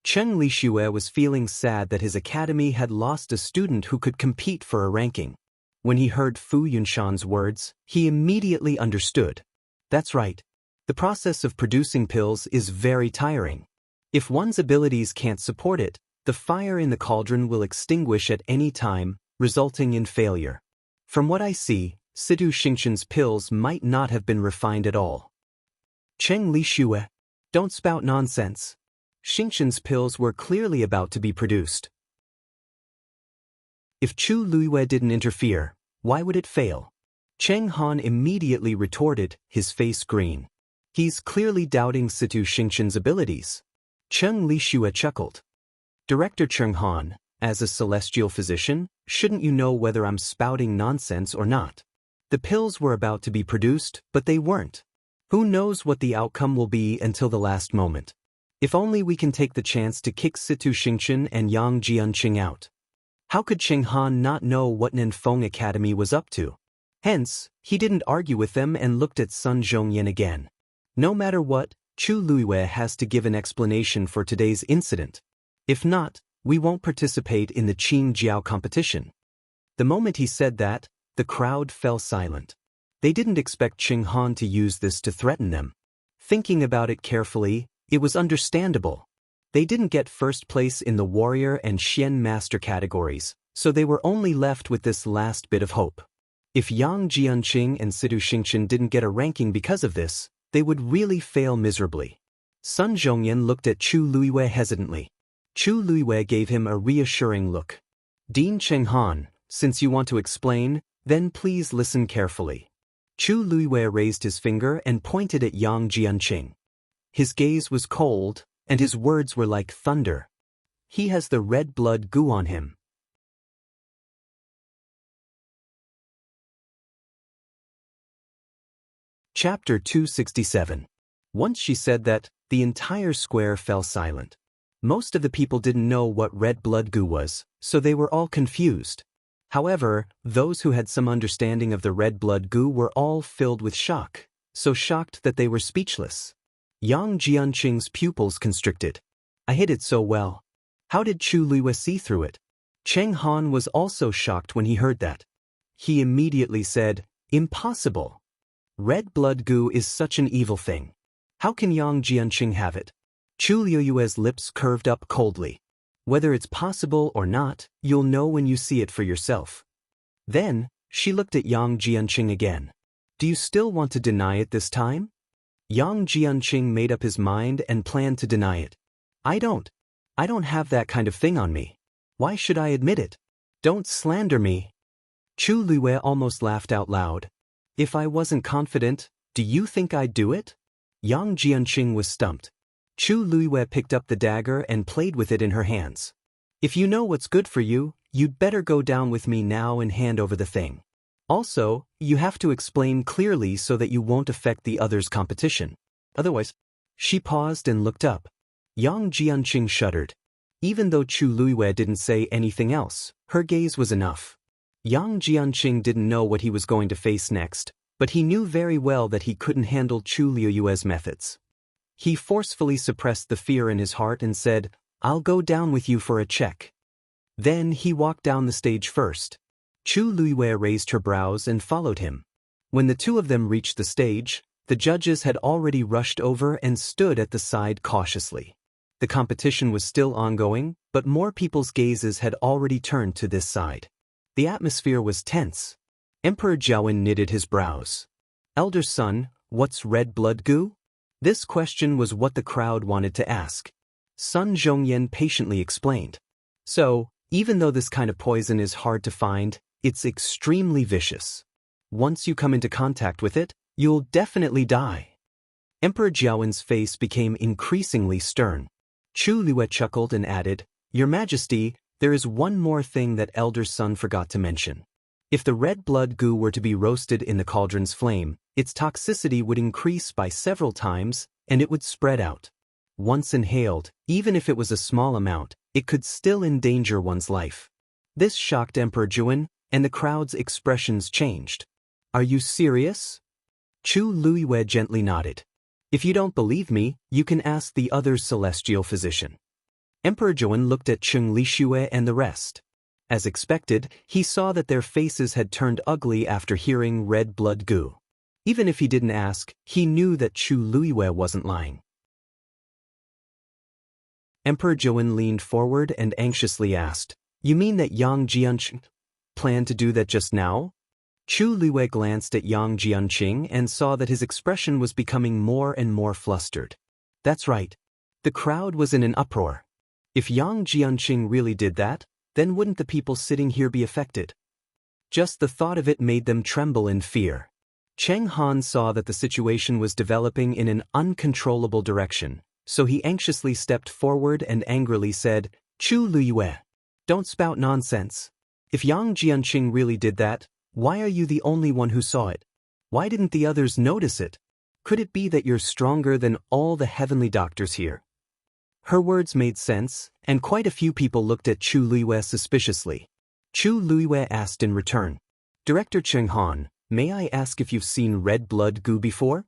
Cheng Li Xue was feeling sad that his academy had lost a student who could compete for a ranking. When he heard Fu Yunshan's words, he immediately understood. That's right. The process of producing pills is very tiring. If one's abilities can't support it, the fire in the cauldron will extinguish at any time, resulting in failure. From what I see, Situ Xingqian's pills might not have been refined at all. Cheng Li Xue, don't spout nonsense. Xingqian's pills were clearly about to be produced. If Chu Luiyue didn't interfere, why would it fail? Cheng Han immediately retorted, his face green. He's clearly doubting Situ Xingqian's abilities. Cheng Li Xue chuckled. Director Cheng Han, as a celestial physician, shouldn't you know whether I'm spouting nonsense or not? The pills were about to be produced, but they weren't. Who knows what the outcome will be until the last moment? If only we can take the chance to kick Situ Xingqian and Yang Jianqing out. How could Cheng Han not know what Nanfeng Academy was up to? Hence, he didn't argue with them and looked at Sun Zhongyan again. No matter what, Chu Luiyue has to give an explanation for today's incident. If not, we won't participate in the Qing Jiao competition. The moment he said that, the crowd fell silent. They didn't expect Cheng Han to use this to threaten them. Thinking about it carefully, it was understandable. They didn't get first place in the warrior and Xian master categories, so they were only left with this last bit of hope. If Yang Jianqing and Situ Xingqian didn't get a ranking because of this, they would really fail miserably. Sun Zhongyan looked at Chu Luiyue hesitantly. Chu Luiyue gave him a reassuring look. Dean Cheng Han, since you want to explain, then please listen carefully. Chu Luiyue raised his finger and pointed at Yang Jianqing. His gaze was cold, and his words were like thunder. He has the red blood goo on him. Chapter 267. Once she said that, the entire square fell silent. Most of the people didn't know what red blood goo was, so they were all confused. However, those who had some understanding of the red blood goo were all filled with shock, so shocked that they were speechless. Yang Jianqing's pupils constricted. I hid it so well. How did Chu Luiyue see through it? Cheng Han was also shocked when he heard that. He immediately said, impossible. Red blood goo is such an evil thing. How can Yang Jianqing have it? Chu Luiyue's lips curved up coldly. Whether it's possible or not, you'll know when you see it for yourself. Then, she looked at Yang Jianqing again. Do you still want to deny it this time? Yang Jianqing made up his mind and planned to deny it. I don't have that kind of thing on me. Why should I admit it? Don't slander me. Chu Luiyue almost laughed out loud. If I wasn't confident, do you think I'd do it? Yang Jianqing was stumped. Chu Luiyue picked up the dagger and played with it in her hands. If you know what's good for you, you'd better go down with me now and hand over the thing. Also, you have to explain clearly so that you won't affect the others' competition. Otherwise, she paused and looked up. Yang Jianqing shuddered. Even though Chu Luiyue didn't say anything else, her gaze was enough. Yang Jianqing didn't know what he was going to face next, but he knew very well that he couldn't handle Chu Luiyue's methods. He forcefully suppressed the fear in his heart and said, I'll go down with you for a check. Then he walked down the stage first. Chu Luiyue raised her brows and followed him. When the two of them reached the stage, the judges had already rushed over and stood at the side cautiously. The competition was still ongoing, but more people's gazes had already turned to this side. The atmosphere was tense. Emperor Jiawen knitted his brows. Elder son, what's red blood goo? This question was what the crowd wanted to ask. Sun Zhongyan patiently explained. So, even though this kind of poison is hard to find, it's extremely vicious. Once you come into contact with it, you'll definitely die. Emperor Jiawen's face became increasingly stern. Chu Luiyue chuckled and added, Your Majesty, there is one more thing that Elder Sun forgot to mention. If the red blood goo were to be roasted in the cauldron's flame, its toxicity would increase by several times, and it would spread out. Once inhaled, even if it was a small amount, it could still endanger one's life. This shocked Emperor Jiawen, and the crowd's expressions changed. Are you serious? Chu Luiyue gently nodded. If you don't believe me, you can ask the other celestial physician. Emperor Zhuan looked at Cheng Lixue and the rest. As expected, he saw that their faces had turned ugly after hearing red blood goo. Even if he didn't ask, he knew that Chu Luiyue wasn't lying. Emperor Zhuan leaned forward and anxiously asked, "You mean that Yang Jianqing planned to do that just now?" Chu Luiyue glanced at Yang Jianqing and saw that his expression was becoming more and more flustered. That's right. The crowd was in an uproar. If Yang Jianqing really did that, then wouldn't the people sitting here be affected? Just the thought of it made them tremble in fear. Cheng Han saw that the situation was developing in an uncontrollable direction, so he anxiously stepped forward and angrily said, "Chu Luiyue, don't spout nonsense. If Yang Jianqing really did that, why are you the only one who saw it? Why didn't the others notice it? Could it be that you're stronger than all the heavenly doctors here?" Her words made sense, and quite a few people looked at Chu Luiyue suspiciously. Chu Luiyue asked in return, "Director Cheng Han, may I ask if you've seen red blood goo before?"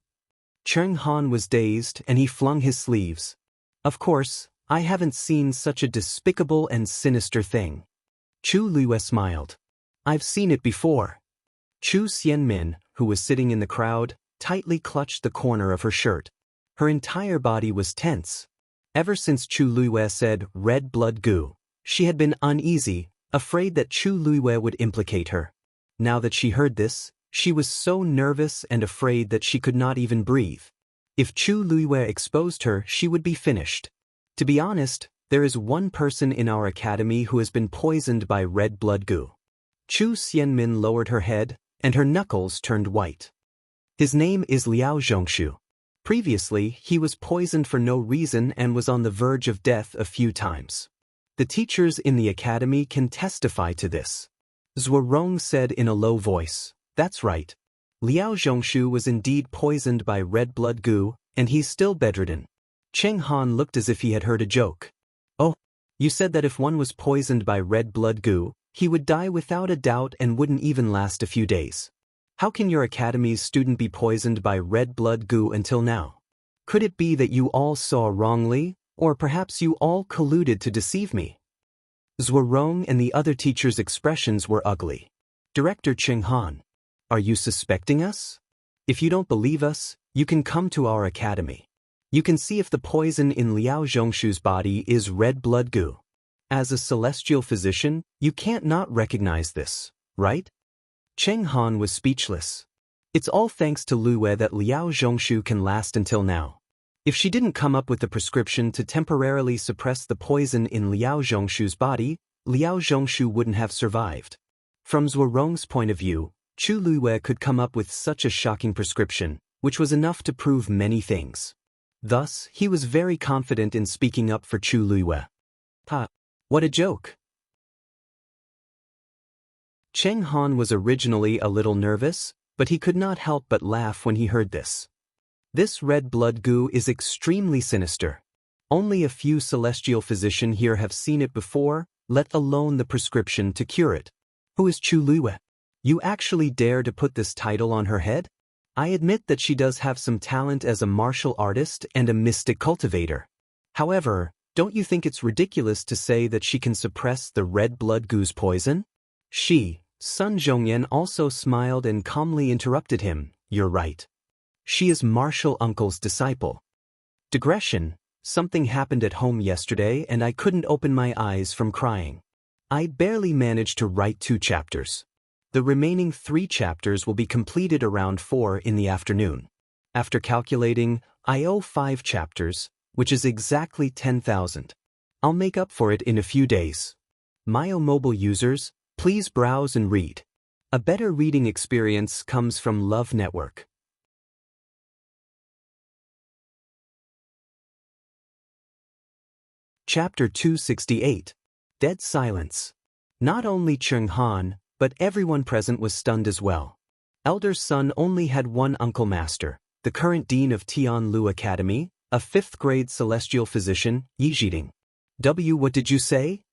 Cheng Han was dazed and he flung his sleeves. "Of course, I haven't seen such a despicable and sinister thing." Chu Luiyue smiled. "I've seen it before." Chu Xianmin, who was sitting in the crowd, tightly clutched the corner of her shirt. Her entire body was tense. Ever since Chu Luiyue said red blood goo, she had been uneasy, afraid that Chu Luiyue would implicate her. Now that she heard this, she was so nervous and afraid that she could not even breathe. If Chu Luiyue exposed her, she would be finished. To be honest, there is one person in our academy who has been poisoned by red blood goo. Chu Xianmin lowered her head, and her knuckles turned white. His name is Liao Zhongshu. Previously, he was poisoned for no reason and was on the verge of death a few times. The teachers in the academy can testify to this. Zhuarong said in a low voice, "That's right. Liao Zhongshu was indeed poisoned by red blood goo, and he's still bedridden." Cheng Han looked as if he had heard a joke. "Oh, you said that if one was poisoned by red blood goo, he would die without a doubt and wouldn't even last a few days. How can your academy's student be poisoned by red blood goo until now? Could it be that you all saw wrongly, or perhaps you all colluded to deceive me?" Zhuarong and the other teachers' expressions were ugly. "Director Cheng Han, are you suspecting us? If you don't believe us, you can come to our academy. You can see if the poison in Liao Zhongshu's body is red blood goo. As a celestial physician, you can't not recognize this, right?" Cheng Han was speechless. It's all thanks to Luiyue that Liao Zhongshu can last until now. If she didn't come up with the prescription to temporarily suppress the poison in Liao Zhongshu's body, Liao Zhongshu wouldn't have survived. From Zhuarong's point of view, Chu Luiyue could come up with such a shocking prescription, which was enough to prove many things. Thus, he was very confident in speaking up for Chu Luiyue. Ha! What a joke! Cheng Han was originally a little nervous, but he could not help but laugh when he heard this. This red blood goo is extremely sinister. Only a few celestial physicians here have seen it before, let alone the prescription to cure it. Who is Chu Luiyue? You actually dare to put this title on her head? I admit that she does have some talent as a martial artist and a mystic cultivator. However, don't you think it's ridiculous to say that she can suppress the red blood goo's poison? Sun Zhongyan also smiled and calmly interrupted him. You're right. She is Martial Uncle's disciple. Digression, something happened at home yesterday and I couldn't open my eyes from crying. I barely managed to write 2 chapters. The remaining 3 chapters will be completed around 4 in the afternoon. After calculating, I owe 5 chapters, which is exactly 10,000. I'll make up for it in a few days. Myo mobile users, please browse and read. A better reading experience comes from Love Network. Chapter 268. Dead Silence. Not only Cheng Han, but everyone present was stunned as well. Elder Sun only had one uncle master, the current dean of Tianlu Academy, a 5th-grade celestial physician, Yi Zhiding. What did you say?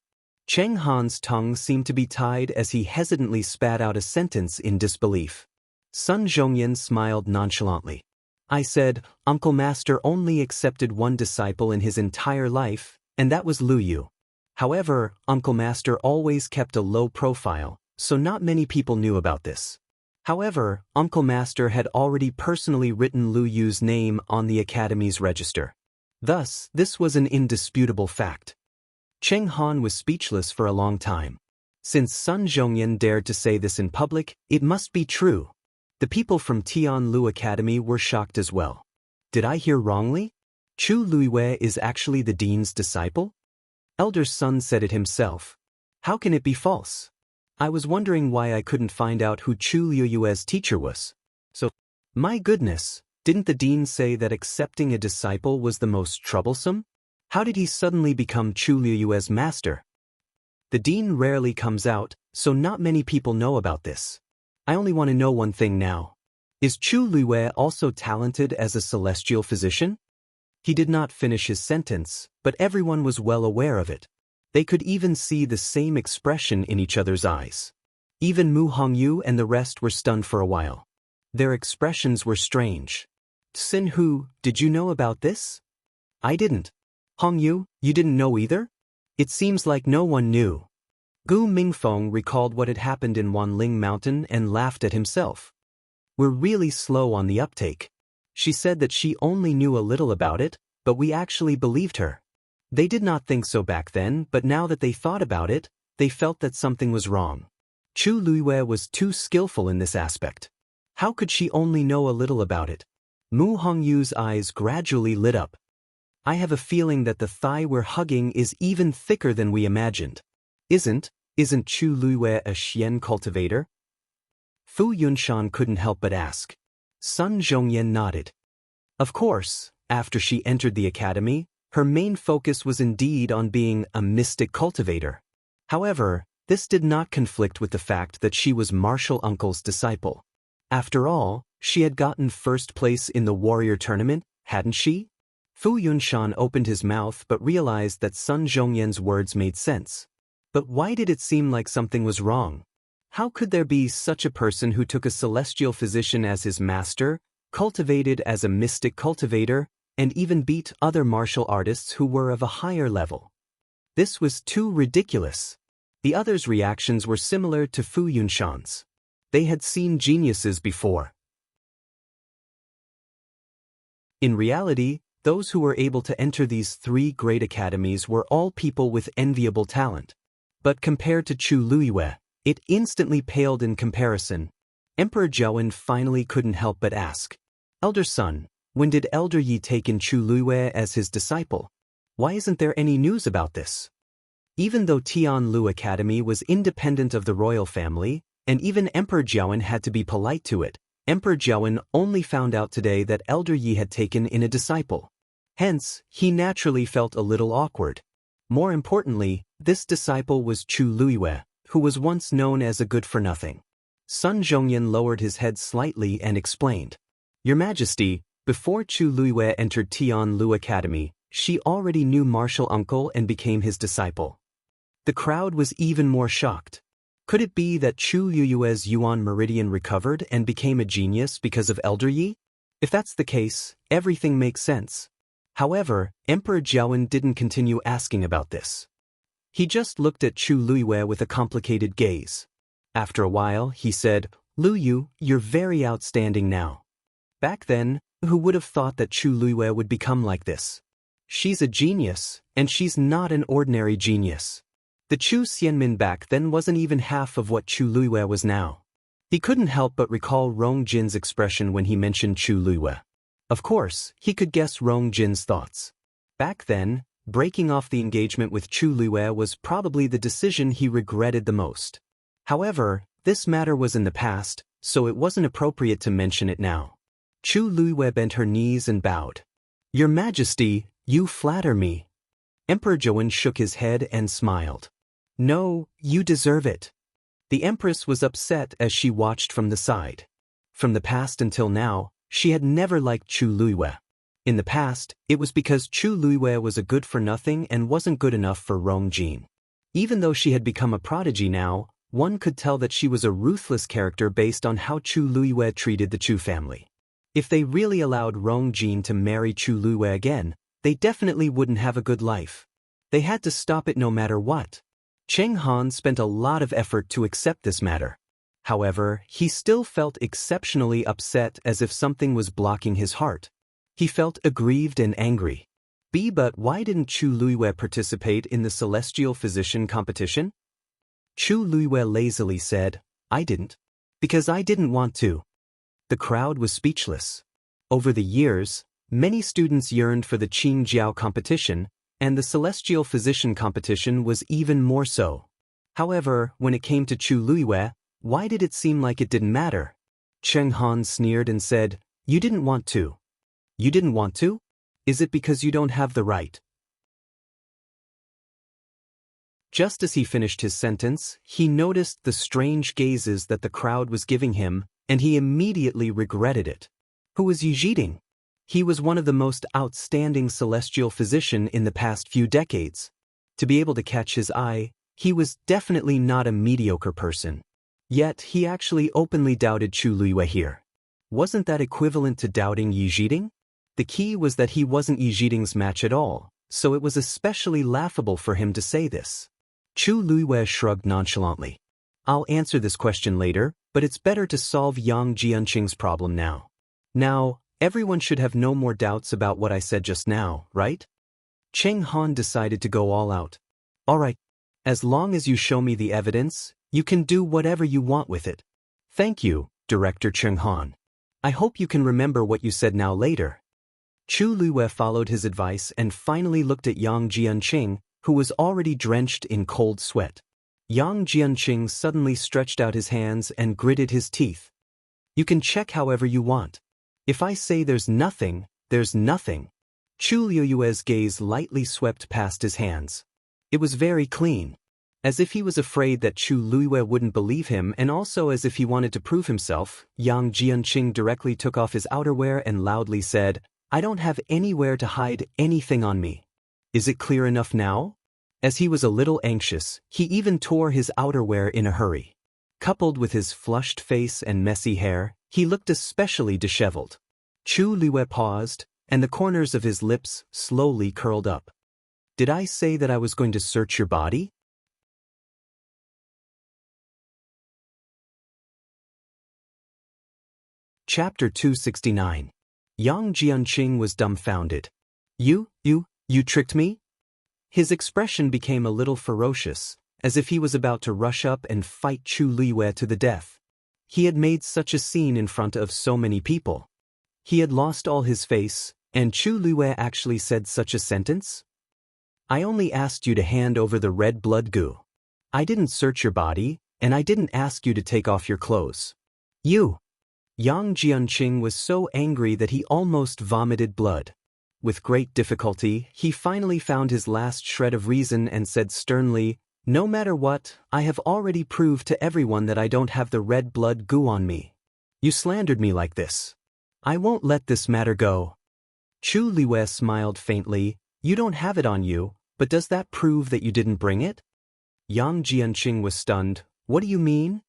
Cheng Han's tongue seemed to be tied as he hesitantly spat out a sentence in disbelief. Sun Zhongyan smiled nonchalantly. I said, Uncle Master only accepted one disciple in his entire life, and that was Lu Yu. However, Uncle Master always kept a low profile, so not many people knew about this. However, Uncle Master had already personally written Lu Yu's name on the Academy's register. Thus, this was an indisputable fact. Cheng Han was speechless for a long time. Since Sun Zhongyan dared to say this in public, it must be true. The people from Tianlu Academy were shocked as well. Did I hear wrongly? Chu Luiwei is actually the dean's disciple? Elder Sun said it himself. How can it be false? I was wondering why I couldn't find out who Chu Luiwei's teacher was. So, my goodness, didn't the dean say that accepting a disciple was the most troublesome? How did he suddenly become Chu Luiwei's master? The dean rarely comes out, so not many people know about this. I only want to know one thing now. Is Chu Luiwei also talented as a celestial physician? He did not finish his sentence, but everyone was well aware of it. They could even see the same expression in each other's eyes. Even Mu Hongyu and the rest were stunned for a while. Their expressions were strange. Xin Hu, did you know about this? I didn't. Hongyu, you didn't know either? It seems like no one knew. Gu Mingfeng recalled what had happened in Wanling Mountain and laughed at himself. We're really slow on the uptake. She said that she only knew a little about it, but we actually believed her. They did not think so back then, but now that they thought about it, they felt that something was wrong. Chu Luiwei was too skillful in this aspect. How could she only know a little about it? Mu Hongyu's eyes gradually lit up. I have a feeling that the thigh we're hugging is even thicker than we imagined. Isn't Chu Luiwei a Xian cultivator? Fu Yunshan couldn't help but ask. Sun Zhongyan nodded. Of course, after she entered the academy, her main focus was indeed on being a mystic cultivator. However, this did not conflict with the fact that she was Martial Uncle's disciple. After all, she had gotten first place in the warrior tournament, hadn't she? Fu Yunshan opened his mouth but realized that Sun Zhongyan's words made sense. But why did it seem like something was wrong? How could there be such a person who took a celestial physician as his master, cultivated as a mystic cultivator, and even beat other martial artists who were of a higher level? This was too ridiculous. The others' reactions were similar to Fu Yunshan's. They had seen geniuses before. In reality, those who were able to enter these three great academies were all people with enviable talent. But compared to Chu Luiwei, it instantly paled in comparison. Emperor Zhaowen finally couldn't help but ask, Elder Sun, when did Elder Yi take in Chu Luiwei as his disciple? Why isn't there any news about this? Even though Tianlu Academy was independent of the royal family, and even Emperor Zhaowen had to be polite to it, Emperor Zhaowen only found out today that Elder Yi had taken in a disciple. Hence, he naturally felt a little awkward. More importantly, this disciple was Chu Luiwei, who was once known as a good-for-nothing. Sun Zhongyan lowered his head slightly and explained, Your Majesty, before Chu Luiwei entered Tianlu Academy, she already knew Martial Uncle and became his disciple. The crowd was even more shocked. Could it be that Chu Luiwei's Yuan Meridian recovered and became a genius because of Elder Yi? If that's the case, everything makes sense. However, Emperor Zhaowen didn't continue asking about this. He just looked at Chu Luiwei with a complicated gaze. After a while, he said, Lu Yu, you're very outstanding now. Back then, who would have thought that Chu Luiwei would become like this? She's a genius, and she's not an ordinary genius. The Chu Xianmin back then wasn't even half of what Chu Luiwei was now. He couldn't help but recall Rong Jin's expression when he mentioned Chu Luiwei. Of course, he could guess Rong Jin's thoughts. Back then, breaking off the engagement with Chu Luiwei was probably the decision he regretted the most. However, this matter was in the past, so it wasn't appropriate to mention it now. Chu Luiwei bent her knees and bowed. Your Majesty, you flatter me. Emperor Zhaowen shook his head and smiled. No, you deserve it. The Empress was upset as she watched from the side. From the past until now, she had never liked Chu Luiwei. In the past, it was because Chu Luiwei was a good-for-nothing and wasn't good enough for Rong Jin. Even though she had become a prodigy now, One could tell that she was a ruthless character based on how Chu Luiyue treated the Chu family. If they really allowed Rong Jin to marry Chu Luiyue again, they definitely wouldn't have a good life. They had to stop it no matter what. Cheng Han spent a lot of effort to accept this matter. However, he still felt exceptionally upset, as if something was blocking his heart. He felt aggrieved and angry. But why didn't Chu Luiyue participate in the celestial physician competition? Chu Luiyue lazily said, I didn't. Because I didn't want to. The crowd was speechless. Over the years, many students yearned for the Qing Jiao competition, and the celestial physician competition was even more so. However, when it came to Chu Luiyue, why did it seem like it didn't matter? Cheng Han sneered and said, You didn't want to. You didn't want to? Is it because you don't have the right? Just as he finished his sentence, he noticed the strange gazes that the crowd was giving him, and he immediately regretted it. Who was Yi Jiding? He was one of the most outstanding celestial physician in the past few decades. To be able to catch his eye, he was definitely not a mediocre person. Yet he actually openly doubted Chu Luiyue here. Wasn't that equivalent to doubting Yi Jiding? The key was that he wasn't Yi Jiding's match at all, so it was especially laughable for him to say this. Chu Luiyue shrugged nonchalantly. I'll answer this question later, but it's better to solve Yang Jianqing's problem now. Now, everyone should have no more doubts about what I said just now, right? Cheng Han decided to go all out. All right. As long as you show me the evidence, you can do whatever you want with it. Thank you, Director Cheng Han. I hope you can remember what you said now later. Chu Luiyue followed his advice and finally looked at Yang Jianqing, who was already drenched in cold sweat. Yang Jianqing suddenly stretched out his hands and gritted his teeth. You can check however you want. If I say there's nothing, there's nothing. Chu Luiyue's gaze lightly swept past his hands. It was very clean. As if he was afraid that Chu Luiyue wouldn't believe him, and also as if he wanted to prove himself, Yang Jianqing directly took off his outerwear and loudly said, I don't have anywhere to hide anything on me. Is it clear enough now? As he was a little anxious, he even tore his outerwear in a hurry. Coupled with his flushed face and messy hair, he looked especially disheveled. Chu Luiyue paused, and the corners of his lips slowly curled up. Did I say that I was going to search your body? Chapter 269. Yang Jianqing was dumbfounded. You tricked me? His expression became a little ferocious, as if he was about to rush up and fight Chu Luiyue to the death. He had made such a scene in front of so many people. He had lost all his face, and Chu Luiyue actually said such a sentence? I only asked you to hand over the red blood goo. I didn't search your body, and I didn't ask you to take off your clothes. You! Yang Jianqing was so angry that he almost vomited blood. With great difficulty, he finally found his last shred of reason and said sternly, No matter what, I have already proved to everyone that I don't have the red blood goo on me. You slandered me like this. I won't let this matter go. Chu Luiyue smiled faintly. You don't have it on you, but does that prove that you didn't bring it? Yang Jianqing was stunned. What do you mean?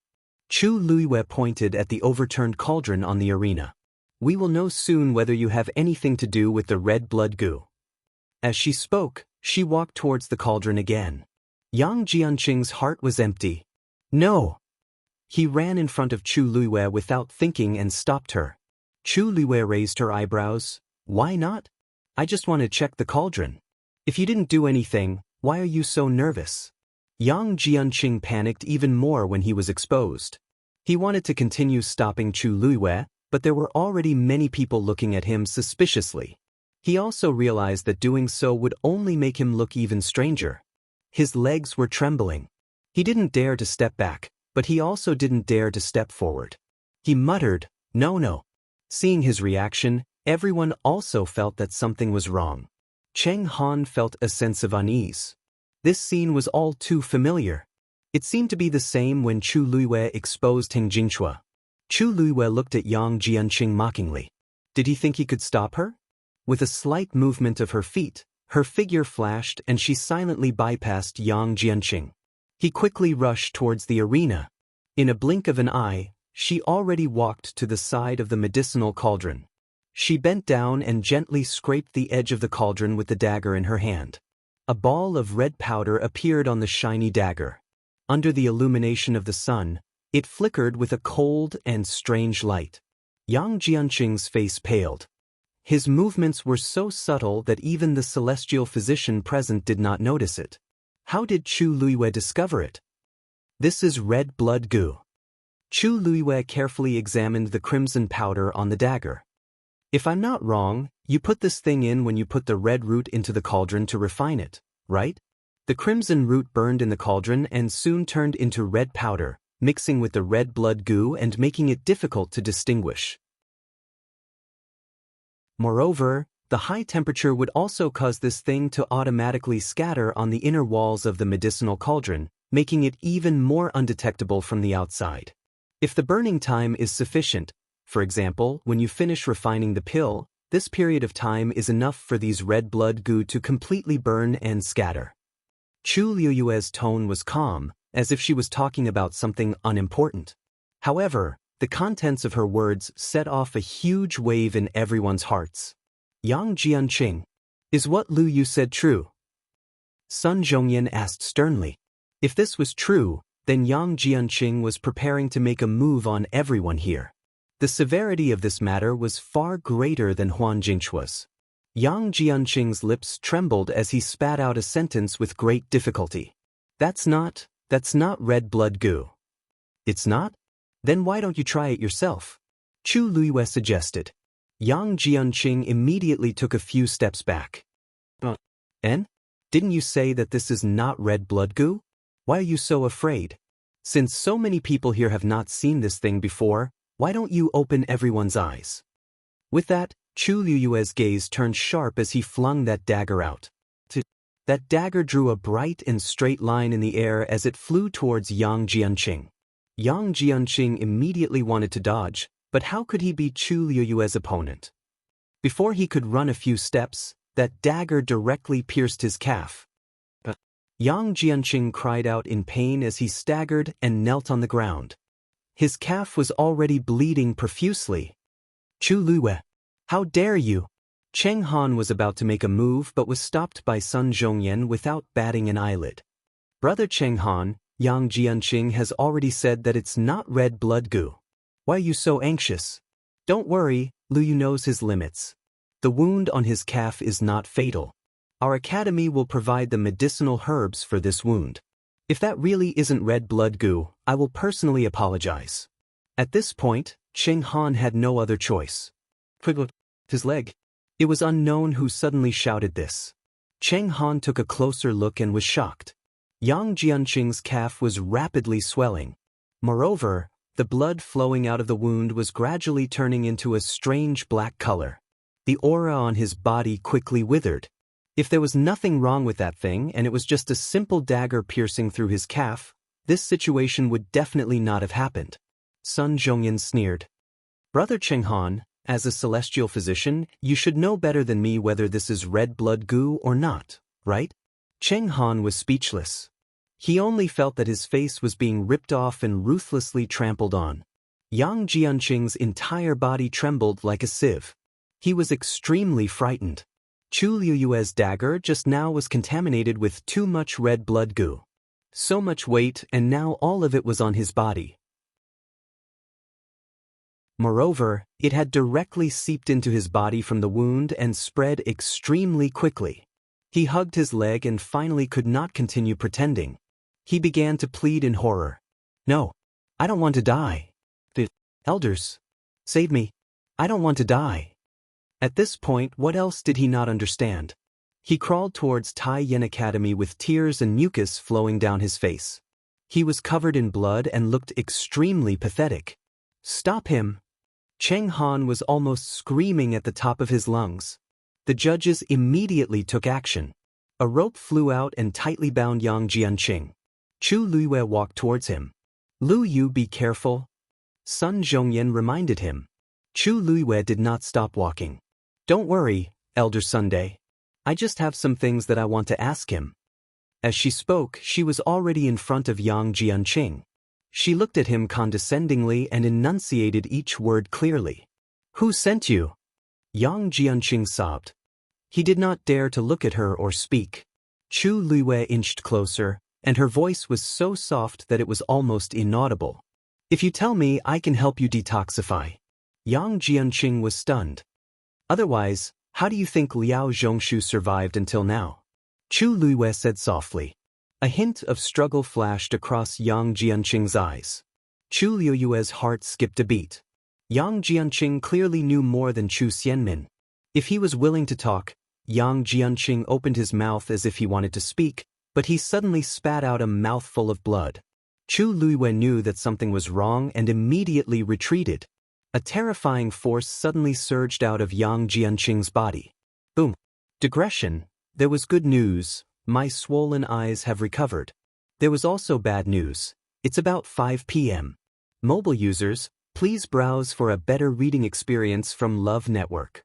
Chu Luiyue pointed at the overturned cauldron on the arena. We will know soon whether you have anything to do with the red blood goo. As she spoke, she walked towards the cauldron again. Yang Jianqing's heart was empty. No! He ran in front of Chu Luiyue without thinking and stopped her. Chu Luiyue raised her eyebrows. Why not? I just want to check the cauldron. If you didn't do anything, why are you so nervous? Yang Jianqing panicked even more when he was exposed. He wanted to continue stopping Chu Luiyue, but there were already many people looking at him suspiciously. He also realized that doing so would only make him look even stranger. His legs were trembling. He didn't dare to step back, but he also didn't dare to step forward. He muttered, No. Seeing his reaction, everyone also felt that something was wrong. Cheng Han felt a sense of unease. This scene was all too familiar. It seemed to be the same when Chu Luiyue exposed Heng Jingchua. Chu Luiyue looked at Yang Jianqing mockingly. Did he think he could stop her? With a slight movement of her feet, her figure flashed and she silently bypassed Yang Jianqing. He quickly rushed towards the arena. In a blink of an eye, she already walked to the side of the medicinal cauldron. She bent down and gently scraped the edge of the cauldron with the dagger in her hand. A ball of red powder appeared on the shiny dagger. Under the illumination of the sun, it flickered with a cold and strange light. Yang Jianqing's face paled. His movements were so subtle that even the celestial physician present did not notice it. How did Chu Luiyue discover it? This is red blood goo. Chu Luiyue carefully examined the crimson powder on the dagger. If I'm not wrong, you put this thing in when you put the red root into the cauldron to refine it, right? The crimson root burned in the cauldron and soon turned into red powder, mixing with the red blood goo and making it difficult to distinguish. Moreover, the high temperature would also cause this thing to automatically scatter on the inner walls of the medicinal cauldron, making it even more undetectable from the outside. If the burning time is sufficient, for example, when you finish refining the pill, this period of time is enough for these red blood goo to completely burn and scatter. Chu Luiyue's tone was calm, as if she was talking about something unimportant. However, the contents of her words set off a huge wave in everyone's hearts. Yang Jianqing, is what Lu Yu said true? Sun Zhongyan asked sternly. If this was true, then Yang Jianqing was preparing to make a move on everyone here. The severity of this matter was far greater than Huan Jingchua's. Yang Jianqing's lips trembled as he spat out a sentence with great difficulty. That's not red blood goo. It's not? Then why don't you try it yourself? Chu Luiyue suggested. Yang Jianqing immediately took a few steps back. En? Didn't you say that this is not red blood goo? Why are you so afraid? Since so many people here have not seen this thing before, why don't you open everyone's eyes? With that, Chu Luiyue's gaze turned sharp as he flung that dagger out. That dagger drew a bright and straight line in the air as it flew towards Yang Jianqing. Yang Jianqing immediately wanted to dodge, but how could he be Chu Luiyue's opponent? Before he could run a few steps, that dagger directly pierced his calf. Yang Jianqing cried out in pain as he staggered and knelt on the ground. His calf was already bleeding profusely. Chu Luiyue, how dare you? Cheng Han was about to make a move but was stopped by Sun Zhongyan without batting an eyelid. Brother Cheng Han, Yang Jianqing has already said that it's not red blood goo. Why are you so anxious? Don't worry, Lu Yu knows his limits. The wound on his calf is not fatal. Our academy will provide the medicinal herbs for this wound. If that really isn't red blood goo, I will personally apologize. At this point, Cheng Han had no other choice. His leg. It was unknown who suddenly shouted this. Cheng Han took a closer look and was shocked. Yang Jianqing's calf was rapidly swelling. Moreover, the blood flowing out of the wound was gradually turning into a strange black color. The aura on his body quickly withered. If there was nothing wrong with that thing and it was just a simple dagger piercing through his calf, this situation would definitely not have happened. Sun Zhongyan sneered. Brother Cheng Han, as a celestial physician, you should know better than me whether this is red blood goo or not, right? Cheng Han was speechless. He only felt that his face was being ripped off and ruthlessly trampled on. Yang Jianqing's entire body trembled like a sieve. He was extremely frightened. Chu Luiyue's dagger just now was contaminated with too much red blood goo. So much weight, and now all of it was on his body. Moreover, it had directly seeped into his body from the wound and spread extremely quickly. He hugged his leg and finally could not continue pretending. He began to plead in horror. No, I don't want to die. The elders, save me. I don't want to die. At this point, what else did he not understand? He crawled towards Tai Yen Academy with tears and mucus flowing down his face. He was covered in blood and looked extremely pathetic. Stop him! Cheng Han was almost screaming at the top of his lungs. The judges immediately took action. A rope flew out and tightly bound Yang Jianqing. Chu Luiyue walked towards him. Lu Yu, be careful. Sun Zhongyan reminded him. Chu Luiyue did not stop walking. Don't worry, Elder Sunday. I just have some things that I want to ask him. As she spoke, she was already in front of Yang Jianqing. She looked at him condescendingly and enunciated each word clearly. "Who sent you?" Yang Jianqing sobbed. He did not dare to look at her or speak. Chu Luiwei inched closer, and her voice was so soft that it was almost inaudible. "If you tell me, I can help you detoxify." Yang Jianqing was stunned. "Otherwise, how do you think Liao Zhongshu survived until now?" Chu Luiwei said softly. A hint of struggle flashed across Yang Jianqing's eyes. Chu Luiwei's heart skipped a beat. Yang Jianqing clearly knew more than Chu Xianmin. If he was willing to talk, Yang Jianqing opened his mouth as if he wanted to speak, but he suddenly spat out a mouthful of blood. Chu Luiwei knew that something was wrong and immediately retreated. A terrifying force suddenly surged out of Yang Jianqing's body. Boom. Digression. There was good news. My swollen eyes have recovered. There was also bad news. It's about 5 p.m. Mobile users, please browse for a better reading experience from Love Network.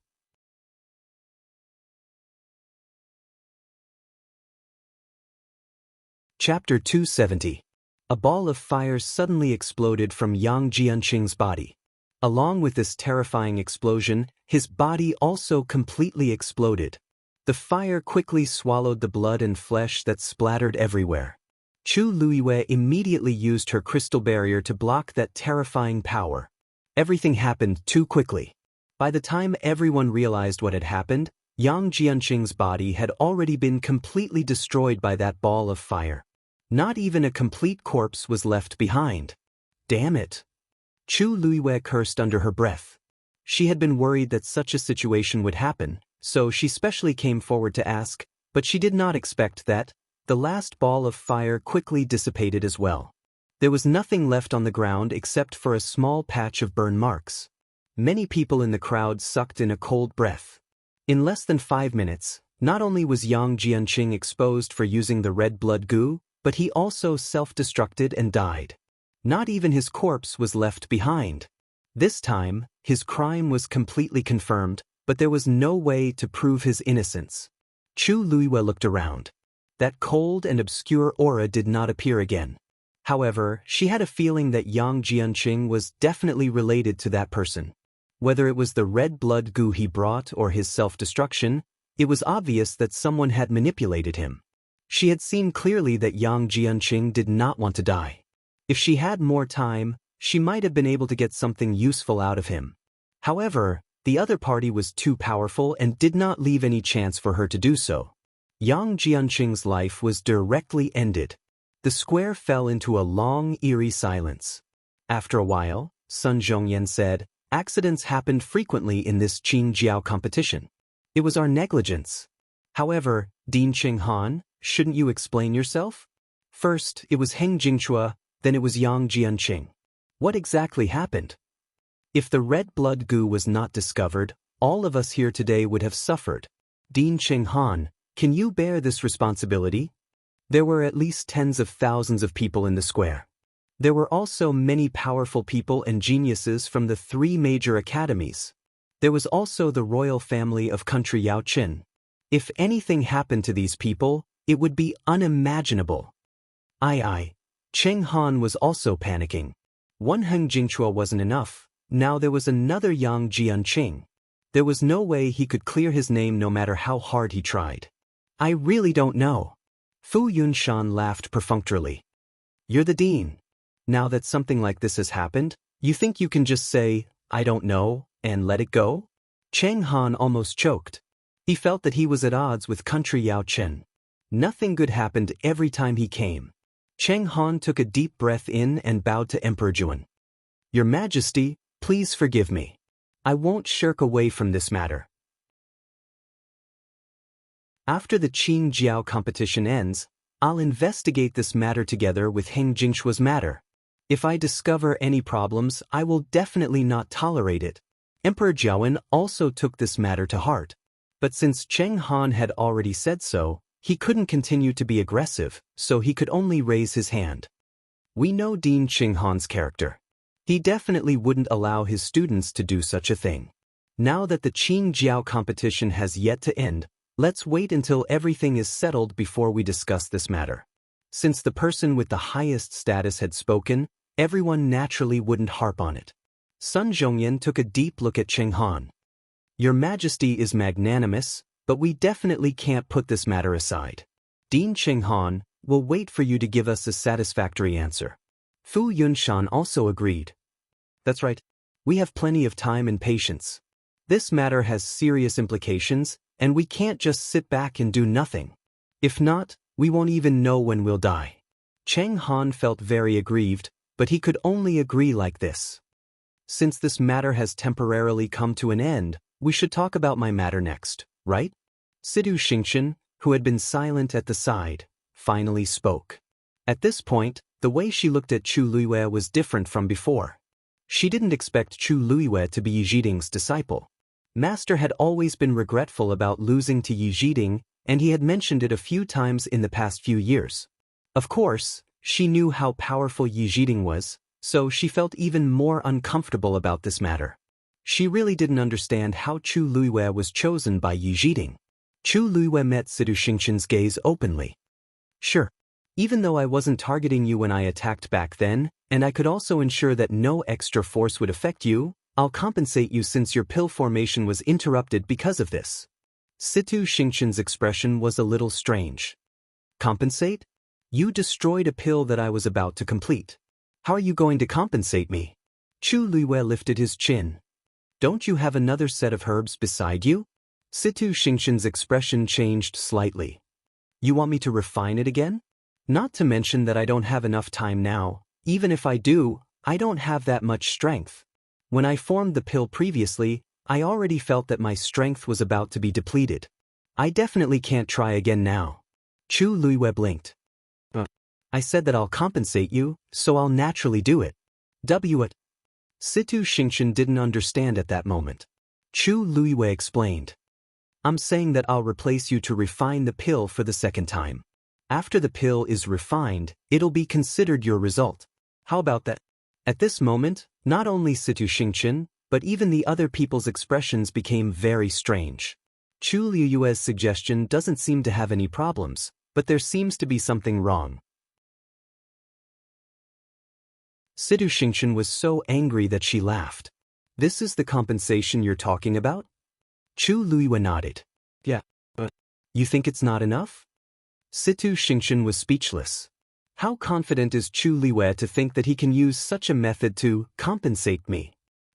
Chapter 270. A ball of fire suddenly exploded from Yang Jianqing's body. Along with this terrifying explosion, his body also completely exploded. The fire quickly swallowed the blood and flesh that splattered everywhere. Chu Luiwei immediately used her crystal barrier to block that terrifying power. Everything happened too quickly. By the time everyone realized what had happened, Yang Jianqing's body had already been completely destroyed by that ball of fire. Not even a complete corpse was left behind. Damn it! Chu Luiwei cursed under her breath. She had been worried that such a situation would happen, so she specially came forward to ask, but she did not expect that. The last ball of fire quickly dissipated as well. There was nothing left on the ground except for a small patch of burn marks. Many people in the crowd sucked in a cold breath. In less than 5 minutes, not only was Yang Jianqing exposed for using the red blood goo, but he also self-destructed and died. Not even his corpse was left behind. This time, his crime was completely confirmed, but there was no way to prove his innocence. Chu Luiwei looked around. That cold and obscure aura did not appear again. However, she had a feeling that Yang Jianqing was definitely related to that person. Whether it was the red blood goo he brought or his self-destruction, it was obvious that someone had manipulated him. She had seen clearly that Yang Jianqing did not want to die. If she had more time, she might have been able to get something useful out of him. However, the other party was too powerful and did not leave any chance for her to do so. Yang Jianqing's life was directly ended. The square fell into a long, eerie silence. After a while, Sun Zhongyan said, "Accidents happened frequently in this Qingjiao competition. It was our negligence. However, Dean Qinghan, shouldn't you explain yourself? First, it was Heng Jingchua, then it was Yang Jianqing. What exactly happened? If the red blood goo was not discovered, all of us here today would have suffered. Dean Qinghan, can you bear this responsibility?" There were at least tens of thousands of people in the square. There were also many powerful people and geniuses from the 3 major academies. There was also the royal family of country Yaoqin. If anything happened to these people, it would be unimaginable. Ai. Cheng Han was also panicking. One Heng Jingchua wasn't enough. Now there was another Yang Jianqing. There was no way he could clear his name no matter how hard he tried. I really don't know. Fu Yunshan laughed perfunctorily. You're the dean. Now that something like this has happened, you think you can just say, I don't know, and let it go? Cheng Han almost choked. He felt that he was at odds with country Yaoqin. Nothing good happened every time he came. Cheng Han took a deep breath in and bowed to Emperor Juan. Your Majesty, please forgive me. I won't shirk away from this matter. After the Qingjiao competition ends, I'll investigate this matter together with Heng Jingshua's matter. If I discover any problems, I will definitely not tolerate it. Emperor Jiawen also took this matter to heart. But since Cheng Han had already said so, he couldn't continue to be aggressive, so he could only raise his hand. We know Dean Qinghan's character. He definitely wouldn't allow his students to do such a thing. Now that the Qingjiao competition has yet to end, Let's wait until everything is settled before we discuss this matter. Since the person with the highest status had spoken, everyone naturally wouldn't harp on it. Sun Zhongyan took a deep look at Cheng Han. Your Majesty is magnanimous, but we definitely can't put this matter aside. Dean Cheng Han, we'll wait for you to give us a satisfactory answer. Fu Yunshan also agreed. That's right. We have plenty of time and patience. This matter has serious implications, and we can't just sit back and do nothing. If not, we won't even know when we'll die. Cheng Han felt very aggrieved, but he could only agree like this. Since this matter has temporarily come to an end, we should talk about my matter next, right? Sidu Xingchen, who had been silent at the side, finally spoke. At this point, the way she looked at Chu Luiwei was different from before. She didn't expect Chu Luiwei to be Yi Zhiding's disciple. Master had always been regretful about losing to Yi Zhiding, and he had mentioned it a few times in the past few years. Of course, she knew how powerful Yi Zhiding was, so she felt even more uncomfortable about this matter. She really didn't understand how Chu Luiwei was chosen by Yi Zhiding. Chu Luiwei met Sidu Xingchen's gaze openly. Sure. Even though I wasn't targeting you when I attacked back then, and I could also ensure that no extra force would affect you, I'll compensate you since your pill formation was interrupted because of this. Situ Xingchen's expression was a little strange. Compensate? You destroyed a pill that I was about to complete. How are you going to compensate me? Chu Luiwei lifted his chin. Don't you have another set of herbs beside you? Situ Xingchen's expression changed slightly. You want me to refine it again? Not to mention that I don't have enough time now. Even if I do, I don't have that much strength. When I formed the pill previously, I already felt that my strength was about to be depleted. I definitely can't try again now. Chu Luiwei blinked. I said that I'll compensate you, so I'll naturally do it. What? Situ Xingchen didn't understand at that moment. Chu Luiwei explained. I'm saying that I'll replace you to refine the pill for the second time. After the pill is refined, it'll be considered your result. How about that? At this moment, not only Situ Xingchen, but even the other people's expressions became very strange. Chu Luiwei's suggestion doesn't seem to have any problems, but there seems to be something wrong. Situ Xingchen was so angry that she laughed. This is the compensation you're talking about? Chu Luiwei nodded. Yeah, but you think it's not enough? Situ Xingchen was speechless. How confident is Chu Luiwei to think that he can use such a method to compensate me?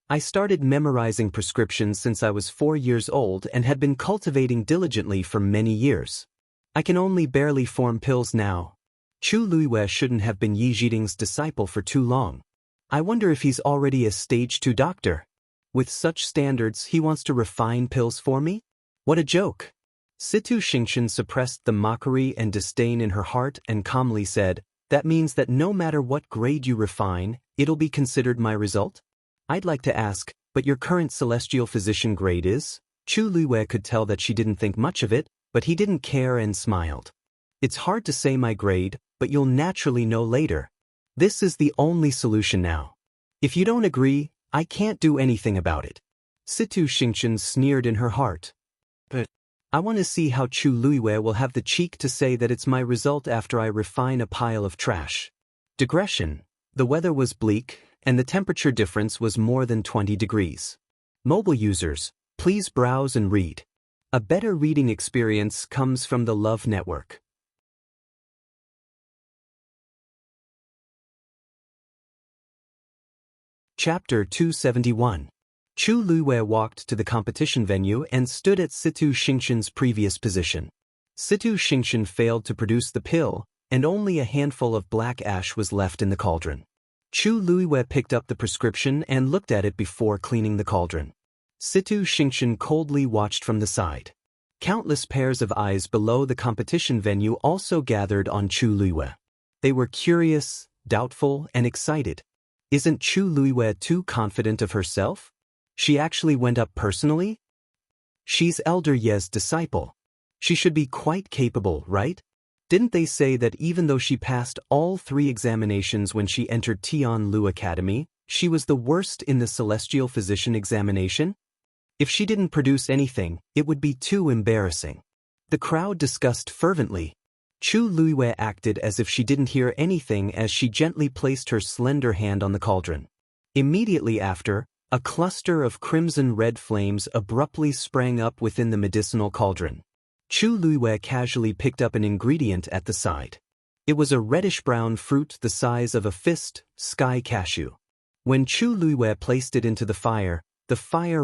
I started memorizing prescriptions since I was 4 years old and had been cultivating diligently for many years. I can only barely form pills now. Chu Luiwei shouldn't have been Yi Zhiding's disciple for too long. I wonder if he's already a stage 2 doctor. With such standards, he wants to refine pills for me? What a joke! Situ Xingchen suppressed the mockery and disdain in her heart and calmly said, that means that no matter what grade you refine, it'll be considered my result? I'd like to ask, but your current celestial physician grade is? Chu Luiwei could tell that she didn't think much of it, but he didn't care and smiled. It's hard to say my grade, but you'll naturally know later. This is the only solution now. If you don't agree, I can't do anything about it. Situ Xingchen sneered in her heart. But I want to see how Chu Luiwei will have the cheek to say that it's my result after I refine a pile of trash. Digression. The weather was bleak, and the temperature difference was more than 20 degrees. Mobile users, please browse and read. A better reading experience comes from the Love Network. Chapter 271. Chu Luiwei walked to the competition venue and stood at Situ Xingchen's previous position. Situ Xingchen failed to produce the pill, and only a handful of black ash was left in the cauldron. Chu Luiwei picked up the prescription and looked at it before cleaning the cauldron. Situ Xingchen coldly watched from the side. Countless pairs of eyes below the competition venue also gathered on Chu Luiwei. They were curious, doubtful, and excited. Isn't Chu Luiwei too confident of herself? She actually went up personally? She's Elder Ye's disciple. She should be quite capable, right? Didn't they say that even though she passed all 3 examinations when she entered Tianlu Academy, she was the worst in the Celestial Physician examination? If she didn't produce anything, it would be too embarrassing. The crowd discussed fervently. Chu Luiwei acted as if she didn't hear anything as she gently placed her slender hand on the cauldron. Immediately after, a cluster of crimson-red flames abruptly sprang up within the medicinal cauldron. Chu Luiwei casually picked up an ingredient at the side. It was a reddish-brown fruit the size of a fist, sky cashew. When Chu Luiwei placed it into the fire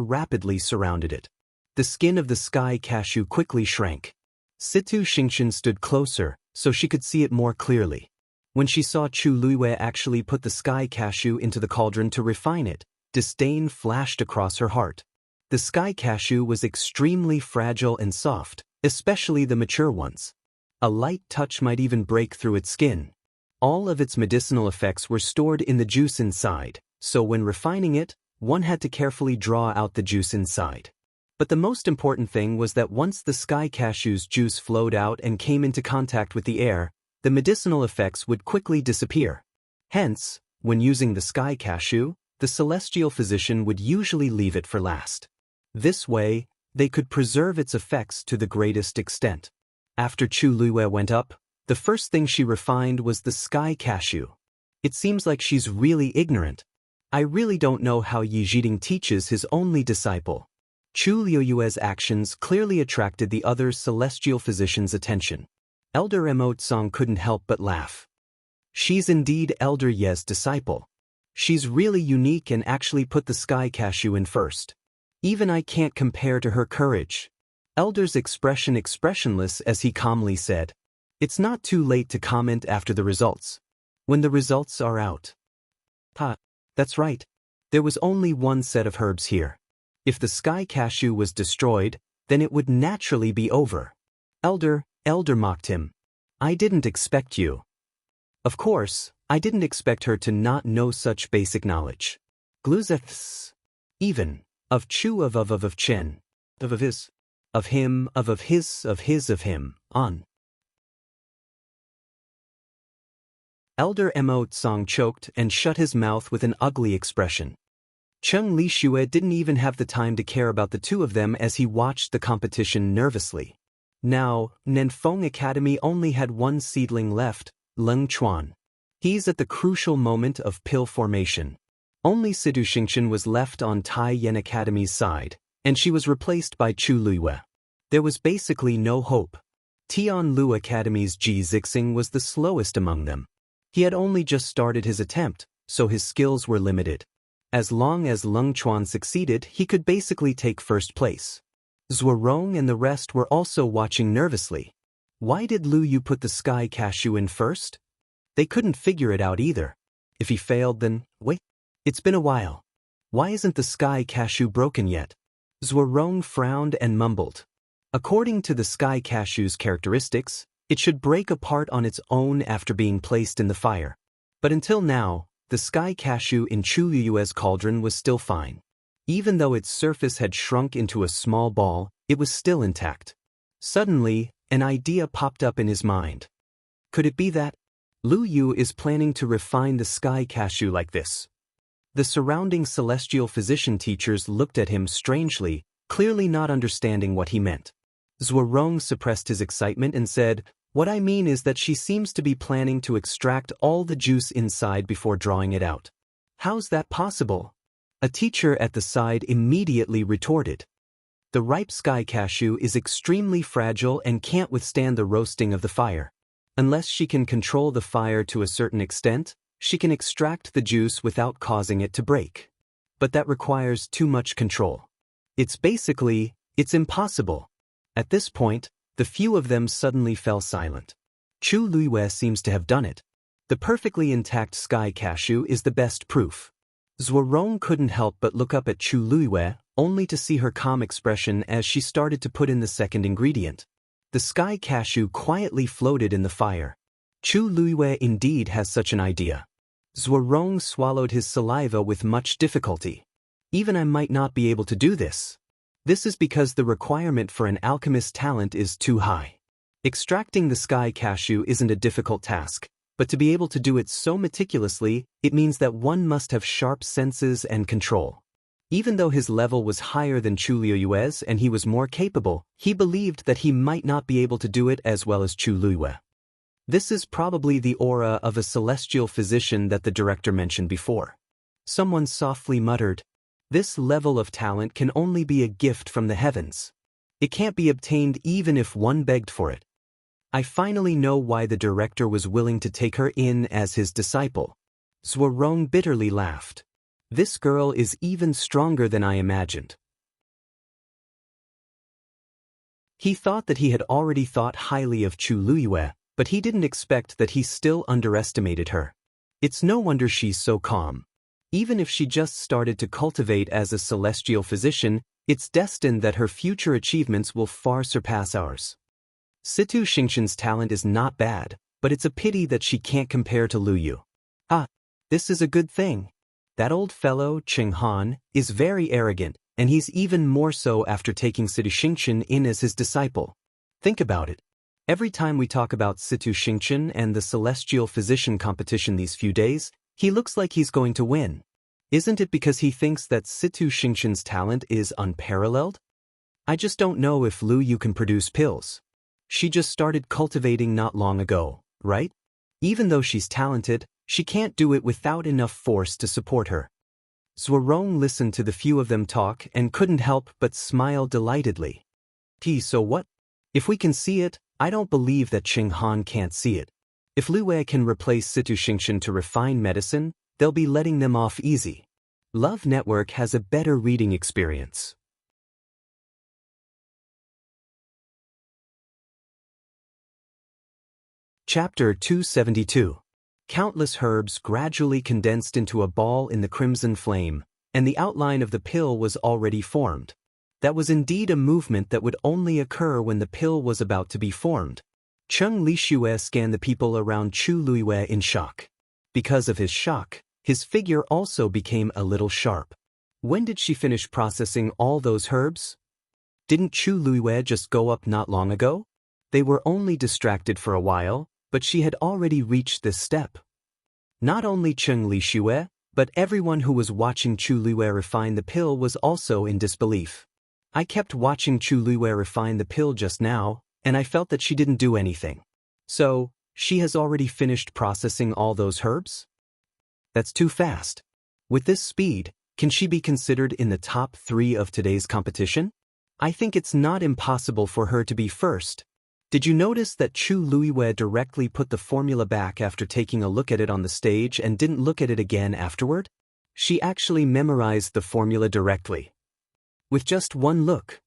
rapidly surrounded it. The skin of the sky cashew quickly shrank. Situ Xingxian stood closer, so she could see it more clearly. When she saw Chu Luiwei actually put the sky cashew into the cauldron to refine it, disdain flashed across her heart. The sky cashew was extremely fragile and soft, especially the mature ones. A light touch might even break through its skin. All of its medicinal effects were stored in the juice inside, so when refining it, one had to carefully draw out the juice inside. But the most important thing was that once the sky cashew's juice flowed out and came into contact with the air, the medicinal effects would quickly disappear. Hence, when using the sky cashew, the celestial physician would usually leave it for last. This way, they could preserve its effects to the greatest extent. After Chu Luiwei went up, the first thing she refined was the sky cashew. It seems like she's really ignorant. I really don't know how Yi Zhiding teaches his only disciple. Chu Luiwei's actions clearly attracted the other celestial physician's attention. Elder Emotsong couldn't help but laugh. She's indeed Elder Ye's disciple. She's really unique and actually put the sky cashew in first. Even I can't compare to her courage. Elder's expression expressionless as he calmly said, "It's not too late to comment after the results. When the results are out." That's right. There was only one set of herbs here. If the sky cashew was destroyed, then it would naturally be over. Elder mocked him. I didn't expect you. Of course, I didn't expect her to not know such basic knowledge. Gluzeths. Even. Of Chu of Chen. Of his. Of him, of his, of his, of him, on. Elder Emotsong choked and shut his mouth with an ugly expression. Cheng Lixue didn't even have the time to care about the two of them as he watched the competition nervously. Now, Nenfeng Academy only had one seedling left, Leng Chuan. He's at the crucial moment of pill formation. Only Situ Xingxian was left on Tai Yen Academy's side, and she was replaced by Chu Luiwei. There was basically no hope. Tian Lu Academy's Ji Zixing was the slowest among them. He had only just started his attempt, so his skills were limited. As long as Leng Chuan succeeded, he could basically take first place. Zuorong and the rest were also watching nervously. Why did Lu Yu put the sky cashew in first? They couldn't figure it out either. If he failed, then, wait. It's been a while. Why isn't the sky cashew broken yet? Zuorong frowned and mumbled. According to the sky cashew's characteristics, it should break apart on its own after being placed in the fire. But until now, the sky cashew in Chu Luiwei's cauldron was still fine. Even though its surface had shrunk into a small ball, it was still intact. Suddenly, an idea popped up in his mind. Could it be that Lu Yu is planning to refine the sky cashew like this? The surrounding celestial physician teachers looked at him strangely, clearly not understanding what he meant. Zuorong suppressed his excitement and said, "What I mean is that she seems to be planning to extract all the juice inside before drawing it out." "How's that possible?" A teacher at the side immediately retorted. "The ripe sky cashew is extremely fragile and can't withstand the roasting of the fire. Unless she can control the fire to a certain extent, she can extract the juice without causing it to break. But that requires too much control. It's impossible." At this point, the few of them suddenly fell silent. Chu Luiwei seems to have done it. The perfectly intact sky cashew is the best proof. Zuorong couldn't help but look up at Chu Luiwei, only to see her calm expression as she started to put in the second ingredient. The sky cashew quietly floated in the fire. Chu Luiwei indeed has such an idea. Zuorong swallowed his saliva with much difficulty. Even I might not be able to do this. This is because the requirement for an alchemist's talent is too high. Extracting the sky cashew isn't a difficult task, but to be able to do it so meticulously, it means that one must have sharp senses and control. Even though his level was higher than Chu Liyue's and he was more capable, he believed that he might not be able to do it as well as Chu Liyue. This is probably the aura of a celestial physician that the director mentioned before. Someone softly muttered, "This level of talent can only be a gift from the heavens. It can't be obtained even if one begged for it." I finally know why the director was willing to take her in as his disciple. Zhuorong bitterly laughed. This girl is even stronger than I imagined. He thought that he had already thought highly of Chu Liyue, but he didn't expect that he still underestimated her. It's no wonder she's so calm. Even if she just started to cultivate as a celestial physician, it's destined that her future achievements will far surpass ours. Situ Xingqian's talent is not bad, but it's a pity that she can't compare to Lu Yu. Ah, this is a good thing. That old fellow, Cheng Han, is very arrogant, and he's even more so after taking Situ Xingqian in as his disciple. Think about it. Every time we talk about Situ Xingqian and the celestial physician competition these few days, he looks like he's going to win. Isn't it because he thinks that Situ Xingqian's talent is unparalleled? I just don't know if Lu Yu can produce pills. She just started cultivating not long ago, right? Even though she's talented, she can't do it without enough force to support her. Zhuorong listened to the few of them talk and couldn't help but smile delightedly. So what? If we can see it, I don't believe that Cheng Han can't see it. If Lu Wei can replace Situ Xingqian to refine medicine, they'll be letting them off easy. Love Network has a better reading experience. Chapter 272. Countless herbs gradually condensed into a ball in the crimson flame, and the outline of the pill was already formed. That was indeed a movement that would only occur when the pill was about to be formed. Cheng Lixue scanned the people around Chu Liyue in shock. Because of his shock, his figure also became a little sharp. When did she finish processing all those herbs? Didn't Chu Liyue just go up not long ago? They were only distracted for a while, but she had already reached this step. Not only Cheng Lixue, but everyone who was watching Chu Liyue refine the pill was also in disbelief. I kept watching Chu Liyue refine the pill just now, and I felt that she didn't do anything. So, she has already finished processing all those herbs? That's too fast. With this speed, can she be considered in the top 3 of today's competition? I think it's not impossible for her to be first. Did you notice that Chu Liyue directly put the formula back after taking a look at it on the stage and didn't look at it again afterward? She actually memorized the formula directly. With just one look.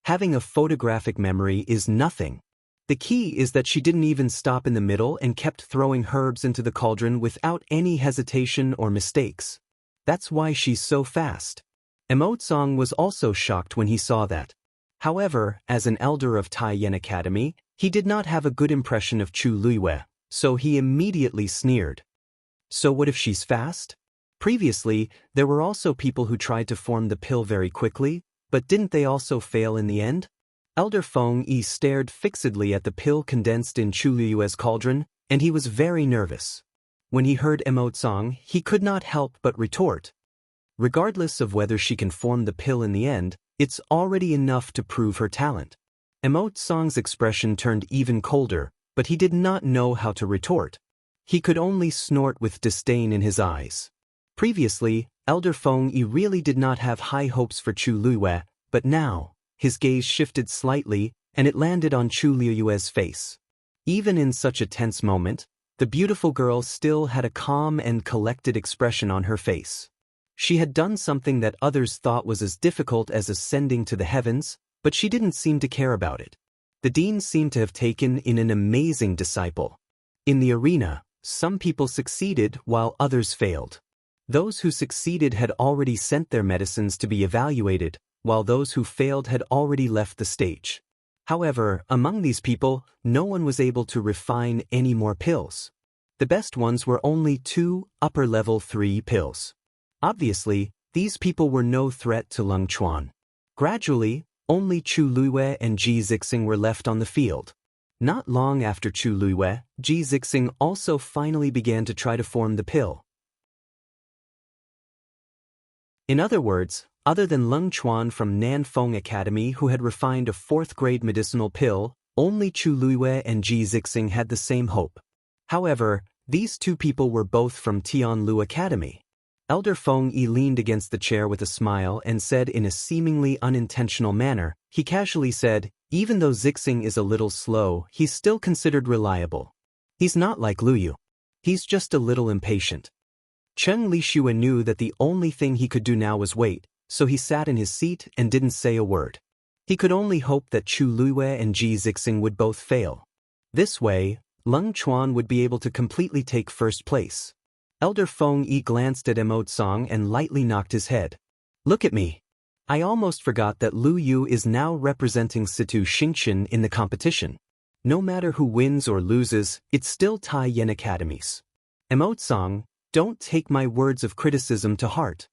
Having a photographic memory is nothing. The key is that she didn't even stop in the middle and kept throwing herbs into the cauldron without any hesitation or mistakes. That's why she's so fast. Emotsong was also shocked when he saw that. However, as an elder of Taiyan Academy, he did not have a good impression of Chu Liyue, so he immediately sneered. So what if she's fast? Previously, there were also people who tried to form the pill very quickly, but didn't they also fail in the end? Elder Feng Yi stared fixedly at the pill condensed in Chu Liyue's cauldron, and he was very nervous. When he heard Emotsong, he could not help but retort. Regardless of whether she can form the pill in the end, it's already enough to prove her talent. Emotsong's expression turned even colder, but he did not know how to retort. He could only snort with disdain in his eyes. Previously, Elder Feng Yi really did not have high hopes for Chu Liyue, but now, his gaze shifted slightly, and it landed on Chu Liyue's face. Even in such a tense moment, the beautiful girl still had a calm and collected expression on her face. She had done something that others thought was as difficult as ascending to the heavens, but she didn't seem to care about it. The dean seemed to have taken in an amazing disciple. In the arena, some people succeeded while others failed. Those who succeeded had already sent their medicines to be evaluated, while those who failed had already left the stage. However, among these people, no one was able to refine any more pills. The best ones were only 2 upper-level 3 pills. Obviously, these people were no threat to Lung Chuan. Gradually, only Chu Liyue and Ji Zixing were left on the field. Not long after Chu Liyue, Ji Zixing also finally began to try to form the pill. In other words, other than Leng Chuan from Nanfeng Academy who had refined a 4th-grade medicinal pill, only Chu Luiwei and Ji Zixing had the same hope. However, these two people were both from Tianlu Academy. Elder Feng Yi leaned against the chair with a smile and said in a seemingly unintentional manner, he casually said, even though Zixing is a little slow, he's still considered reliable. He's not like Luyu. He's just a little impatient. Cheng Lixue knew that the only thing he could do now was wait, so he sat in his seat and didn't say a word. He could only hope that Chu Luiwei and Ji Zixing would both fail. This way, Leng Chuan would be able to completely take first place. Elder Feng Yi glanced at Emode Song and lightly knocked his head. Look at me. I almost forgot that Lu Yu is now representing Situ Xingqian in the competition. No matter who wins or loses, it's still Tai Yen Academies. Emode Song, don't take my words of criticism to heart.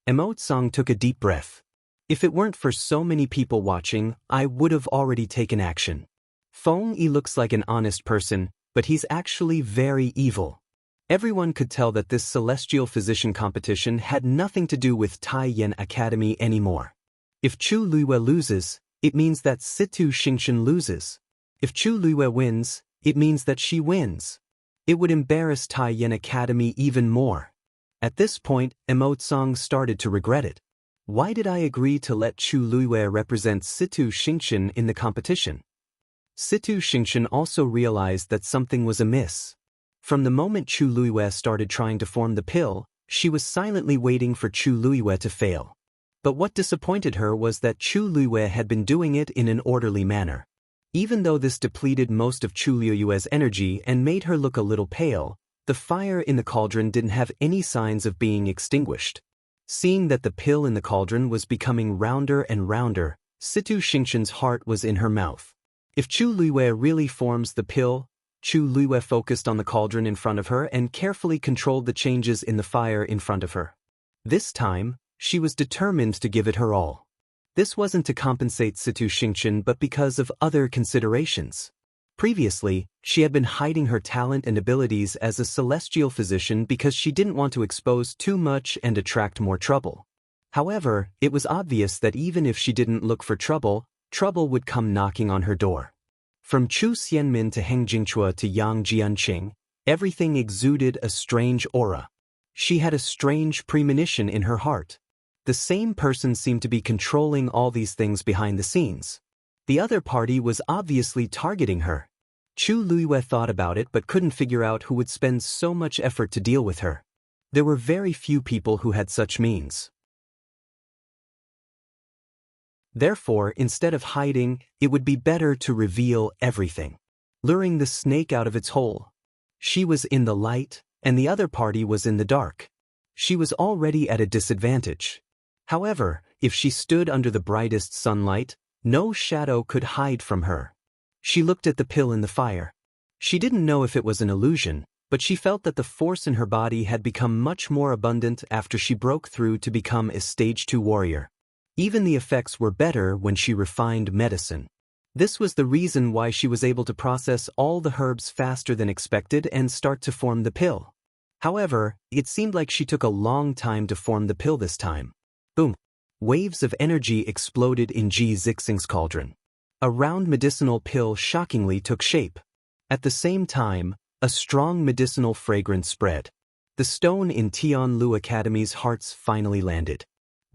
Emode Song took a deep breath. If it weren't for so many people watching, I would have already taken action. Feng Yi looks like an honest person, but he's actually very evil. Everyone could tell that this celestial physician competition had nothing to do with Tai Yen Academy anymore. If Chu Luiwei loses, it means that Situ Xingqian loses. If Chu Luiwei wins, it means that she wins. It would embarrass Tai Yen Academy even more. At this point, Emode Song started to regret it. Why did I agree to let Chu Luiwei represent Situ Xingqian in the competition? Situ Xingqian also realized that something was amiss. From the moment Chu Luiwei started trying to form the pill, she was silently waiting for Chu Luiwei to fail. But what disappointed her was that Chu Luiwei had been doing it in an orderly manner. Even though this depleted most of Chu Luiwei's energy and made her look a little pale, the fire in the cauldron didn't have any signs of being extinguished. Seeing that the pill in the cauldron was becoming rounder and rounder, Situ Xingqian's heart was in her mouth. If Chu Luiwei really forms the pill, Chu Luiwei focused on the cauldron in front of her and carefully controlled the changes in the fire in front of her. This time, she was determined to give it her all. This wasn't to compensate Situ Xingqian but because of other considerations. Previously, she had been hiding her talent and abilities as a celestial physician because she didn't want to expose too much and attract more trouble. However, it was obvious that even if she didn't look for trouble, trouble would come knocking on her door. From Chu Xianmin to Heng Jingchua to Yang Jianqing, everything exuded a strange aura. She had a strange premonition in her heart. The same person seemed to be controlling all these things behind the scenes. The other party was obviously targeting her. Chu Luiwei thought about it but couldn't figure out who would spend so much effort to deal with her. There were very few people who had such means. Therefore, instead of hiding, it would be better to reveal everything. Luring the snake out of its hole. She was in the light, and the other party was in the dark. She was already at a disadvantage. However, if she stood under the brightest sunlight, no shadow could hide from her. She looked at the pill in the fire. She didn't know if it was an illusion, but she felt that the force in her body had become much more abundant after she broke through to become a Stage 2 warrior. Even the effects were better when she refined medicine. This was the reason why she was able to process all the herbs faster than expected and start to form the pill. However, it seemed like she took a long time to form the pill this time. Boom! Waves of energy exploded in Ji Zixing's cauldron. A round medicinal pill shockingly took shape. At the same time, a strong medicinal fragrance spread. The stone in Tianlu Academy's hearts finally landed.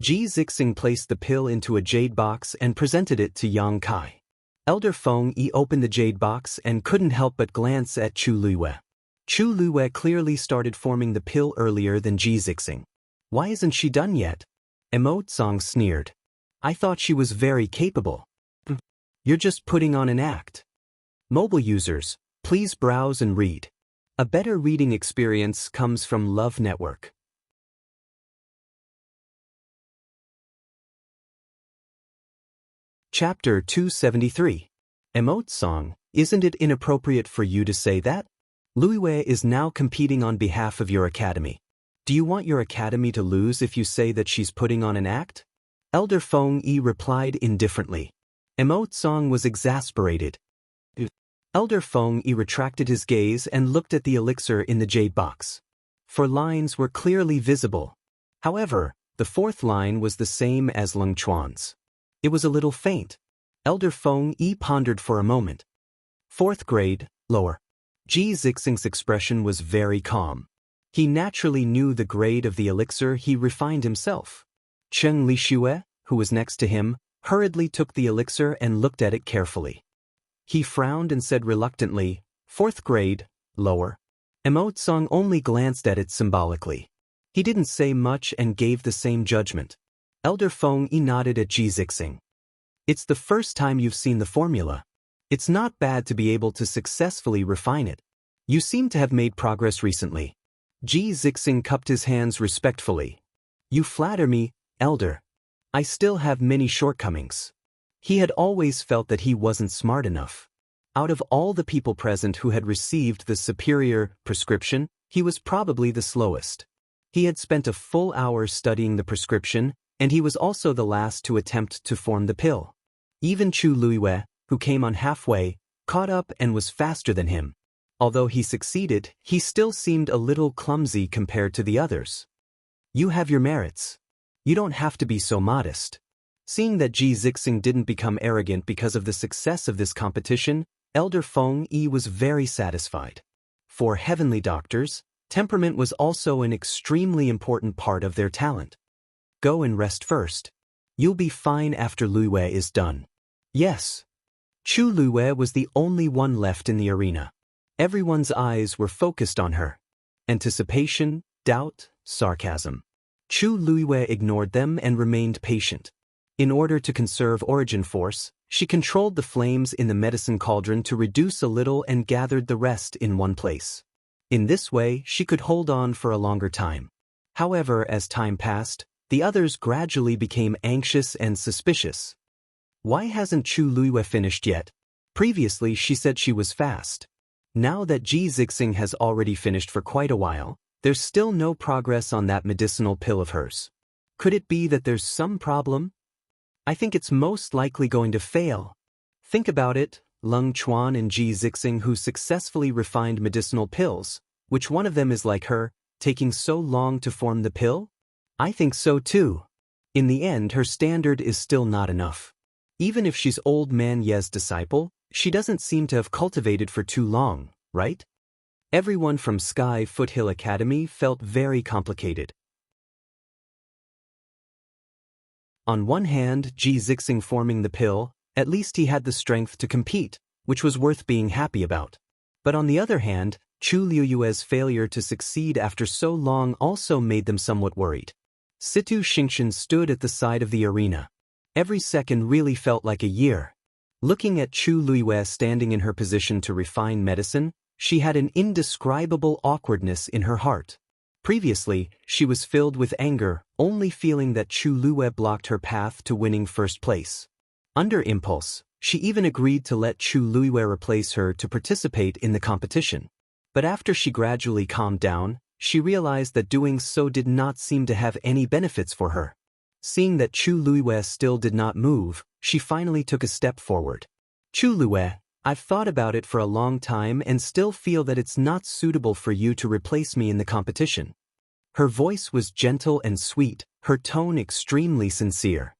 Ji Zixing placed the pill into a jade box and presented it to Yang Kai. Elder Feng Yi opened the jade box and couldn't help but glance at Chu Luiwei. Chu Luiwei clearly started forming the pill earlier than Ji Zixing. Why isn't she done yet? Emode Song sneered. I thought she was very capable. You're just putting on an act. Mobile users, please browse and read. A better reading experience comes from Love Network. Chapter 273. Emode Song, isn't it inappropriate for you to say that? Luiwei is now competing on behalf of your academy. Do you want your academy to lose if you say that she's putting on an act? Elder Feng Yi replied indifferently. Emode Song was exasperated. Elder Feng Yi retracted his gaze and looked at the elixir in the jade box. 4 lines were clearly visible. However, The fourth line was the same as Lung Chuan's. It was a little faint. Elder Feng Yi pondered for a moment. Fourth grade, lower. Ji Zixing's expression was very calm. He naturally knew the grade of the elixir he refined himself. Cheng Lixue, who was next to him, hurriedly took the elixir and looked at it carefully. He frowned and said reluctantly, fourth grade, lower. Mo Tsung only glanced at it symbolically. He didn't say much and gave the same judgment. Elder Feng Yi nodded at Ji Zixing. It's the first time you've seen the formula. It's not bad to be able to successfully refine it. You seem to have made progress recently. Ji Zixing cupped his hands respectfully. You flatter me, Elder. I still have many shortcomings. He had always felt that he wasn't smart enough. Out of all the people present who had received the superior prescription, he was probably the slowest. He had spent a full hour studying the prescription, and he was also the last to attempt to form the pill. Even Chu Luiyue, who came on halfway, caught up and was faster than him. Although he succeeded, he still seemed a little clumsy compared to the others. You have your merits. You don't have to be so modest. Seeing that Ji Zixing didn't become arrogant because of the success of this competition, Elder Feng Yi was very satisfied. For heavenly doctors, temperament was also an extremely important part of their talent. Go and rest first. You'll be fine after Luiyue is done. Yes. Chu Luiyue was the only one left in the arena. Everyone's eyes were focused on her. Anticipation, doubt, sarcasm. Chu Luiyue ignored them and remained patient. In order to conserve origin force, she controlled the flames in the medicine cauldron to reduce a little and gathered the rest in one place. In this way, she could hold on for a longer time. However, as time passed, the others gradually became anxious and suspicious. Why hasn't Chu Luiyue finished yet? Previously, she said she was fast. Now that Ji Zixing has already finished for quite a while, there's still no progress on that medicinal pill of hers. Could it be that there's some problem? I think it's most likely going to fail. Think about it, Lung Chuan and Ji Zixing who successfully refined medicinal pills. Which one of them is like her, taking so long to form the pill? I think so too. In the end, her standard is still not enough. Even if she's old man Ye's disciple, she doesn't seem to have cultivated for too long, right? Everyone from Sky Foothill Academy felt very complicated. On one hand, Ji Zixing forming the pill, at least he had the strength to compete, which was worth being happy about. But on the other hand, Chu Luiyue's failure to succeed after so long also made them somewhat worried. Situ Xingxian stood at the side of the arena. Every second really felt like a year. Looking at Chu Luiyue standing in her position to refine medicine, she had an indescribable awkwardness in her heart. Previously, she was filled with anger, only feeling that Chu Luiyue blocked her path to winning first place. Under impulse, she even agreed to let Chu Luiyue replace her to participate in the competition. But after she gradually calmed down, she realized that doing so did not seem to have any benefits for her. Seeing that Chu Luiyue still did not move, she finally took a step forward. Chu Luiyue, I've thought about it for a long time and still feel that it's not suitable for you to replace me in the competition. Her voice was gentle and sweet, her tone extremely sincere.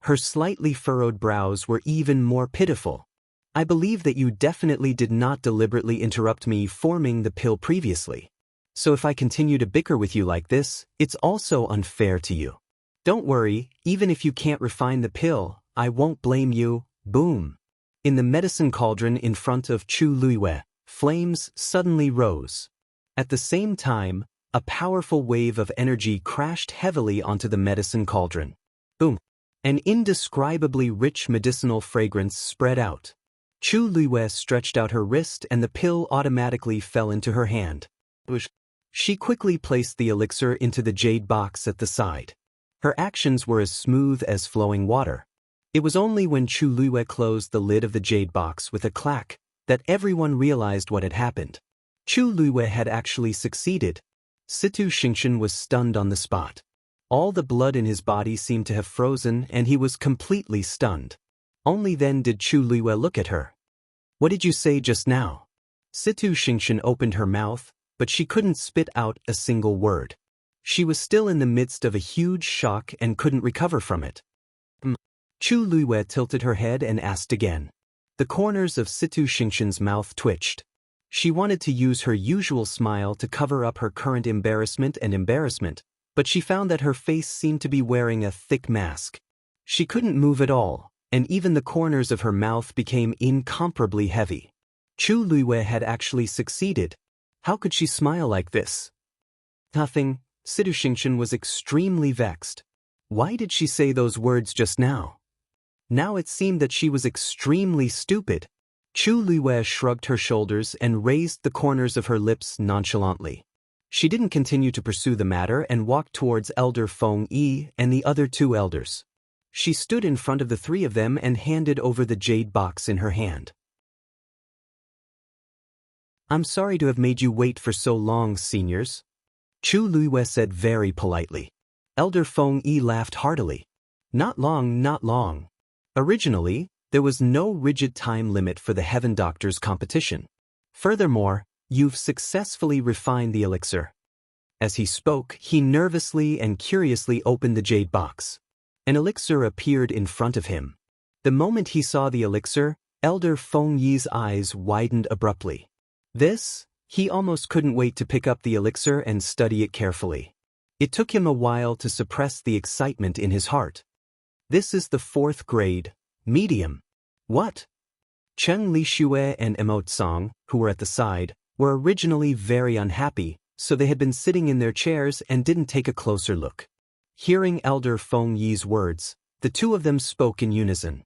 Her slightly furrowed brows were even more pitiful. I believe that you definitely did not deliberately interrupt me forming the pill previously. So if I continue to bicker with you like this, it's also unfair to you. Don't worry, even if you can't refine the pill, I won't blame you. Boom. In the medicine cauldron in front of Chu Luiyue, flames suddenly rose. At the same time, a powerful wave of energy crashed heavily onto the medicine cauldron. Boom. An indescribably rich medicinal fragrance spread out. Chu Luiyue stretched out her wrist and the pill automatically fell into her hand. She quickly placed the elixir into the jade box at the side. Her actions were as smooth as flowing water. It was only when Chu Luiyue closed the lid of the jade box with a clack that everyone realized what had happened. Chu Luiyue had actually succeeded. Situ Xingxian was stunned on the spot. All the blood in his body seemed to have frozen and he was completely stunned. Only then did Chu Luiyue look at her. What did you say just now? Situ Xingxian opened her mouth, but she couldn't spit out a single word. She was still in the midst of a huge shock and couldn't recover from it. Chu Luiwei tilted her head and asked again. The corners of Situ Xingqian's mouth twitched. She wanted to use her usual smile to cover up her current embarrassment, but she found that her face seemed to be wearing a thick mask. She couldn't move at all, and even the corners of her mouth became incomparably heavy. Chu Luiwei had actually succeeded. How could she smile like this? Nothing. Situ Xingqian was extremely vexed. Why did she say those words just now? Now it seemed that she was extremely stupid. Chu Luiwei shrugged her shoulders and raised the corners of her lips nonchalantly. She didn't continue to pursue the matter and walked towards Elder Feng Yi and the other two elders. She stood in front of the three of them and handed over the jade box in her hand. I'm sorry to have made you wait for so long, seniors. Chu Luiwei said very politely. Elder Feng Yi laughed heartily. Not long, not long. Originally, there was no rigid time limit for the Heaven Doctor's competition. Furthermore, you've successfully refined the elixir. As he spoke, he nervously and curiously opened the jade box. An elixir appeared in front of him. The moment he saw the elixir, Elder Feng Yi's eyes widened abruptly. He almost couldn't wait to pick up the elixir and study it carefully. It took him a while to suppress the excitement in his heart. This is the 4th grade, medium. What? Cheng Lixue and Emotsong, who were at the side, were originally very unhappy, so they had been sitting in their chairs and didn't take a closer look. Hearing Elder Feng Yi's words, the two of them spoke in unison.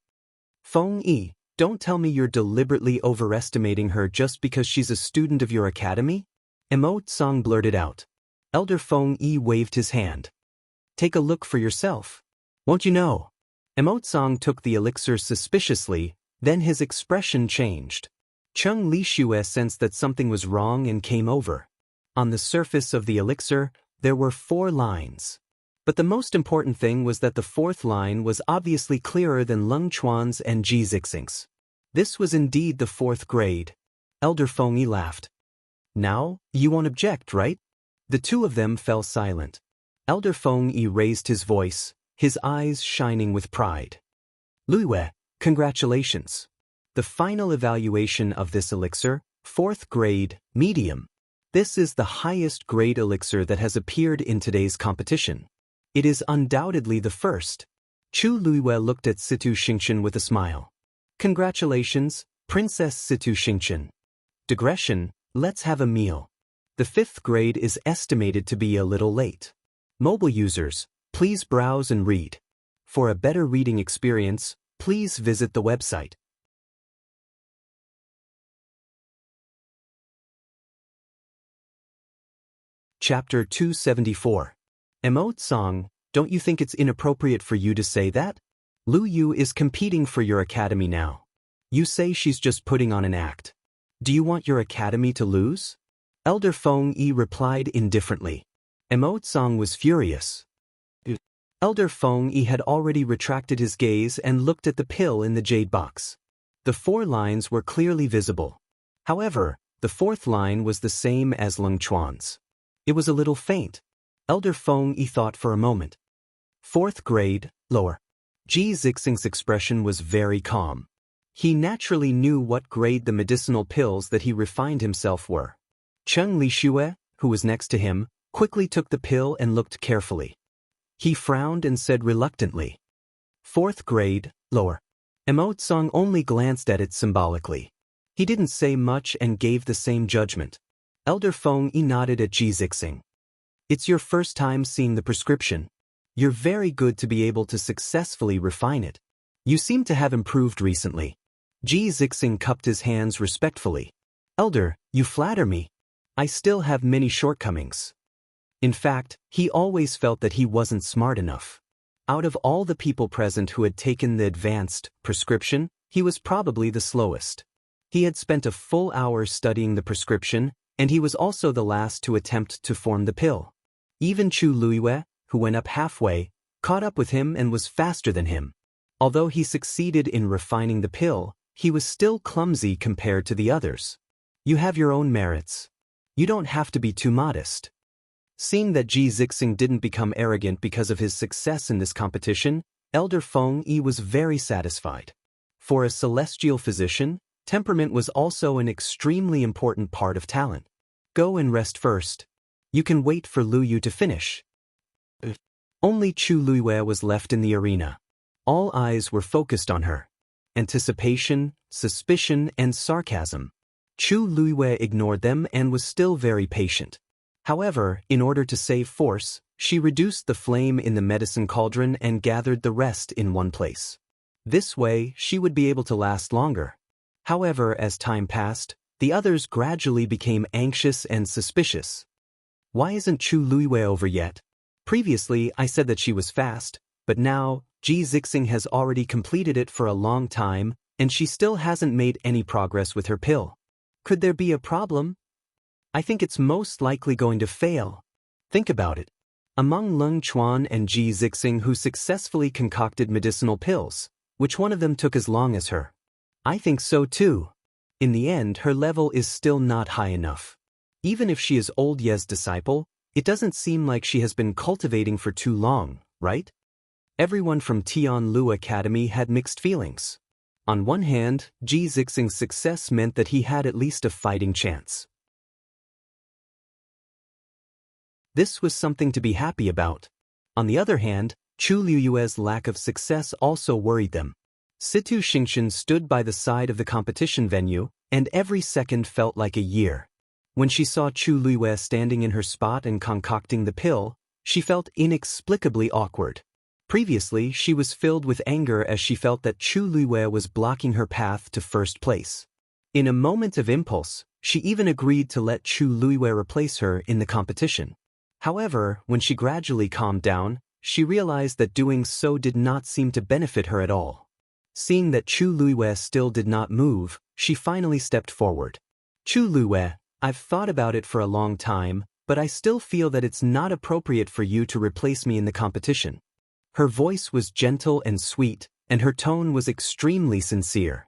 Feng Yi, don't tell me you're deliberately overestimating her just because she's a student of your academy? Emotsong blurted out. Elder Feng Yi waved his hand. Take a look for yourself. Won't you know? Emotsong took the elixir suspiciously, then his expression changed. Cheng Lixue sensed that something was wrong and came over. On the surface of the elixir, there were 4 lines. But the most important thing was that the 4th line was obviously clearer than Lung Chuan's and Ji Zixing's. This was indeed the 4th grade. Elder Feng Yi laughed. Now, you won't object, right? The two of them fell silent. Elder Feng Yi raised his voice, his eyes shining with pride. Luiwei, congratulations. The final evaluation of this elixir, 4th grade, medium. This is the highest grade elixir that has appeared in today's competition. It is undoubtedly the first. Chu Luiwei looked at Situ Xingqian with a smile. Congratulations, Princess Situ Xingqian. Digression, let's have a meal. The 5th grade is estimated to be a little late. Mobile users, please browse and read. For a better reading experience, please visit the website. Chapter 274. Emotsong, don't you think it's inappropriate for you to say that? Lu Yu is competing for your academy now. You say she's just putting on an act. Do you want your academy to lose? Elder Feng Yi replied indifferently. Emotsong was furious. Elder Feng Yi had already retracted his gaze and looked at the pill in the jade box. The 4 lines were clearly visible. However, the 4th line was the same as Lung Chuan's. It was a little faint. Elder Feng Yi thought for a moment. 4th grade, lower. Ji Zixing's expression was very calm. He naturally knew what grade the medicinal pills that he refined himself were. Cheng Lixue, who was next to him, quickly took the pill and looked carefully. He frowned and said reluctantly. 4th grade, lower. Emotsong only glanced at it symbolically. He didn't say much and gave the same judgment. Elder Feng Yi nodded at Ji Zixing. It's your first time seeing the prescription. You're very good to be able to successfully refine it. You seem to have improved recently. Ji Zixing cupped his hands respectfully. Elder, you flatter me. I still have many shortcomings. In fact, he always felt that he wasn't smart enough. Out of all the people present who had taken the advanced prescription, he was probably the slowest. He had spent a full hour studying the prescription, and he was also the last to attempt to form the pill. Even Chu Luiwei, who went up halfway, caught up with him and was faster than him. Although he succeeded in refining the pill, he was still clumsy compared to the others. You have your own merits. You don't have to be too modest. Seeing that Ji Zixing didn't become arrogant because of his success in this competition, Elder Feng Yi was very satisfied. For a celestial physician, temperament was also an extremely important part of talent. Go and rest first. You can wait for Lu Yu to finish. Only Chu Luiyue was left in the arena. All eyes were focused on her. Anticipation, suspicion, and sarcasm. Chu Luiyue ignored them and was still very patient. However, in order to save force, she reduced the flame in the medicine cauldron and gathered the rest in one place. This way, she would be able to last longer. However, as time passed, the others gradually became anxious and suspicious. Why isn't Chu Luiyue over yet? Previously, I said that she was fast, but now, Ji Zixing has already completed it for a long time, and she still hasn't made any progress with her pill. Could there be a problem? I think it's most likely going to fail. Think about it. Among Leng Chuan and Ji Zixing who successfully concocted medicinal pills, which one of them took as long as her? I think so too. In the end, her level is still not high enough. Even if she is old Ye's disciple, it doesn't seem like she has been cultivating for too long, right? Everyone from Tianlu Academy had mixed feelings. On one hand, Ji Zixing's success meant that he had at least a fighting chance. This was something to be happy about. On the other hand, Chu Luiyue's lack of success also worried them. Situ Xingxian stood by the side of the competition venue, and every second felt like a year. When she saw Chu Luiyue standing in her spot and concocting the pill, she felt inexplicably awkward. Previously, she was filled with anger as she felt that Chu Luiyue was blocking her path to first place. In a moment of impulse, she even agreed to let Chu Luiyue replace her in the competition. However, when she gradually calmed down, she realized that doing so did not seem to benefit her at all. Seeing that Chu Luiyue still did not move, she finally stepped forward. Chu Luiyue, I've thought about it for a long time, but I still feel that it's not appropriate for you to replace me in the competition. Her voice was gentle and sweet, and her tone was extremely sincere.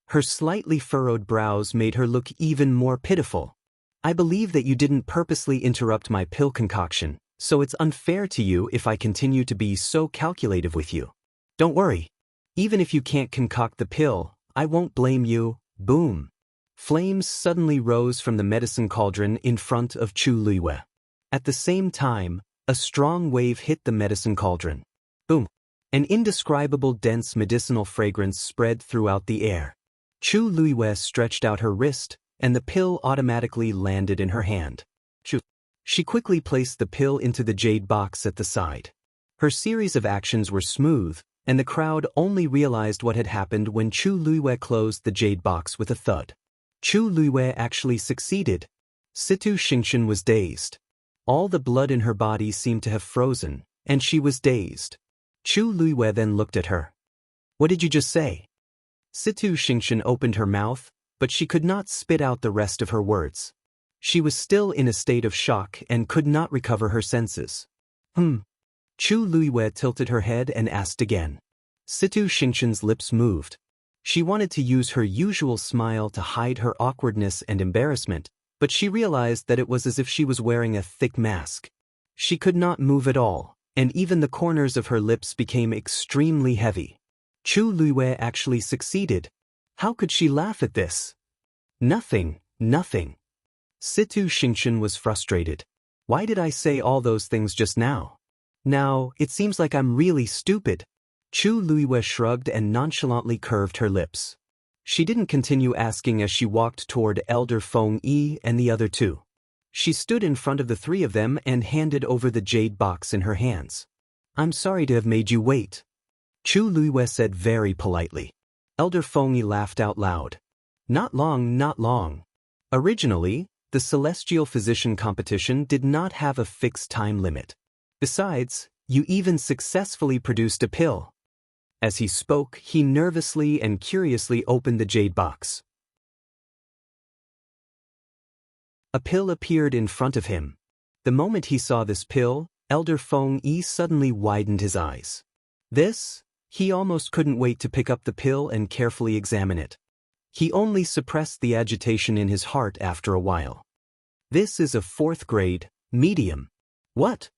Her slightly furrowed brows made her look even more pitiful. I believe that you didn't purposely interrupt my pill concoction, so it's unfair to you if I continue to be so calculative with you. Don't worry. Even if you can't concoct the pill, I won't blame you. Boom. Flames suddenly rose from the medicine cauldron in front of Chu Luiyue. At the same time, a strong wave hit the medicine cauldron. Boom. An indescribable dense medicinal fragrance spread throughout the air. Chu Luiyue stretched out her wrist, and the pill automatically landed in her hand. She quickly placed the pill into the jade box at the side. Her series of actions were smooth, and the crowd only realized what had happened when Chu Luiyue closed the jade box with a thud. Chu Luiyue actually succeeded. Situ Xingxian was dazed. All the blood in her body seemed to have frozen, and she was dazed. Chu Luiyue then looked at her. What did you just say? Situ Xingxian opened her mouth, but she could not spit out the rest of her words. She was still in a state of shock and could not recover her senses. Chu Luiyue tilted her head and asked again. Situ Xingxian's lips moved. She wanted to use her usual smile to hide her awkwardness and embarrassment, but she realized that it was as if she was wearing a thick mask. She could not move at all, and even the corners of her lips became extremely heavy. Chu Luiyue actually succeeded. How could she laugh at this? Nothing. Situ Xingxian was frustrated. Why did I say all those things just now? Now, it seems like I'm really stupid. Chu Luiyue shrugged and nonchalantly curved her lips. She didn't continue asking as she walked toward Elder Feng Yi and the other two. She stood in front of the three of them and handed over the jade box in her hands. I'm sorry to have made you wait. Chu Luiyue said very politely. Elder Feng Yi laughed out loud. Not long. Originally, the Celestial Physician competition did not have a fixed time limit. Besides, you even successfully produced a pill. As he spoke, he nervously and curiously opened the jade box. A pill appeared in front of him. The moment he saw this pill, Elder Feng Yi suddenly widened his eyes. He almost couldn't wait to pick up the pill and carefully examine it. He only suppressed the agitation in his heart after a while. This is a 4th grade, medium. What?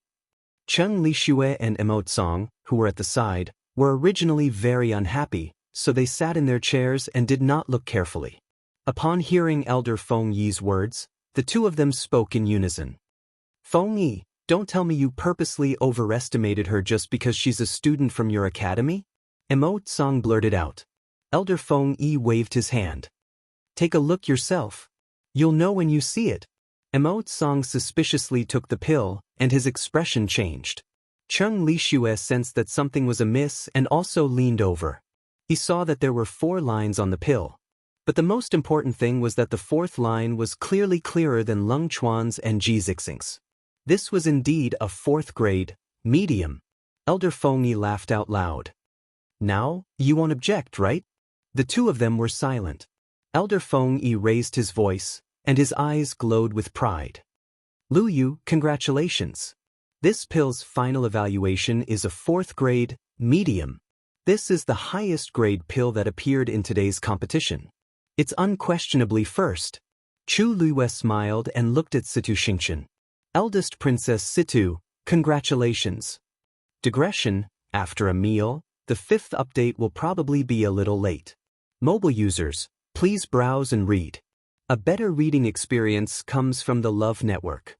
Cheng Lixue and Emotsong, who were at the side, were originally very unhappy, so they sat in their chairs and did not look carefully. Upon hearing Elder Feng Yi's words, the two of them spoke in unison. Feng Yi, don't tell me you purposely overestimated her just because she's a student from your academy? Emotsong blurted out. Elder Feng Yi waved his hand. Take a look yourself. You'll know when you see it. Emotsong suspiciously took the pill, and his expression changed. Cheng Lixue sensed that something was amiss and also leaned over. He saw that there were 4 lines on the pill. But the most important thing was that the 4th line was clearly clearer than Lung Chuan's and Ji Zixing's. This was indeed a 4th grade, medium. Elder Feng Yi laughed out loud. Now, you won't object, right? The two of them were silent. Elder Feng Yi raised his voice, and his eyes glowed with pride. Lu Yu, congratulations. This pill's final evaluation is a 4th grade, medium. This is the highest grade pill that appeared in today's competition. It's unquestionably first. Chu Luiyue smiled and looked at Situ Xingqian. Eldest Princess Situ, congratulations. Digression, after a meal, the 5th update will probably be a little late. Mobile users, please browse and read. A better reading experience comes from the Love Network.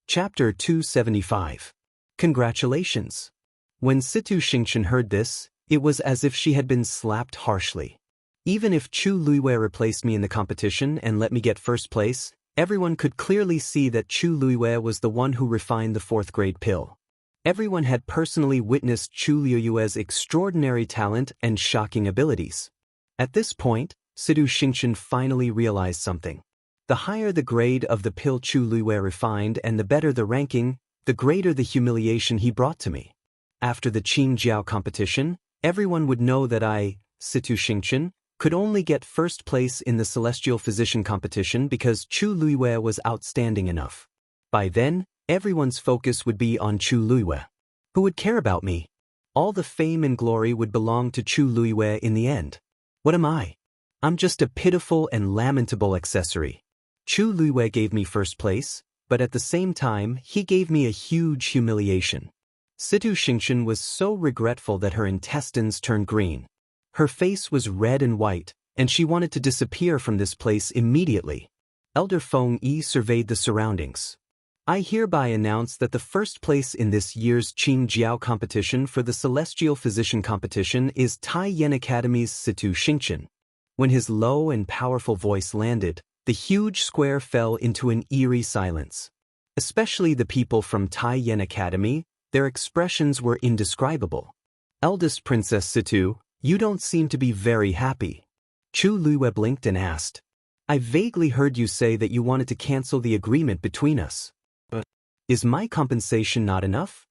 Chapter 275. Congratulations. When Situ Xingqian heard this, it was as if she had been slapped harshly. Even if Chu Luiyue replaced me in the competition and let me get first place, everyone could clearly see that Chu Luiyue was the one who refined the 4th grade pill. Everyone had personally witnessed Chu Luiyue's extraordinary talent and shocking abilities. At this point, Situ Xingqian finally realized something. The higher the grade of the pill Chu Luiyue refined and the better the ranking, the greater the humiliation he brought to me. After the Qin Jiao competition, everyone would know that I, Situ Xingqian, could only get first place in the Celestial Physician competition because Chu Luiyue was outstanding enough. By then, everyone's focus would be on Chu Luiyue. Who would care about me? All the fame and glory would belong to Chu Luiyue in the end. What am I? I'm just a pitiful and lamentable accessory. Chu Luiyue gave me first place, but at the same time, he gave me a huge humiliation. Situ Xingqian was so regretful that her intestines turned green. Her face was red and white, and she wanted to disappear from this place immediately. Elder Feng Yi surveyed the surroundings. I hereby announce that the first place in this year's Qin Jiao competition for the Celestial Physician competition is Tai Yen Academy's Situ Xingqian. When his low and powerful voice landed, the huge square fell into an eerie silence. Especially the people from Tai Yen Academy, their expressions were indescribable. Eldest Princess Situ, you don't seem to be very happy. Chu Luiyue blinked and asked. I vaguely heard you say that you wanted to cancel the agreement between us. But is my compensation not enough?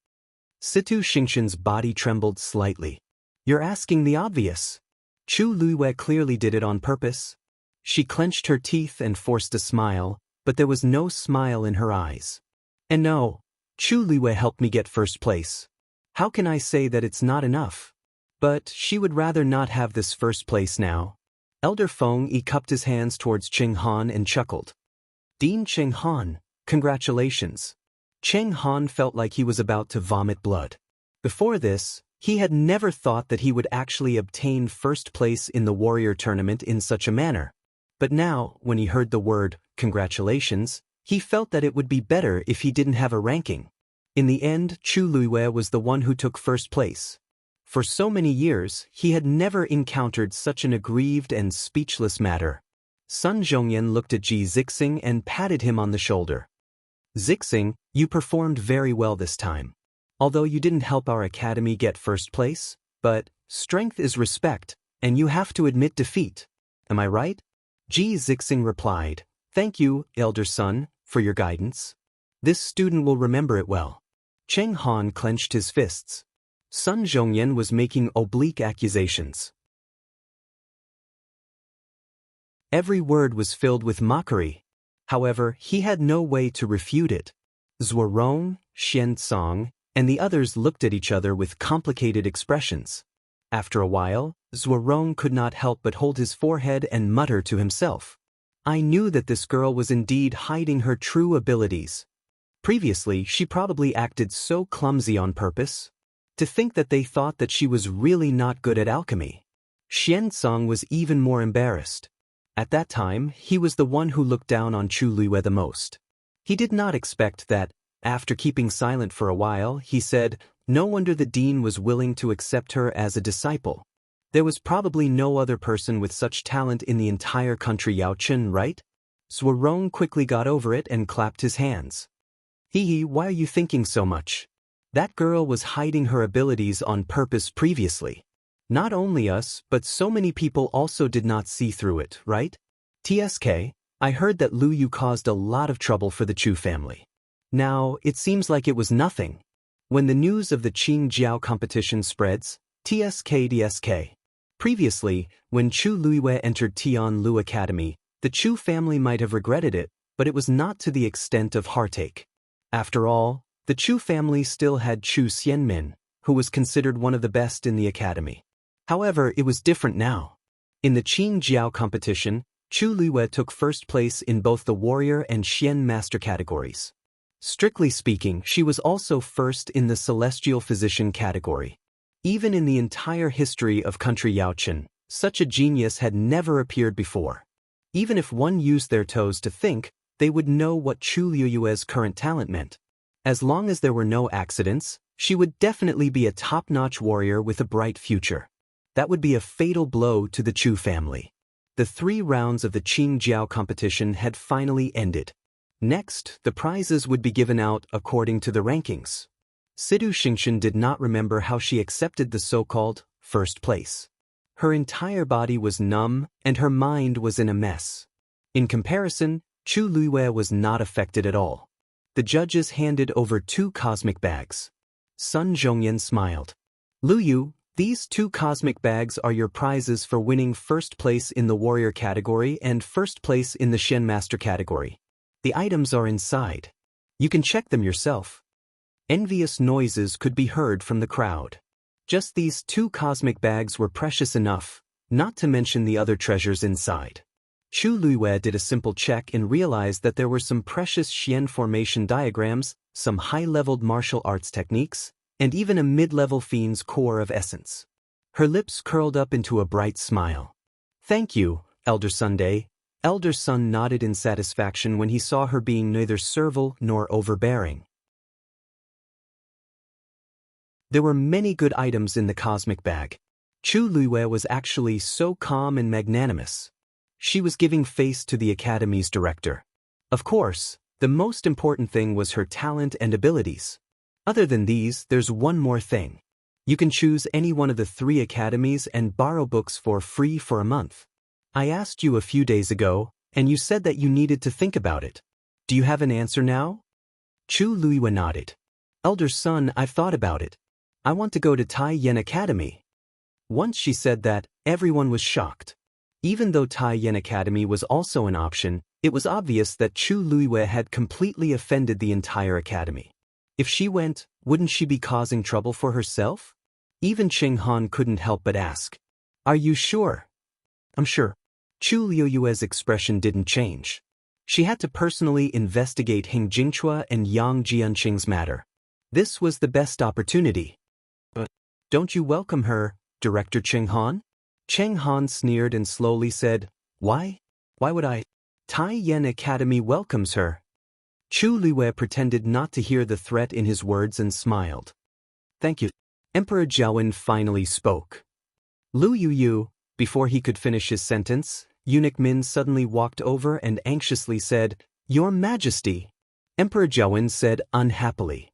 Situ Xingqian's body trembled slightly. You're asking the obvious. Chu Luiyue clearly did it on purpose. She clenched her teeth and forced a smile, but there was no smile in her eyes. And no, Chu Luiyue helped me get first place. How can I say that it's not enough? But she would rather not have this first place now. Elder Feng Yi cupped his hands towards Cheng Han and chuckled. Dean Cheng Han, congratulations. Cheng Han felt like he was about to vomit blood. Before this, he had never thought that he would actually obtain first place in the warrior tournament in such a manner. But now, when he heard the word, congratulations, he felt that it would be better if he didn't have a ranking. In the end, Chu Luiyue was the one who took first place. For so many years, he had never encountered such an aggrieved and speechless matter. Sun Zhongyan looked at Ji Zixing and patted him on the shoulder. Zixing, you performed very well this time. Although you didn't help our academy get first place, but strength is respect, and you have to admit defeat. Am I right? Ji Zixing replied, Thank you, elder son, for your guidance. This student will remember it well. Cheng Han clenched his fists. Sun Zhongyan was making oblique accusations. Every word was filled with mockery. However, he had no way to refute it. Zuorong, Xianxia, and the others looked at each other with complicated expressions. After a while, Zhuarong could not help but hold his forehead and mutter to himself. I knew that this girl was indeed hiding her true abilities. Previously, she probably acted so clumsy on purpose. To think that they thought that she was really not good at alchemy. Xianxia was even more embarrassed. At that time, he was the one who looked down on Chu Luiyue the most. He did not expect that, after keeping silent for a while, he said, no wonder the dean was willing to accept her as a disciple. There was probably no other person with such talent in the entire country, Yaochen, right? Zhuarong quickly got over it and clapped his hands. Hee, why are you thinking so much? That girl was hiding her abilities on purpose previously. Not only us, but so many people also did not see through it, right? TSK, I heard that Lu Yu caused a lot of trouble for the Chu family. Now, it seems like it was nothing. When the news of the Qing Jiao competition spreads, TSK. Previously, when Chu Luiyue entered Tian Lu Academy, the Chu family might have regretted it, but it was not to the extent of heartache. After all, the Chu family still had Chu Xianmin, who was considered one of the best in the academy. However, it was different now. In the Qing Jiao competition, Chu Luiyue took first place in both the warrior and Xian master categories. Strictly speaking, she was also first in the celestial physician category. Even in the entire history of country Yaochen, such a genius had never appeared before. Even if one used their toes to think, they would know what Chu Luiyue's current talent meant. As long as there were no accidents, she would definitely be a top-notch warrior with a bright future. That would be a fatal blow to the Chu family. The 3 rounds of the Qing Jiao competition had finally ended. Next, the prizes would be given out according to the rankings. Sidu Xingxian did not remember how she accepted the so-called first place. Her entire body was numb, and her mind was in a mess. In comparison, Chu Luiyue was not affected at all. The judges handed over 2 cosmic bags. Sun Zhongyan smiled. Lu Yu, these 2 cosmic bags are your prizes for winning first place in the warrior category and first place in the Xian master category. The items are inside. You can check them yourself. Envious noises could be heard from the crowd. Just these 2 cosmic bags were precious enough, not to mention the other treasures inside. Chu Luiyue did a simple check and realized that there were some precious Xian formation diagrams, some high-leveled martial arts techniques, and even a mid-level fiend's core of essence. Her lips curled up into a bright smile. Thank you, Elder Sunday. Elder Sun nodded in satisfaction when he saw her being neither servile nor overbearing. There were many good items in the cosmic bag. Chu Luiyue was actually so calm and magnanimous. She was giving face to the academy's director. Of course, the most important thing was her talent and abilities. Other than these, there's one more thing. You can choose any one of the 3 academies and borrow books for free for a month. I asked you a few days ago, and you said that you needed to think about it. Do you have an answer now? Chu Luiyue nodded. Elder Sun, I've thought about it. I want to go to Tai Yen Academy. Once she said that, everyone was shocked. Even though Tai Yen Academy was also an option, it was obvious that Chu Luiyue had completely offended the entire academy. If she went, wouldn't she be causing trouble for herself? Even Cheng Han couldn't help but ask. Are you sure? I'm sure. Chu Luiyue's expression didn't change. She had to personally investigate Hing Jingchua and Yang Jianqing's matter. This was the best opportunity. But don't you welcome her, Director Cheng Han? Cheng Han sneered and slowly said, Why? Why would I? Tai Yen Academy welcomes her. Chu Luiyue pretended not to hear the threat in his words and smiled. Thank you. Emperor Jiawen finally spoke. Lu Yu. Before he could finish his sentence, Eunuch Min suddenly walked over and anxiously said, Your Majesty. Emperor Jiawen said unhappily.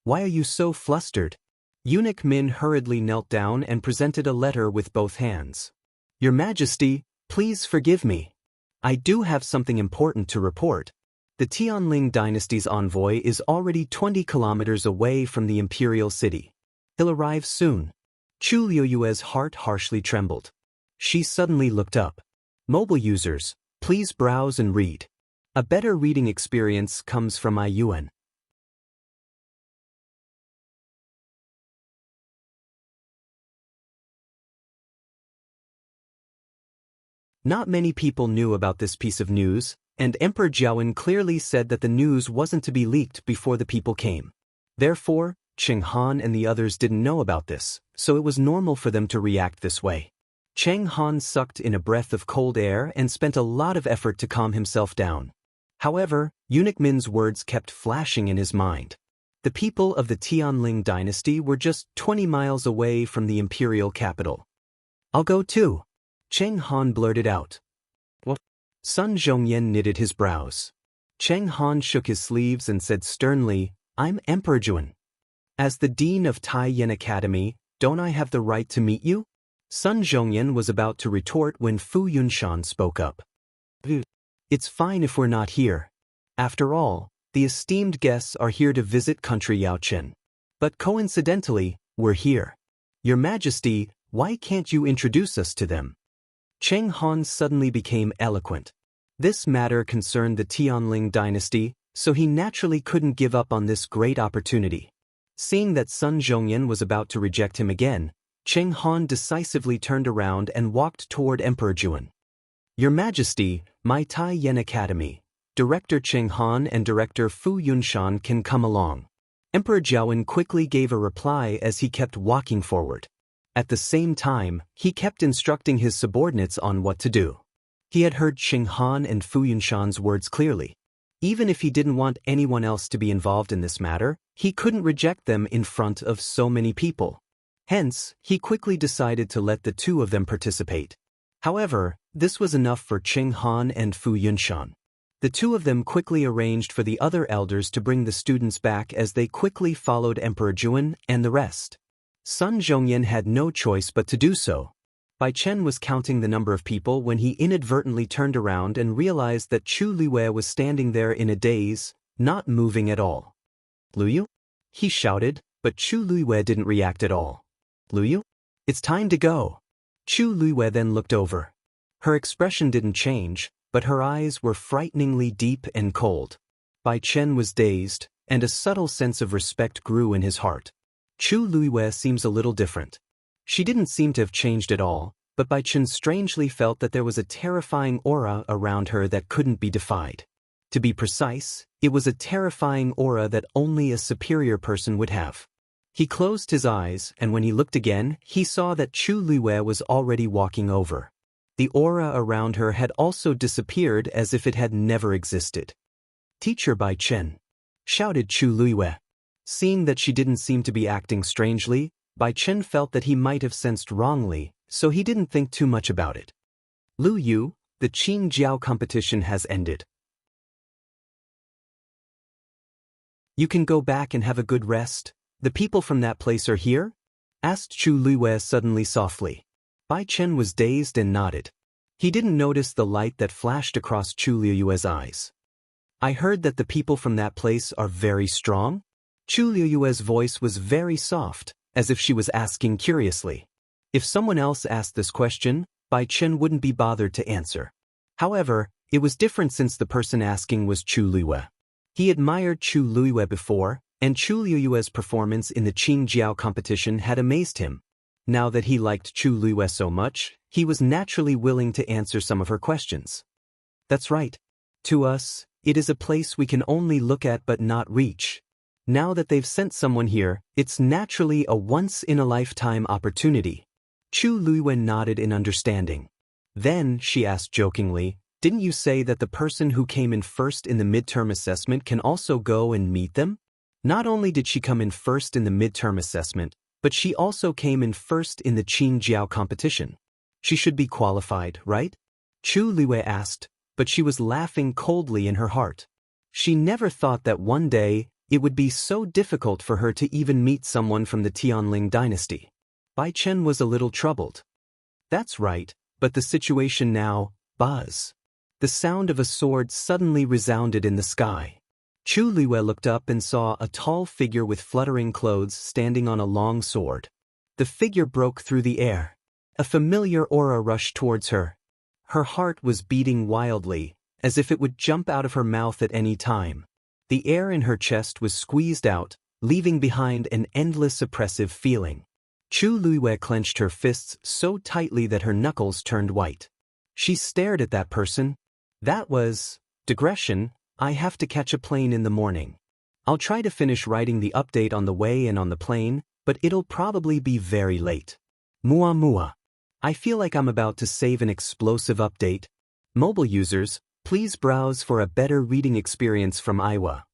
Why are you so flustered? Eunuch Min hurriedly knelt down and presented a letter with both hands. Your Majesty, please forgive me. I do have something important to report. The Tianling dynasty's envoy is already 20 kilometers away from the imperial city. He'll arrive soon. Chu Luiyue's heart harshly trembled. She suddenly looked up. Mobile users, please browse and read. A better reading experience comes from Yuan. Not many people knew about this piece of news, and Emperor Jiawen clearly said that the news wasn't to be leaked before the people came. Therefore, Cheng Han and the others didn't know about this, so it was normal for them to react this way. Cheng Han sucked in a breath of cold air and spent a lot of effort to calm himself down. However, Eunuch Min's words kept flashing in his mind. The people of the Tianling dynasty were just 20 miles away from the imperial capital. "I'll go too," Cheng Han blurted out. "What?" Sun Zhongyan knitted his brows. Cheng Han shook his sleeves and said sternly, "I'm Emperor Juan. As the dean of Taiyan Academy, don't I have the right to meet you?" Sun Zhongyan was about to retort when Fu Yunshan spoke up. "It's fine if we're not here. After all, the esteemed guests are here to visit country Yaochen. But coincidentally, we're here. Your Majesty, why can't you introduce us to them?" Cheng Han suddenly became eloquent. This matter concerned the Tianling dynasty, so he naturally couldn't give up on this great opportunity. Seeing that Sun Zhongyan was about to reject him again, Cheng Han decisively turned around and walked toward Emperor Juan. "Your Majesty, my Taiyan Academy, Director Cheng Han and Director Fu Yunshan can come along." Emperor Jiawen quickly gave a reply as he kept walking forward. At the same time, he kept instructing his subordinates on what to do. He had heard Cheng Han and Fu Yunshan's words clearly. Even if he didn't want anyone else to be involved in this matter, he couldn't reject them in front of so many people. Hence, he quickly decided to let the two of them participate. However, this was enough for Cheng Han and Fu Yunshan. The two of them quickly arranged for the other elders to bring the students back as they quickly followed Emperor Juan and the rest. Sun Zhongyan had no choice but to do so. Bai Chen was counting the number of people when he inadvertently turned around and realized that Chu Liwei was standing there in a daze, not moving at all. "Luyu?" he shouted, but Chu Liwei didn't react at all. "Luyu? It's time to go." Chu Liwei then looked over. Her expression didn't change, but her eyes were frighteningly deep and cold. Bai Chen was dazed, and a subtle sense of respect grew in his heart. Chu Liwei seems a little different. She didn't seem to have changed at all, but Bai Chen strangely felt that there was a terrifying aura around her that couldn't be defied. To be precise, it was a terrifying aura that only a superior person would have. He closed his eyes, and when he looked again, he saw that Chu Liwei was already walking over. The aura around her had also disappeared as if it had never existed. "Teacher Bai Chen," shouted Chu Liwei. Seeing that she didn't seem to be acting strangely, Bai Chen felt that he might have sensed wrongly, so he didn't think too much about it. "Lu Yu, the Qing Jiao competition has ended. You can go back and have a good rest. The people from that place are here?" asked Chu Liwei suddenly softly. Bai Chen was dazed and nodded. He didn't notice the light that flashed across Chu Liu's eyes. "I heard that the people from that place are very strong?" Chu Liu's voice was very soft, as if she was asking curiously. If someone else asked this question, Bai Chen wouldn't be bothered to answer. However, it was different since the person asking was Chu Liwei. He admired Chu Liwei before, and Chu Liu's performance in the Qing Jiao competition had amazed him. Now that he liked Chu Liwei so much, he was naturally willing to answer some of her questions. "That's right. To us, it is a place we can only look at but not reach. Now that they've sent someone here, it's naturally a once-in-a-lifetime opportunity." Chu Liwei nodded in understanding. Then, she asked jokingly, "Didn't you say that the person who came in first in the midterm assessment can also go and meet them?" Not only did she come in first in the midterm assessment, but she also came in first in the Qing Jiao competition. She should be qualified, right? Chu Liwei asked, but she was laughing coldly in her heart. She never thought that one day, it would be so difficult for her to even meet someone from the Tianling dynasty. Bai Chen was a little troubled. "That's right, but the situation now, buzz." The sound of a sword suddenly resounded in the sky. Chu Liwei looked up and saw a tall figure with fluttering clothes standing on a long sword. The figure broke through the air. A familiar aura rushed towards her. Her heart was beating wildly, as if it would jump out of her mouth at any time. The air in her chest was squeezed out, leaving behind an endless oppressive feeling. Chu Liwei clenched her fists so tightly that her knuckles turned white. She stared at that person. That was digression. I have to catch a plane in the morning. I'll try to finish writing the update on the way and on the plane, but it'll probably be very late. Mua mua. I feel like I'm about to save an explosive update. Mobile users, please browse for a better reading experience from Iowa.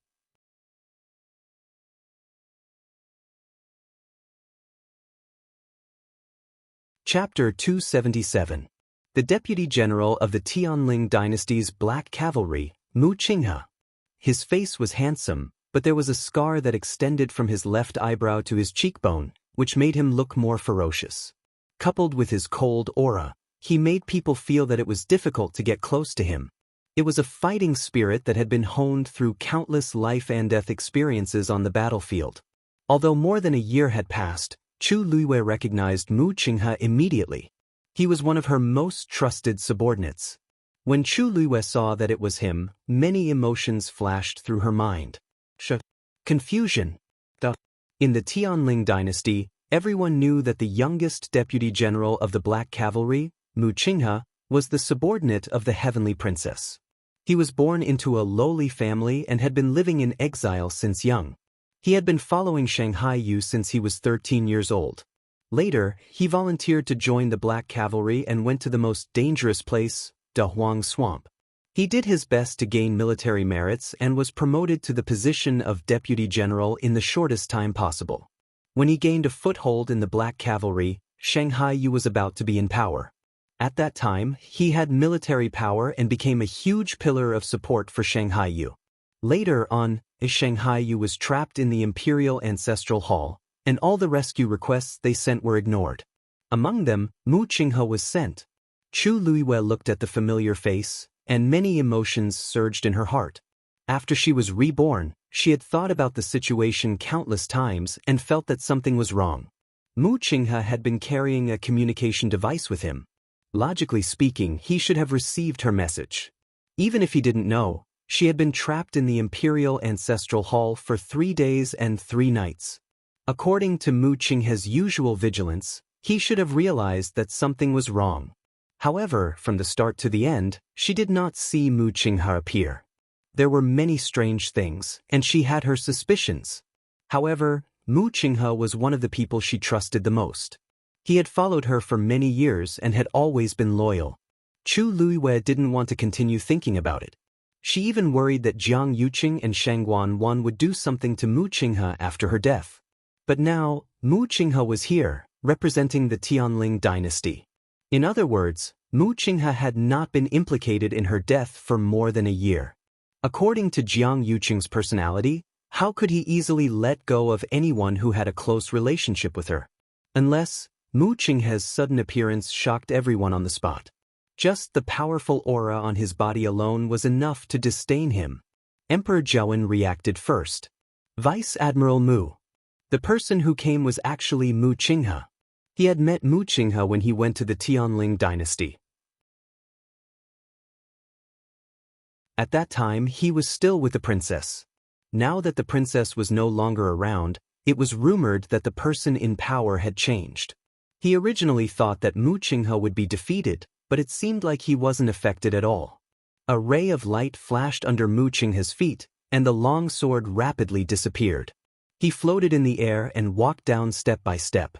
Chapter 277. The Deputy General of the Tianling Dynasty's Black Cavalry, Mu Qinghe. His face was handsome, but there was a scar that extended from his left eyebrow to his cheekbone, which made him look more ferocious. Coupled with his cold aura, he made people feel that it was difficult to get close to him. It was a fighting spirit that had been honed through countless life and death experiences on the battlefield. Although more than a year had passed, Chu Luiwei recognized Mu Qinghe immediately. He was one of her most trusted subordinates. When Chu Luiwei saw that it was him, many emotions flashed through her mind. Confusion. In the Tianling dynasty, everyone knew that the youngest deputy general of the Black Cavalry, Mu Qinghe, was the subordinate of the Heavenly Princess. He was born into a lowly family and had been living in exile since young. He had been following Shanghai Yu since he was 13 years old. Later, he volunteered to join the Black Cavalry and went to the most dangerous place, Da Huang Swamp. He did his best to gain military merits and was promoted to the position of deputy general in the shortest time possible. When he gained a foothold in the Black Cavalry, Shanghai Yu was about to be in power. At that time, he had military power and became a huge pillar of support for Shanghai Yu. Later on, Shanghai Yu was trapped in the Imperial Ancestral Hall, and all the rescue requests they sent were ignored. Among them, Mu Qinghe was sent. Chu Luiwei looked at the familiar face, and many emotions surged in her heart. After she was reborn, she had thought about the situation countless times and felt that something was wrong. Mu Qinghe had been carrying a communication device with him. Logically speaking, he should have received her message. Even if he didn't know, she had been trapped in the Imperial Ancestral Hall for 3 days and 3 nights. According to Mu Qinghe's usual vigilance, he should have realized that something was wrong. However, from the start to the end, she did not see Mu Qinghe appear. There were many strange things, and she had her suspicions. However, Mu Qinghe was one of the people she trusted the most. He had followed her for many years and had always been loyal. Chu Luiwei didn't want to continue thinking about it. She even worried that Jiang Yuqing and Shang Guanwan would do something to Mu Qinghe after her death. But now, Mu Qinghe was here, representing the Tianling dynasty. In other words, Mu Qinghe had not been implicated in her death for more than a year. According to Jiang Yuqing's personality, how could he easily let go of anyone who had a close relationship with her? Unless, Mu Qinghe's sudden appearance shocked everyone on the spot. Just the powerful aura on his body alone was enough to disdain him. Emperor Zhaowen reacted first. Vice Admiral Mu. The person who came was actually Mu Qinghe. He had met Mu Qinghe when he went to the Tianling dynasty. At that time, he was still with the princess. Now that the princess was no longer around, it was rumored that the person in power had changed. He originally thought that Mu Qinghe would be defeated, but it seemed like he wasn't affected at all. A ray of light flashed under Mu Qinghe's feet, and the long sword rapidly disappeared. He floated in the air and walked down step by step.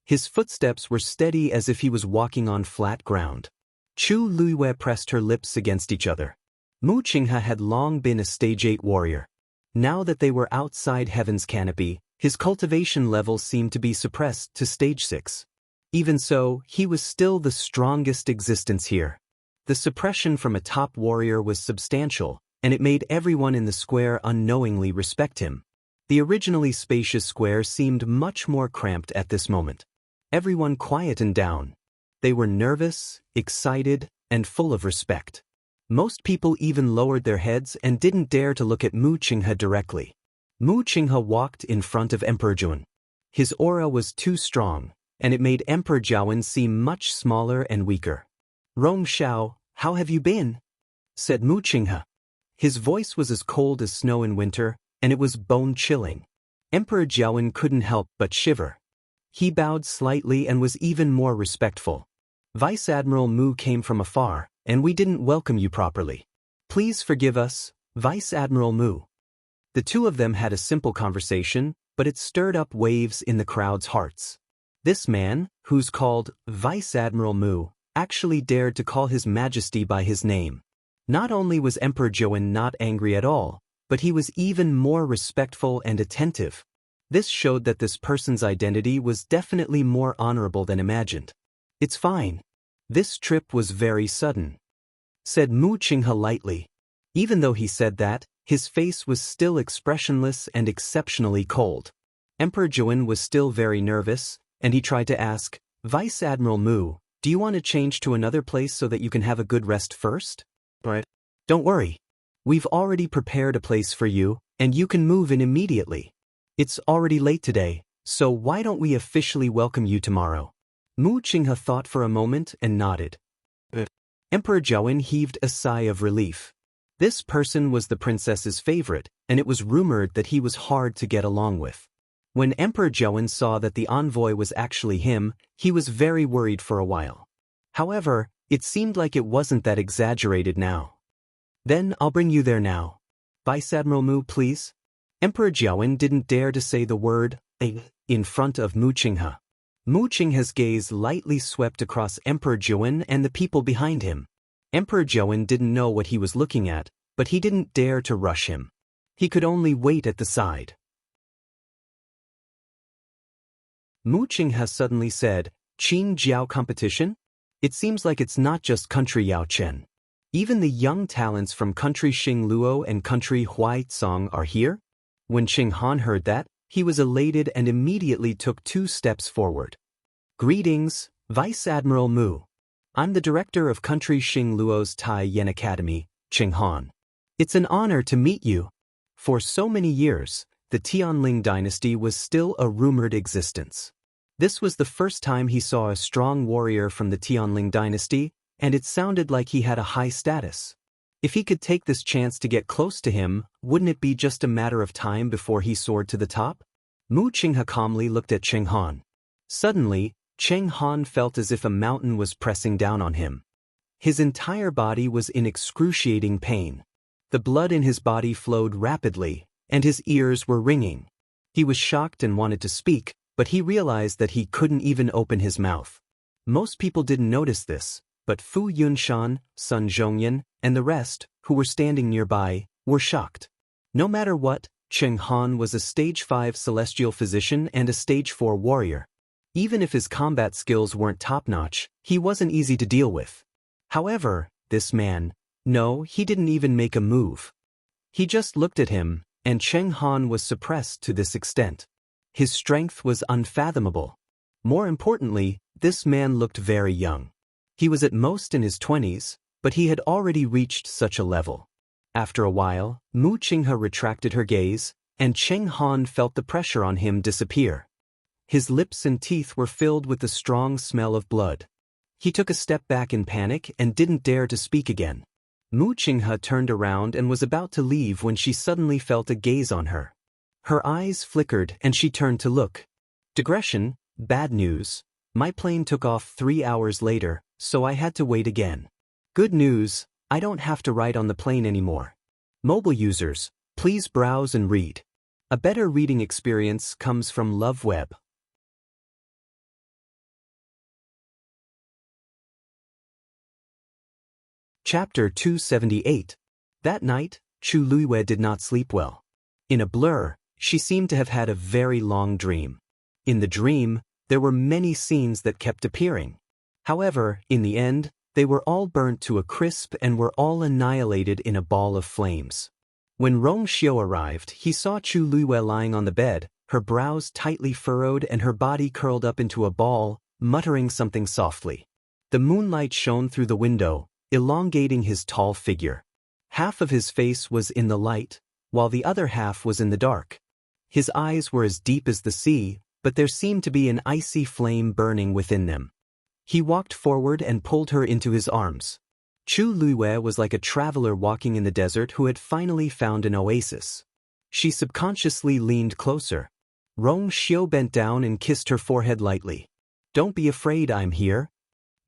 His footsteps were steady as if he was walking on flat ground. Chu Luiwei pressed her lips against each other. Mu Qinghe had long been a stage 8 warrior. Now that they were outside heaven's canopy, his cultivation level seemed to be suppressed to stage 6. Even so, he was still the strongest existence here. The suppression from a top warrior was substantial, and it made everyone in the square unknowingly respect him. The originally spacious square seemed much more cramped at this moment. Everyone quietened down. They were nervous, excited, and full of respect. Most people even lowered their heads and didn't dare to look at Mu Qinghe directly. Mu Qinghe walked in front of Emperor Zhaowen. His aura was too strong, and it made Emperor Zhaowen seem much smaller and weaker. "Rong Xiao, how have you been?" said Mu Qinghe. His voice was as cold as snow in winter, and it was bone-chilling. Emperor Zhaowen couldn't help but shiver. He bowed slightly and was even more respectful. Vice Admiral Mu came from afar, and we didn't welcome you properly. Please forgive us, Vice Admiral Mu. The two of them had a simple conversation, but it stirred up waves in the crowd's hearts. This man, who's called Vice Admiral Mu, actually dared to call His Majesty by his name. Not only was Emperor Joan not angry at all, but he was even more respectful and attentive. This showed that this person's identity was definitely more honorable than imagined. It's fine. This trip was very sudden, said Mu Qinghe lightly. Even though he said that, his face was still expressionless and exceptionally cold. Emperor Joan was still very nervous, and he tried to ask, Vice Admiral Mu, do you want to change to another place so that you can have a good rest first? Right. Don't worry. We've already prepared a place for you, and you can move in immediately. It's already late today, so why don't we officially welcome you tomorrow? Mu Qinghe thought for a moment and nodded. Emperor Joan heaved a sigh of relief. This person was the princess's favorite, and it was rumored that he was hard to get along with. When Emperor Joan saw that the envoy was actually him, he was very worried for a while. However, it seemed like it wasn't that exaggerated now. Then I'll bring you there now. Vice Admiral Mu, please. Emperor Joan didn't dare to say the word in front of Mu Qinghe. Mu Qinghe's gaze lightly swept across Emperor Joan and the people behind him. Emperor Joan didn't know what he was looking at, but he didn't dare to rush him. He could only wait at the side. Mu Qinghe suddenly said, Qin Jiao competition? It seems like it's not just country Yao Chen. Even the young talents from country Xing Luo and country Huai Tsong are here? When Qing Han heard that, he was elated and immediately took 2 steps forward. Greetings, Vice Admiral Mu. I'm the director of country Xing Luo's Tai Yen Academy, Qing Han. It's an honor to meet you. For so many years, the Tianling dynasty was still a rumored existence. This was the first time he saw a strong warrior from the Tianling dynasty, and it sounded like he had a high status. If he could take this chance to get close to him, wouldn't it be just a matter of time before he soared to the top? Mu Qinghe calmly looked at Qing Han. Suddenly, Qing Han felt as if a mountain was pressing down on him. His entire body was in excruciating pain. The blood in his body flowed rapidly, and his ears were ringing. He was shocked and wanted to speak, but he realized that he couldn't even open his mouth. Most people didn't notice this, but Fu Yunshan, Sun Zhongyan, and the rest, who were standing nearby, were shocked. No matter what, Qing Han was a Stage 5 celestial physician and a Stage 4 warrior. Even if his combat skills weren't top-notch, he wasn't easy to deal with. However, this man, no, he didn't even make a move. He just looked at him, and Qing Han was suppressed to this extent. His strength was unfathomable. More importantly, this man looked very young. He was at most in his 20s, but he had already reached such a level. After a while, Mu Qinghe retracted her gaze, and Qing Han felt the pressure on him disappear. His lips and teeth were filled with the strong smell of blood. He took a step back in panic and didn't dare to speak again. Mu Qinghe turned around and was about to leave when she suddenly felt a gaze on her. Her eyes flickered and she turned to look. Digression, bad news. My plane took off 3 hours later, so I had to wait again. Good news, I don't have to ride on the plane anymore. Mobile users, please browse and read. A better reading experience comes from LoveWeb. Chapter 278. That night, Chu Luiwei did not sleep well. In a blur, she seemed to have had a very long dream. In the dream, there were many scenes that kept appearing. However, in the end, they were all burnt to a crisp and were all annihilated in a ball of flames. When Rong Xiu arrived, he saw Chu Luiwei lying on the bed, her brows tightly furrowed and her body curled up into a ball, muttering something softly. The moonlight shone through the window, elongating his tall figure. Half of his face was in the light, while the other half was in the dark. His eyes were as deep as the sea, but there seemed to be an icy flame burning within them. He walked forward and pulled her into his arms. Chu Luiwei was like a traveler walking in the desert who had finally found an oasis. She subconsciously leaned closer. Rong Xiu bent down and kissed her forehead lightly. Don't be afraid, I'm here.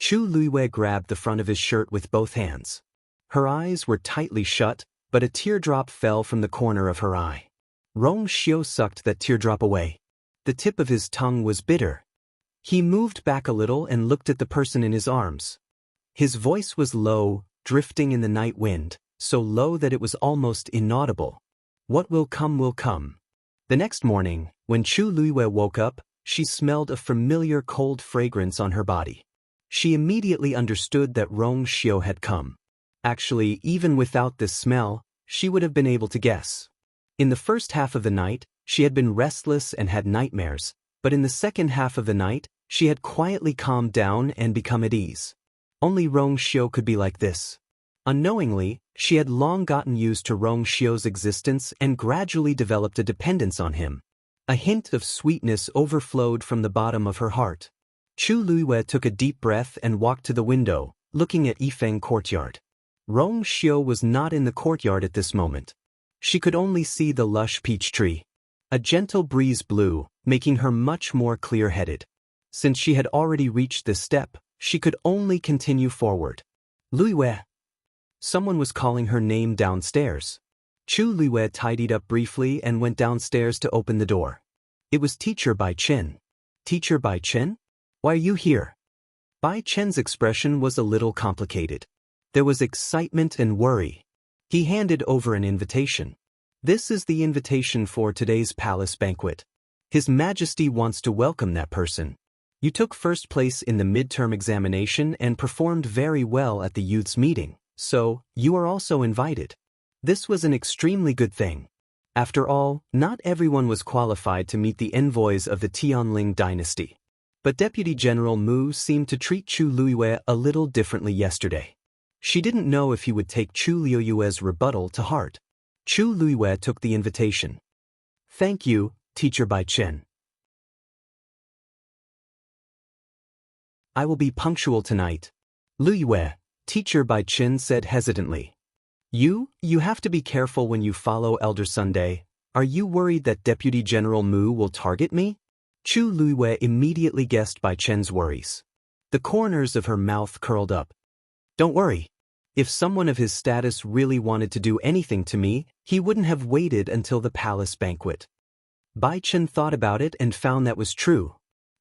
Chu Luiwei grabbed the front of his shirt with both hands. Her eyes were tightly shut, but a teardrop fell from the corner of her eye. Rong Xiu sucked that teardrop away. The tip of his tongue was bitter. He moved back a little and looked at the person in his arms. His voice was low, drifting in the night wind, so low that it was almost inaudible. What will come will come. The next morning, when Chu Luiwei woke up, she smelled a familiar cold fragrance on her body. She immediately understood that Rong Xiu had come. Actually, even without this smell, she would have been able to guess. In the first half of the night, she had been restless and had nightmares, but in the second half of the night, she had quietly calmed down and become at ease. Only Rong Xiu could be like this. Unknowingly, she had long gotten used to Rong Xiu's existence and gradually developed a dependence on him. A hint of sweetness overflowed from the bottom of her heart. Chu Luiwei took a deep breath and walked to the window, looking at Yifeng courtyard. Rong Xiu was not in the courtyard at this moment. She could only see the lush peach tree. A gentle breeze blew, making her much more clear-headed. Since she had already reached this step, she could only continue forward. Luiwei. Someone was calling her name downstairs. Chu Luiwei tidied up briefly and went downstairs to open the door. It was Teacher Bai Chen. Teacher Bai Chen? Why are you here? Bai Chen's expression was a little complicated. There was excitement and worry. He handed over an invitation. This is the invitation for today's palace banquet. His Majesty wants to welcome that person. You took first place in the midterm examination and performed very well at the youth's meeting, so you are also invited. This was an extremely good thing. After all, not everyone was qualified to meet the envoys of the Tianling dynasty. But Deputy General Mu seemed to treat Chu Luiwei a little differently yesterday. She didn't know if he would take Chu Luiwei's rebuttal to heart. Chu Luiwei took the invitation. Thank you, Teacher Bai Chen. I will be punctual tonight. Luiwei, Teacher Bai Chen said hesitantly. You have to be careful when you follow Elder Sunday. Are you worried that Deputy General Mu will target me? Chu Luiwei immediately guessed Bai Chen's worries. The corners of her mouth curled up. Don't worry. If someone of his status really wanted to do anything to me, he wouldn't have waited until the palace banquet. Bai Chen thought about it and found that was true.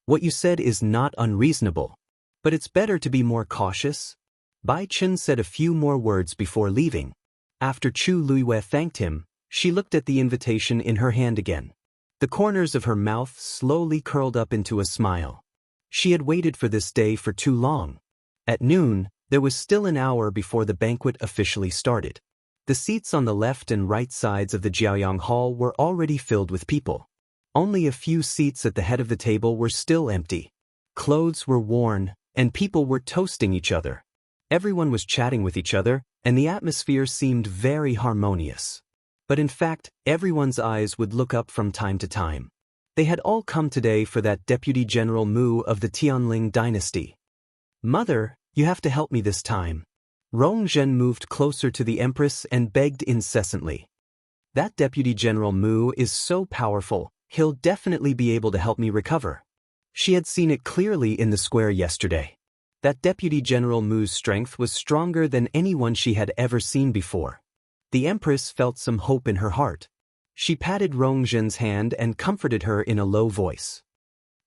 What you said is not unreasonable. But it's better to be more cautious. Bai Chen said a few more words before leaving. After Chu Luiwei thanked him, she looked at the invitation in her hand again. The corners of her mouth slowly curled up into a smile. She had waited for this day for too long. At noon, there was still an hour before the banquet officially started. The seats on the left and right sides of the Jiaoyang Hall were already filled with people. Only a few seats at the head of the table were still empty. Clothes were worn, and people were toasting each other. Everyone was chatting with each other, and the atmosphere seemed very harmonious. But in fact, everyone's eyes would look up from time to time. They had all come today for that Deputy General Mu of the Tianling dynasty. Mother, you have to help me this time. Rong Zhen moved closer to the Empress and begged incessantly. That Deputy General Mu is so powerful, he'll definitely be able to help me recover. She had seen it clearly in the square yesterday. That Deputy General Mu's strength was stronger than anyone she had ever seen before. The Empress felt some hope in her heart. She patted Rong Zhen's hand and comforted her in a low voice.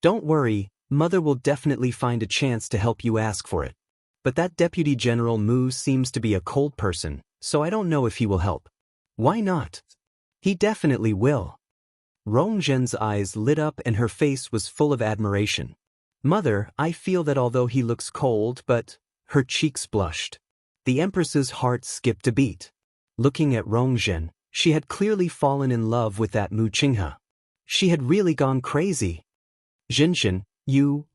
Don't worry, Mother will definitely find a chance to help you ask for it. But that Deputy General Mu seems to be a cold person, so I don't know if he will help. Why not? He definitely will. Rong Zhen's eyes lit up and her face was full of admiration. Mother, I feel that although he looks cold, but... Her cheeks blushed. The Empress's heart skipped a beat. Looking at Rong Zhen, she had clearly fallen in love with that Mu Qinghe. She had really gone crazy. Zhenshin,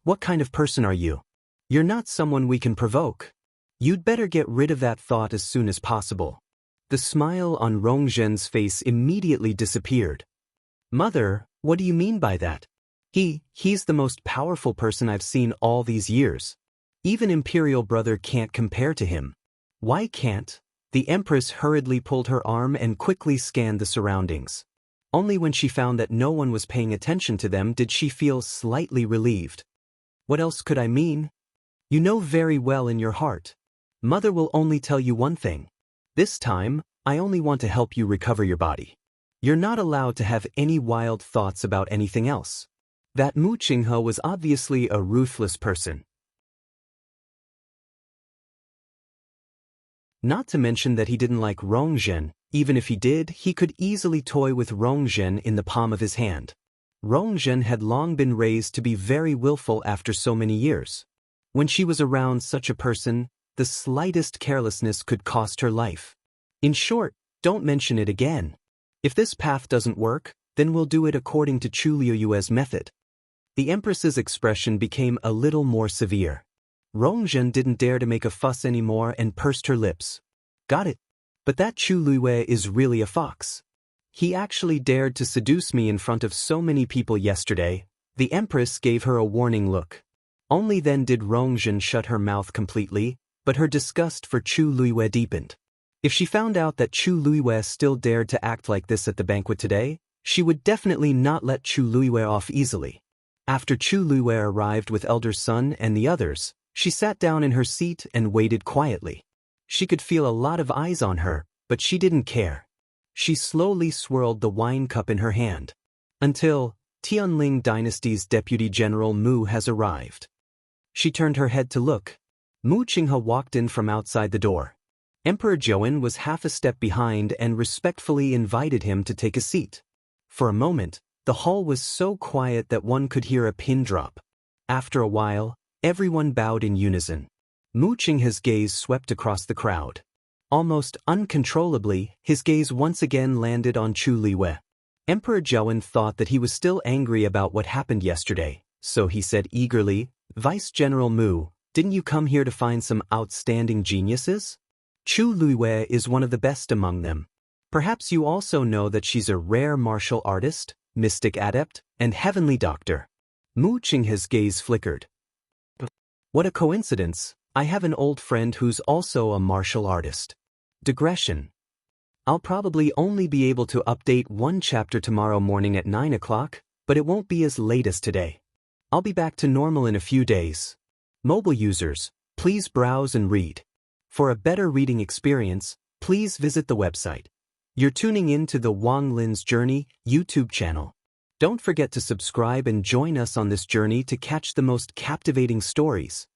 what kind of person are you? You're not someone we can provoke. You'd better get rid of that thought as soon as possible. The smile on Rong Zhen's face immediately disappeared. Mother, what do you mean by that? He's the most powerful person I've seen all these years. Even Imperial Brother can't compare to him. Why can't? The Empress hurriedly pulled her arm and quickly scanned the surroundings. Only when she found that no one was paying attention to them did she feel slightly relieved. What else could I mean? You know very well in your heart. Mother will only tell you one thing. This time, I only want to help you recover your body. You're not allowed to have any wild thoughts about anything else. That Mu Qinghe was obviously a ruthless person. Not to mention that he didn't like Rongzhen. Even if he did, he could easily toy with Rongzhen in the palm of his hand. Rongzhen had long been raised to be very willful after so many years. When she was around such a person, the slightest carelessness could cost her life. In short, don't mention it again. If this path doesn't work, then we'll do it according to Chu Liuyue's method. The Empress's expression became a little more severe. Rongzhen didn't dare to make a fuss anymore and pursed her lips. Got it. But that Chu Liyue is really a fox. He actually dared to seduce me in front of so many people yesterday. The Empress gave her a warning look. Only then did Rongzhen shut her mouth completely, but her disgust for Chu Liyue deepened. If she found out that Chu Liyue still dared to act like this at the banquet today, she would definitely not let Chu Liyue off easily. After Chu Liyue arrived with elder son and the others, she sat down in her seat and waited quietly. She could feel a lot of eyes on her, but she didn't care. She slowly swirled the wine cup in her hand. Until Tianling dynasty's Deputy General Mu has arrived. She turned her head to look. Mu Qinghe walked in from outside the door. Emperor Zhouwen was half a step behind and respectfully invited him to take a seat. For a moment, the hall was so quiet that one could hear a pin drop. After a while, everyone bowed in unison. Mu Qinghe's gaze swept across the crowd. Almost uncontrollably, his gaze once again landed on Chu Liyue. Emperor Zhouwen thought that he was still angry about what happened yesterday, so he said eagerly, "Vice General Mu, didn't you come here to find some outstanding geniuses? Chu Liyue is one of the best among them. Perhaps you also know that she's a rare martial artist, mystic adept, and heavenly doctor." Mu Qinghe's gaze flickered. What a coincidence, I have an old friend who's also a martial artist. Digression. I'll probably only be able to update one chapter tomorrow morning at 9 o'clock, but it won't be as late as today. I'll be back to normal in a few days. Mobile users, please browse and read. For a better reading experience, please visit the website. You're tuning in to the Wang Lin's Journey YouTube channel. Don't forget to subscribe and join us on this journey to catch the most captivating stories.